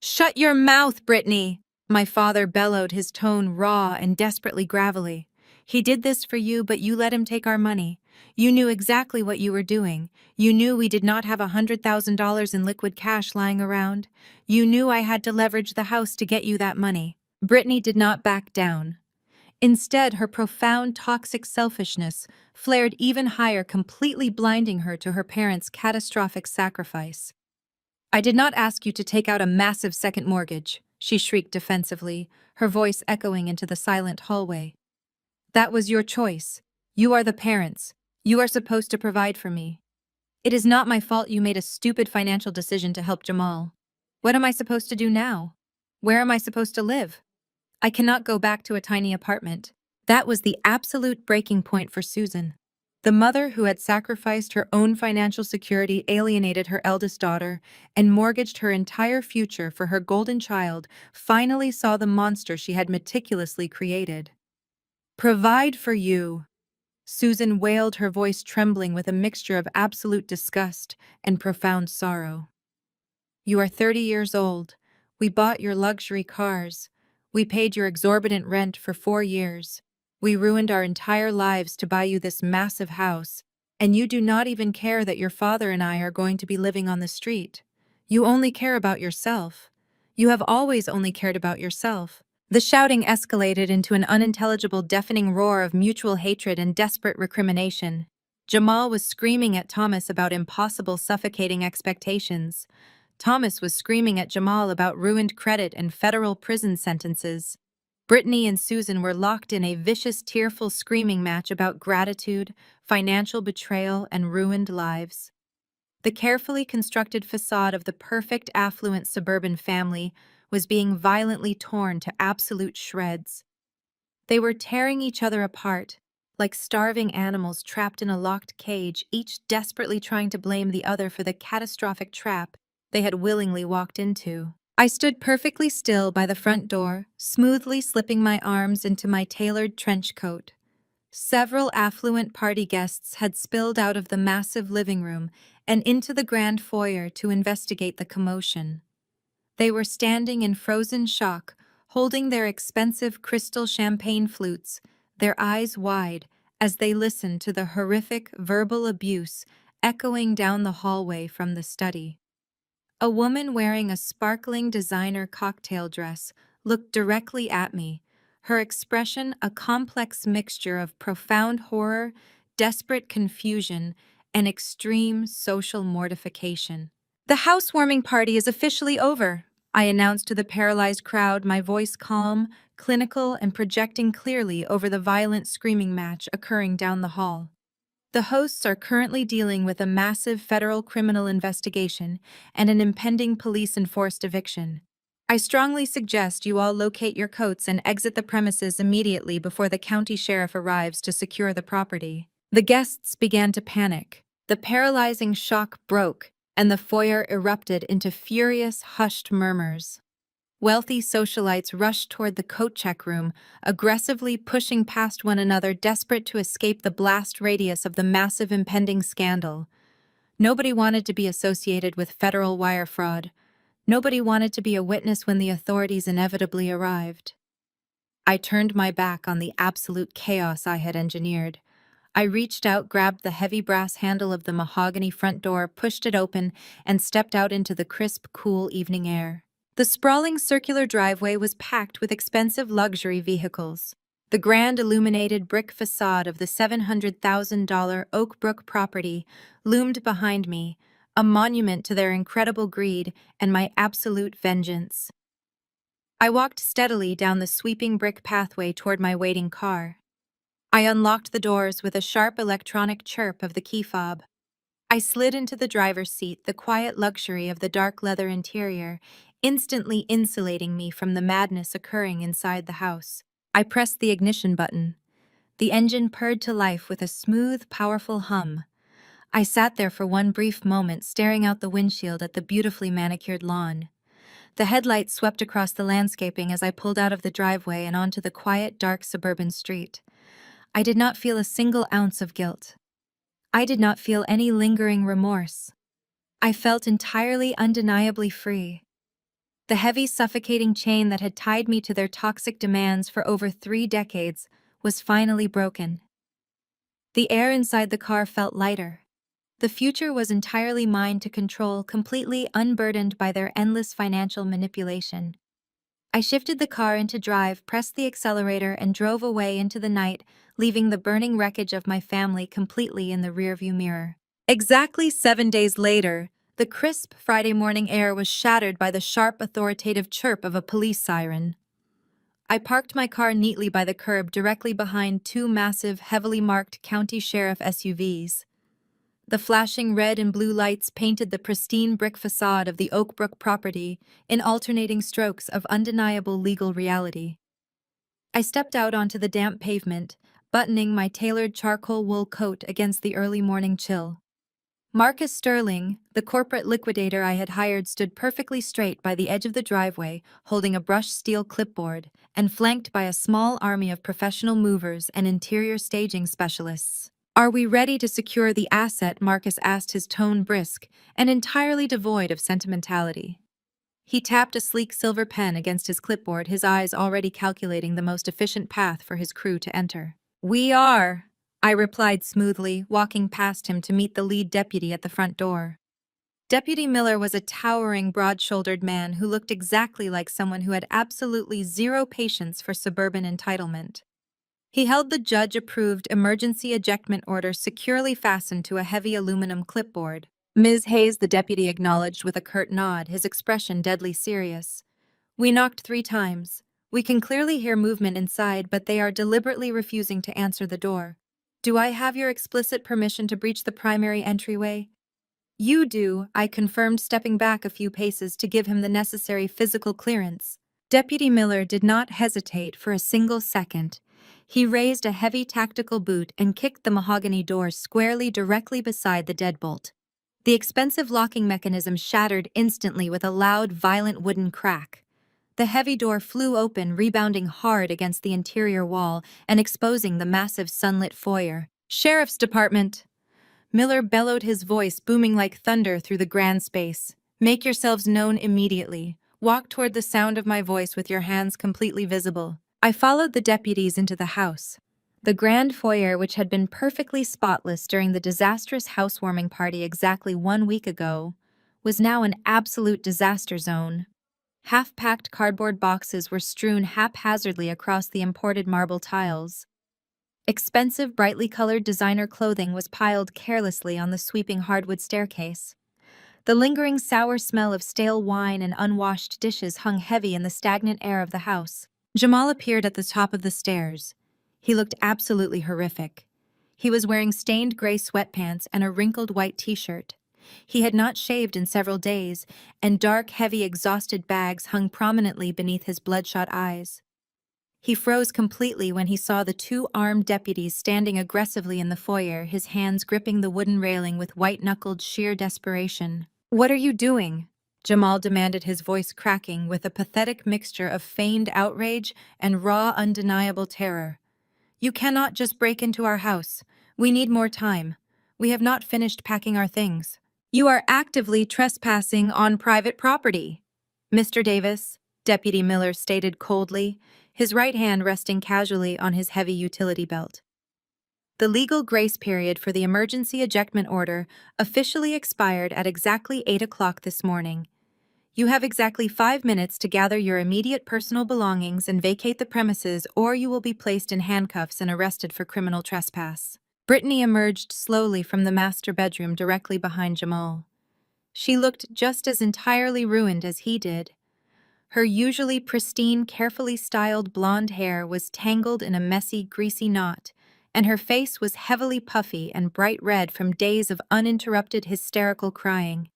"Shut your mouth, Brittany!" my father bellowed, his tone raw and desperately gravelly. "He did this for you, but you let him take our money. You knew exactly what you were doing. You knew we did not have $100,000 in liquid cash lying around. You knew I had to leverage the house to get you that money." Brittany did not back down. Instead, her profound toxic selfishness flared even higher, completely blinding her to her parents' catastrophic sacrifice. "I did not ask you to take out a massive second mortgage," she shrieked defensively, her voice echoing into the silent hallway. "That was your choice. You are the parents. You are supposed to provide for me. It is not my fault you made a stupid financial decision to help Jamal. What am I supposed to do now? Where am I supposed to live? I cannot go back to a tiny apartment." That was the absolute breaking point for Susan. The mother who had sacrificed her own financial security, alienated her eldest daughter, and mortgaged her entire future for her golden child, finally saw the monster she had meticulously created. "Provide for you," Susan wailed, her voice trembling with a mixture of absolute disgust and profound sorrow. "You are 30 years old. We bought your luxury cars. We paid your exorbitant rent for 4 years. We ruined our entire lives to buy you this massive house, and you do not even care that your father and I are going to be living on the street. You only care about yourself. You have always only cared about yourself." The shouting escalated into an unintelligible, deafening roar of mutual hatred and desperate recrimination. Jamal was screaming at Thomas about impossible, suffocating expectations. Thomas was screaming at Jamal about ruined credit and federal prison sentences. Brittany and Susan were locked in a vicious, tearful screaming match about gratitude, financial betrayal, and ruined lives. The carefully constructed facade of the perfect affluent suburban family was being violently torn to absolute shreds. They were tearing each other apart, like starving animals trapped in a locked cage, each desperately trying to blame the other for the catastrophic trap they had willingly walked into. I stood perfectly still by the front door, smoothly slipping my arms into my tailored trench coat. Several affluent party guests had spilled out of the massive living room and into the grand foyer to investigate the commotion. They were standing in frozen shock, holding their expensive crystal champagne flutes, their eyes wide as they listened to the horrific verbal abuse echoing down the hallway from the study. A woman wearing a sparkling designer cocktail dress looked directly at me, her expression a complex mixture of profound horror, desperate confusion, and extreme social mortification. "The housewarming party is officially over," I announced to the paralyzed crowd, my voice calm, clinical, and projecting clearly over the violent screaming match occurring down the hall. "The hosts are currently dealing with a massive federal criminal investigation and an impending police-enforced eviction. I strongly suggest you all locate your coats and exit the premises immediately before the county sheriff arrives to secure the property." The guests began to panic. The paralyzing shock broke, and the foyer erupted into furious, hushed murmurs. Wealthy socialites rushed toward the coat check room, aggressively pushing past one another, desperate to escape the blast radius of the massive impending scandal. Nobody wanted to be associated with federal wire fraud. Nobody wanted to be a witness when the authorities inevitably arrived. I turned my back on the absolute chaos I had engineered. I reached out, grabbed the heavy brass handle of the mahogany front door, pushed it open, and stepped out into the crisp, cool evening air. The sprawling circular driveway was packed with expensive luxury vehicles. The grand illuminated brick facade of the $700,000 Oak Brook property loomed behind me, a monument to their incredible greed and my absolute vengeance. I walked steadily down the sweeping brick pathway toward my waiting car. I unlocked the doors with a sharp electronic chirp of the key fob. I slid into the driver's seat, the quiet luxury of the dark leather interior, instantly insulating me from the madness occurring inside the house. I pressed the ignition button. The engine purred to life with a smooth, powerful hum. I sat there for one brief moment, staring out the windshield at the beautifully manicured lawn. The headlights swept across the landscaping as I pulled out of the driveway and onto the quiet, dark suburban street. I did not feel a single ounce of guilt. I did not feel any lingering remorse. I felt entirely, undeniably free. The heavy, suffocating chain that had tied me to their toxic demands for over 3 decades was finally broken. The air inside the car felt lighter. The future was entirely mine to control, completely unburdened by their endless financial manipulation. I shifted the car into drive, pressed the accelerator, and drove away into the night, leaving the burning wreckage of my family completely in the rearview mirror. Exactly 7 days later, the crisp Friday morning air was shattered by the sharp, authoritative chirp of a police siren. I parked my car neatly by the curb directly behind 2 massive, heavily marked county sheriff SUVs. The flashing red and blue lights painted the pristine brick facade of the Oak Brook property in alternating strokes of undeniable legal reality. I stepped out onto the damp pavement, buttoning my tailored charcoal wool coat against the early morning chill. Marcus Sterling, the corporate liquidator I had hired, stood perfectly straight by the edge of the driveway, holding a brushed steel clipboard, and flanked by a small army of professional movers and interior staging specialists. "Are we ready to secure the asset?" Marcus asked, his tone brisk and entirely devoid of sentimentality. He tapped a sleek silver pen against his clipboard, his eyes already calculating the most efficient path for his crew to enter. "We are," I replied smoothly, walking past him to meet the lead deputy at the front door. Deputy Miller was a towering, broad-shouldered man who looked exactly like someone who had absolutely zero patience for suburban entitlement. He held the judge-approved emergency ejectment order securely fastened to a heavy aluminum clipboard. Ms. Hayes, the deputy acknowledged with a curt nod, his expression deadly serious. We knocked 3 times. We can clearly hear movement inside, but they are deliberately refusing to answer the door. Do I have your explicit permission to breach the primary entryway? You do, I confirmed, stepping back a few paces to give him the necessary physical clearance. Deputy Miller did not hesitate for a single second. He raised a heavy tactical boot and kicked the mahogany door squarely directly beside the deadbolt. The expensive locking mechanism shattered instantly with a loud, violent wooden crack. The heavy door flew open, rebounding hard against the interior wall and exposing the massive sunlit foyer. Sheriff's Department! Miller bellowed, his voice booming like thunder through the grand space. Make yourselves known immediately. Walk toward the sound of my voice with your hands completely visible. I followed the deputies into the house. The grand foyer, which had been perfectly spotless during the disastrous housewarming party exactly 1 week ago, was now an absolute disaster zone. Half-packed cardboard boxes were strewn haphazardly across the imported marble tiles. Expensive, brightly colored designer clothing was piled carelessly on the sweeping hardwood staircase. The lingering sour smell of stale wine and unwashed dishes hung heavy in the stagnant air of the house. Jamal appeared at the top of the stairs. He looked absolutely horrific. He was wearing stained gray sweatpants and a wrinkled white t-shirt. He had not shaved in several days, and dark, heavy, exhausted bags hung prominently beneath his bloodshot eyes. He froze completely when he saw the 2 armed deputies standing aggressively in the foyer, his hands gripping the wooden railing with white-knuckled sheer desperation. "What are you doing?" Jamal demanded, his voice cracking with a pathetic mixture of feigned outrage and raw, undeniable terror. "You cannot just break into our house. We need more time. We have not finished packing our things. You are actively trespassing on private property." "Mr. Davis," Deputy Miller stated coldly, his right hand resting casually on his heavy utility belt. The legal grace period for the emergency ejectment order officially expired at exactly 8 o'clock this morning. You have exactly 5 minutes to gather your immediate personal belongings and vacate the premises, or you will be placed in handcuffs and arrested for criminal trespass. Brittany emerged slowly from the master bedroom directly behind Jamal. She looked just as entirely ruined as he did. Her usually pristine, carefully styled blonde hair was tangled in a messy, greasy knot, and her face was heavily puffy and bright red from days of uninterrupted hysterical crying.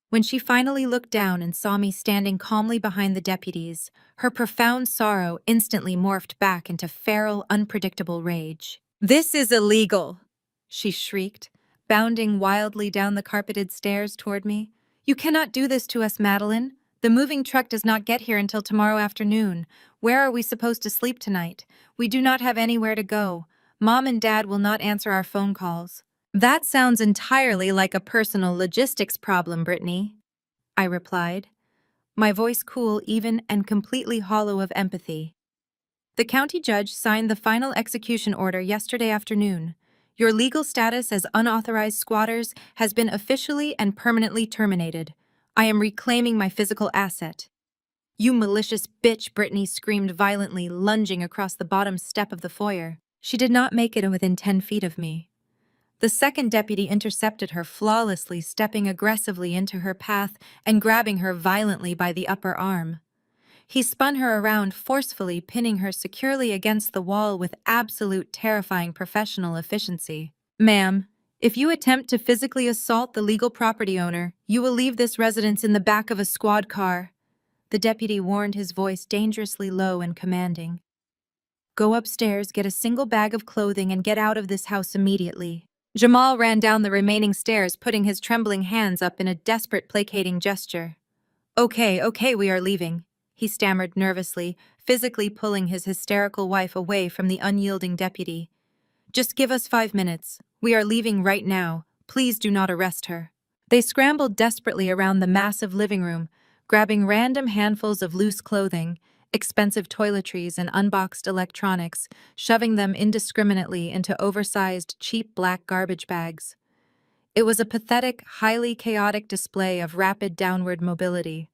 When she finally looked down and saw me standing calmly behind the deputies, her profound sorrow instantly morphed back into feral, unpredictable rage. "This is illegal!" she shrieked, bounding wildly down the carpeted stairs toward me. "You cannot do this to us, Madeline. The moving truck does not get here until tomorrow afternoon. Where are we supposed to sleep tonight? We do not have anywhere to go. Mom and Dad will not answer our phone calls." "That sounds entirely like a personal logistics problem, Brittany," I replied, my voice cool, even, and completely hollow of empathy. "The county judge signed the final execution order yesterday afternoon. Your legal status as unauthorized squatters has been officially and permanently terminated. I am reclaiming my physical asset." "You malicious bitch," Brittany screamed violently, lunging across the bottom step of the foyer. She did not make it within 10 feet of me. The second deputy intercepted her flawlessly, stepping aggressively into her path and grabbing her violently by the upper arm. He spun her around forcefully, pinning her securely against the wall with absolute terrifying professional efficiency. "Ma'am, if you attempt to physically assault the legal property owner, you will leave this residence in the back of a squad car," the deputy warned, his voice dangerously low and commanding. "Go upstairs, get a single bag of clothing, and get out of this house immediately." Jamal ran down the remaining stairs, putting his trembling hands up in a desperate, placating gesture. Okay, we are leaving," he stammered nervously, physically pulling his hysterical wife away from the unyielding deputy. "Just give us 5 minutes. We are leaving right now. Please do not arrest her." They scrambled desperately around the massive living room, grabbing random handfuls of loose clothing, expensive toiletries, and unboxed electronics, shoving them indiscriminately into oversized, cheap black garbage bags. It was a pathetic, highly chaotic display of rapid downward mobility.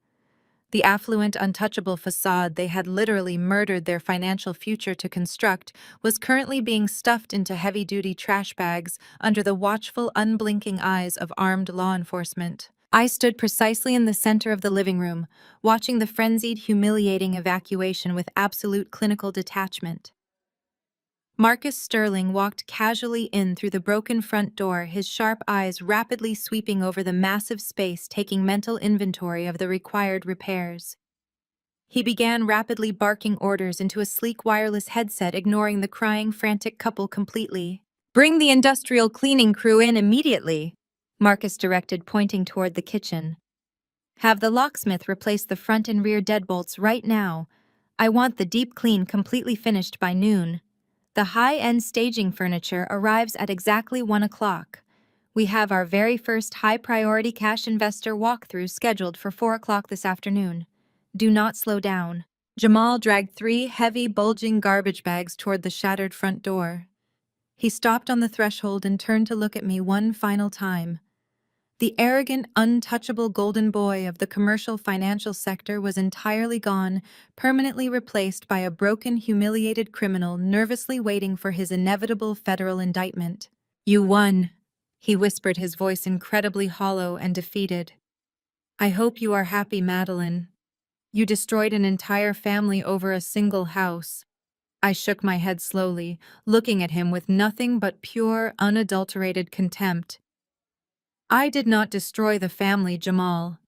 The affluent, untouchable facade they had literally murdered their financial future to construct was currently being stuffed into heavy-duty trash bags under the watchful, unblinking eyes of armed law enforcement. I stood precisely in the center of the living room, watching the frenzied, humiliating evacuation with absolute clinical detachment. Marcus Sterling walked casually in through the broken front door, his sharp eyes rapidly sweeping over the massive space, taking mental inventory of the required repairs. He began rapidly barking orders into a sleek wireless headset, ignoring the crying, frantic couple completely. "Bring the industrial cleaning crew in immediately," Marcus directed, pointing toward the kitchen. "Have the locksmith replace the front and rear deadbolts right now. I want the deep clean completely finished by noon. The high-end staging furniture arrives at exactly 1 o'clock. We have our very first high-priority cash investor walkthrough scheduled for 4 o'clock this afternoon. Do not slow down." Jamal dragged 3 heavy, bulging garbage bags toward the shattered front door. He stopped on the threshold and turned to look at me one final time. The arrogant, untouchable golden boy of the commercial financial sector was entirely gone, permanently replaced by a broken, humiliated criminal nervously waiting for his inevitable federal indictment. "You won," he whispered, his voice incredibly hollow and defeated. "I hope you are happy, Madeline. You destroyed an entire family over a single house." I shook my head slowly, looking at him with nothing but pure, unadulterated contempt. "I did not destroy the family, Jamal.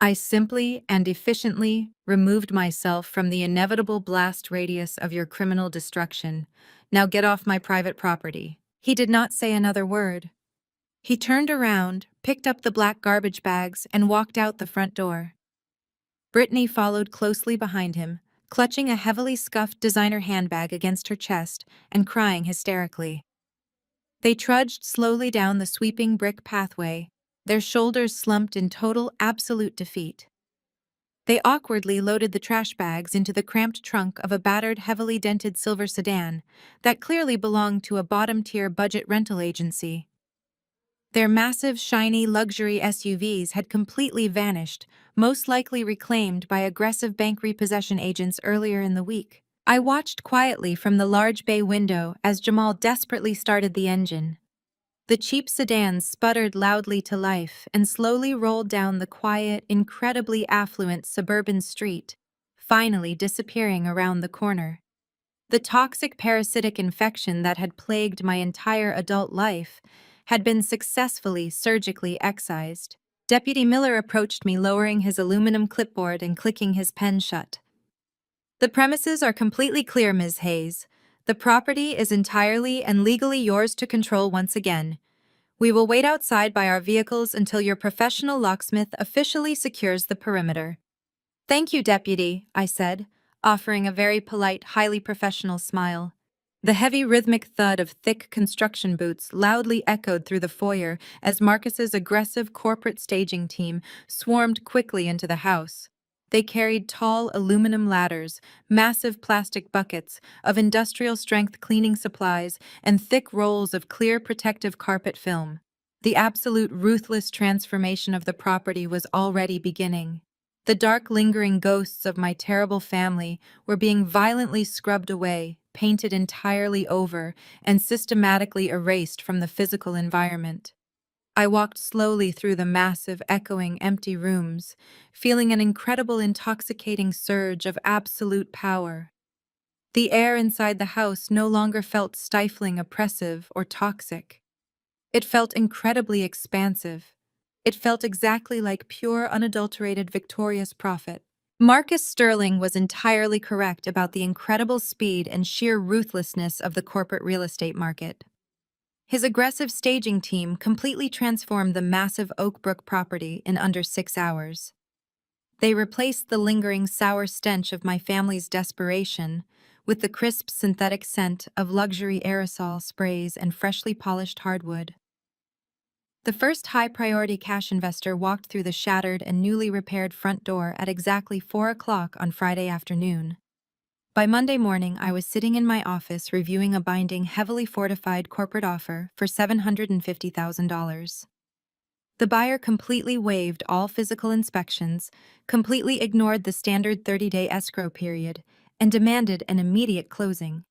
I simply and efficiently removed myself from the inevitable blast radius of your criminal destruction. Now get off my private property." He did not say another word. He turned around, picked up the black garbage bags, and walked out the front door. Brittany followed closely behind him, clutching a heavily scuffed designer handbag against her chest and crying hysterically. They trudged slowly down the sweeping brick pathway, their shoulders slumped in total, absolute defeat. They awkwardly loaded the trash bags into the cramped trunk of a battered, heavily dented silver sedan that clearly belonged to a bottom-tier budget rental agency. Their massive, shiny luxury SUVs had completely vanished, most likely reclaimed by aggressive bank repossession agents earlier in the week. I watched quietly from the large bay window as Jamal desperately started the engine. The cheap sedan sputtered loudly to life and slowly rolled down the quiet, incredibly affluent suburban street, finally disappearing around the corner. The toxic parasitic infection that had plagued my entire adult life had been successfully surgically excised. Deputy Miller approached me, lowering his aluminum clipboard and clicking his pen shut. "The premises are completely clear, Ms. Hayes. The property is entirely and legally yours to control once again. We will wait outside by our vehicles until your professional locksmith officially secures the perimeter." "Thank you, Deputy," I said, offering a very polite, highly professional smile. The heavy rhythmic thud of thick construction boots loudly echoed through the foyer as Marcus's aggressive corporate staging team swarmed quickly into the house. They carried tall aluminum ladders, massive plastic buckets of industrial-strength cleaning supplies, and thick rolls of clear protective carpet film. The absolute ruthless transformation of the property was already beginning. The dark, lingering ghosts of my terrible family were being violently scrubbed away, painted entirely over, and systematically erased from the physical environment. I walked slowly through the massive, echoing, empty rooms, feeling an incredible, intoxicating surge of absolute power. The air inside the house no longer felt stifling, oppressive, or toxic. It felt incredibly expansive. It felt exactly like pure, unadulterated, victorious profit. Marcus Sterling was entirely correct about the incredible speed and sheer ruthlessness of the corporate real estate market. His aggressive staging team completely transformed the massive Oakbrook property in under 6 hours. They replaced the lingering sour stench of my family's desperation with the crisp synthetic scent of luxury aerosol sprays and freshly polished hardwood. The first high-priority cash investor walked through the shattered and newly repaired front door at exactly 4 o'clock on Friday afternoon. By Monday morning, I was sitting in my office reviewing a binding, heavily fortified corporate offer for $750,000. The buyer completely waived all physical inspections, completely ignored the standard 30-day escrow period, and demanded an immediate closing.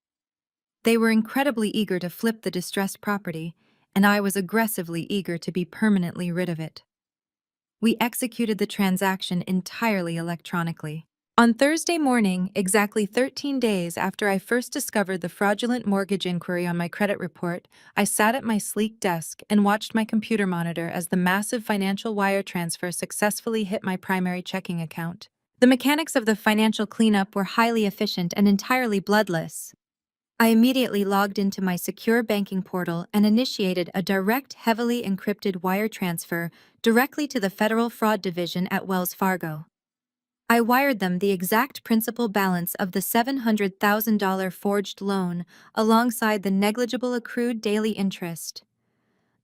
They were incredibly eager to flip the distressed property, and I was aggressively eager to be permanently rid of it. We executed the transaction entirely electronically. On Thursday morning, exactly 13 days after I first discovered the fraudulent mortgage inquiry on my credit report, I sat at my sleek desk and watched my computer monitor as the massive financial wire transfer successfully hit my primary checking account. The mechanics of the financial cleanup were highly efficient and entirely bloodless. I immediately logged into my secure banking portal and initiated a direct, heavily encrypted wire transfer directly to the Federal Fraud Division at Wells Fargo. I wired them the exact principal balance of the $700,000 forged loan alongside the negligible accrued daily interest.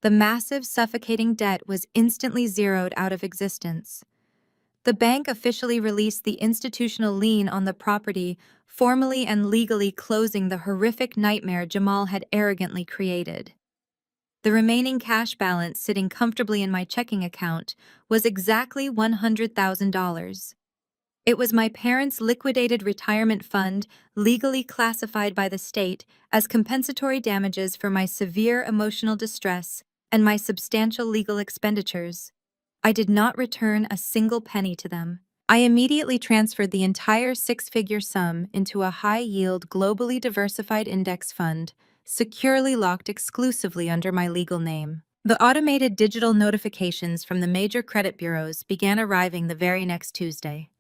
The massive, suffocating debt was instantly zeroed out of existence. The bank officially released the institutional lien on the property, formally and legally closing the horrific nightmare Jamal had arrogantly created. The remaining cash balance sitting comfortably in my checking account was exactly $100,000. It was my parents' liquidated retirement fund, legally classified by the state as compensatory damages for my severe emotional distress and my substantial legal expenditures. I did not return a single penny to them. I immediately transferred the entire six-figure sum into a high-yield, globally diversified index fund, securely locked exclusively under my legal name. The automated digital notifications from the major credit bureaus began arriving the very next Tuesday.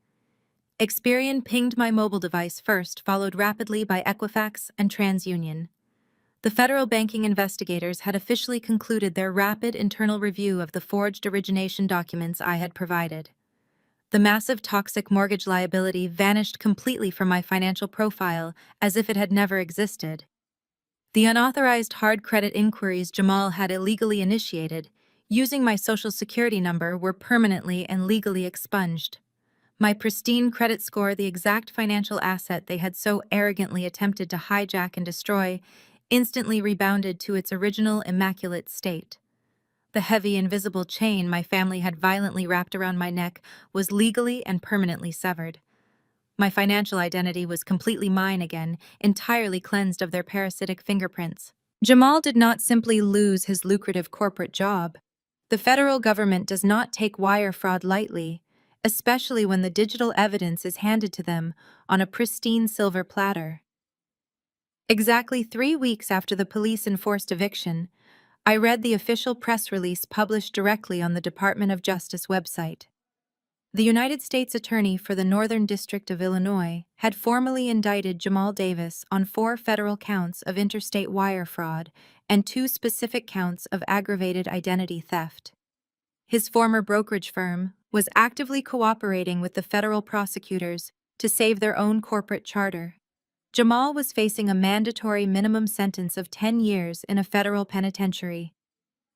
Experian pinged my mobile device first, followed rapidly by Equifax and TransUnion. The federal banking investigators had officially concluded their rapid internal review of the forged origination documents I had provided. The massive toxic mortgage liability vanished completely from my financial profile as if it had never existed. The unauthorized hard credit inquiries Jamal had illegally initiated, using my social security number, were permanently and legally expunged. My pristine credit score, the exact financial asset they had so arrogantly attempted to hijack and destroy, instantly rebounded to its original immaculate state. The heavy, invisible chain my family had violently wrapped around my neck was legally and permanently severed. My financial identity was completely mine again, entirely cleansed of their parasitic fingerprints. Jamal did not simply lose his lucrative corporate job. The federal government does not take wire fraud lightly, especially when the digital evidence is handed to them on a pristine silver platter. Exactly 3 weeks after the police enforced eviction, I read the official press release published directly on the Department of Justice website. The United States Attorney for the Northern District of Illinois had formally indicted Jamal Davis on 4 federal counts of interstate wire fraud and 2 specific counts of aggravated identity theft. His former brokerage firm was actively cooperating with the federal prosecutors to save their own corporate charter. Jamal was facing a mandatory minimum sentence of 10 years in a federal penitentiary.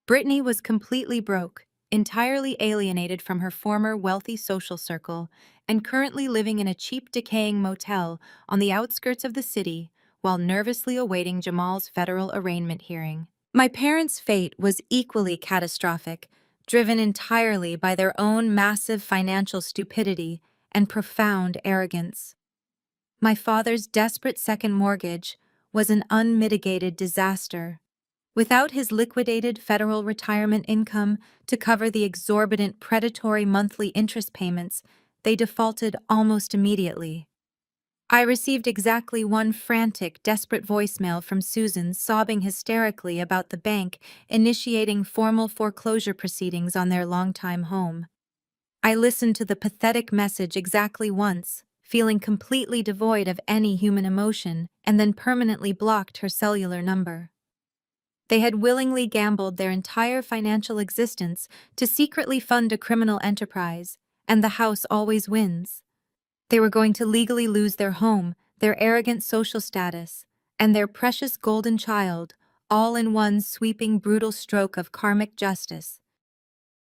Brittany was completely broke, entirely alienated from her former wealthy social circle, and currently living in a cheap, decaying motel on the outskirts of the city while nervously awaiting Jamal's federal arraignment hearing. My parents' fate was equally catastrophic, driven entirely by their own massive financial stupidity and profound arrogance. My father's desperate second mortgage was an unmitigated disaster. Without his liquidated federal retirement income to cover the exorbitant predatory monthly interest payments, they defaulted almost immediately. I received exactly 1 frantic, desperate voicemail from Susan sobbing hysterically about the bank initiating formal foreclosure proceedings on their longtime home. I listened to the pathetic message exactly once, feeling completely devoid of any human emotion, and then permanently blocked her cellular number. They had willingly gambled their entire financial existence to secretly fund a criminal enterprise, and the house always wins. They were going to legally lose their home, their arrogant social status, and their precious golden child, all in one sweeping, brutal stroke of karmic justice.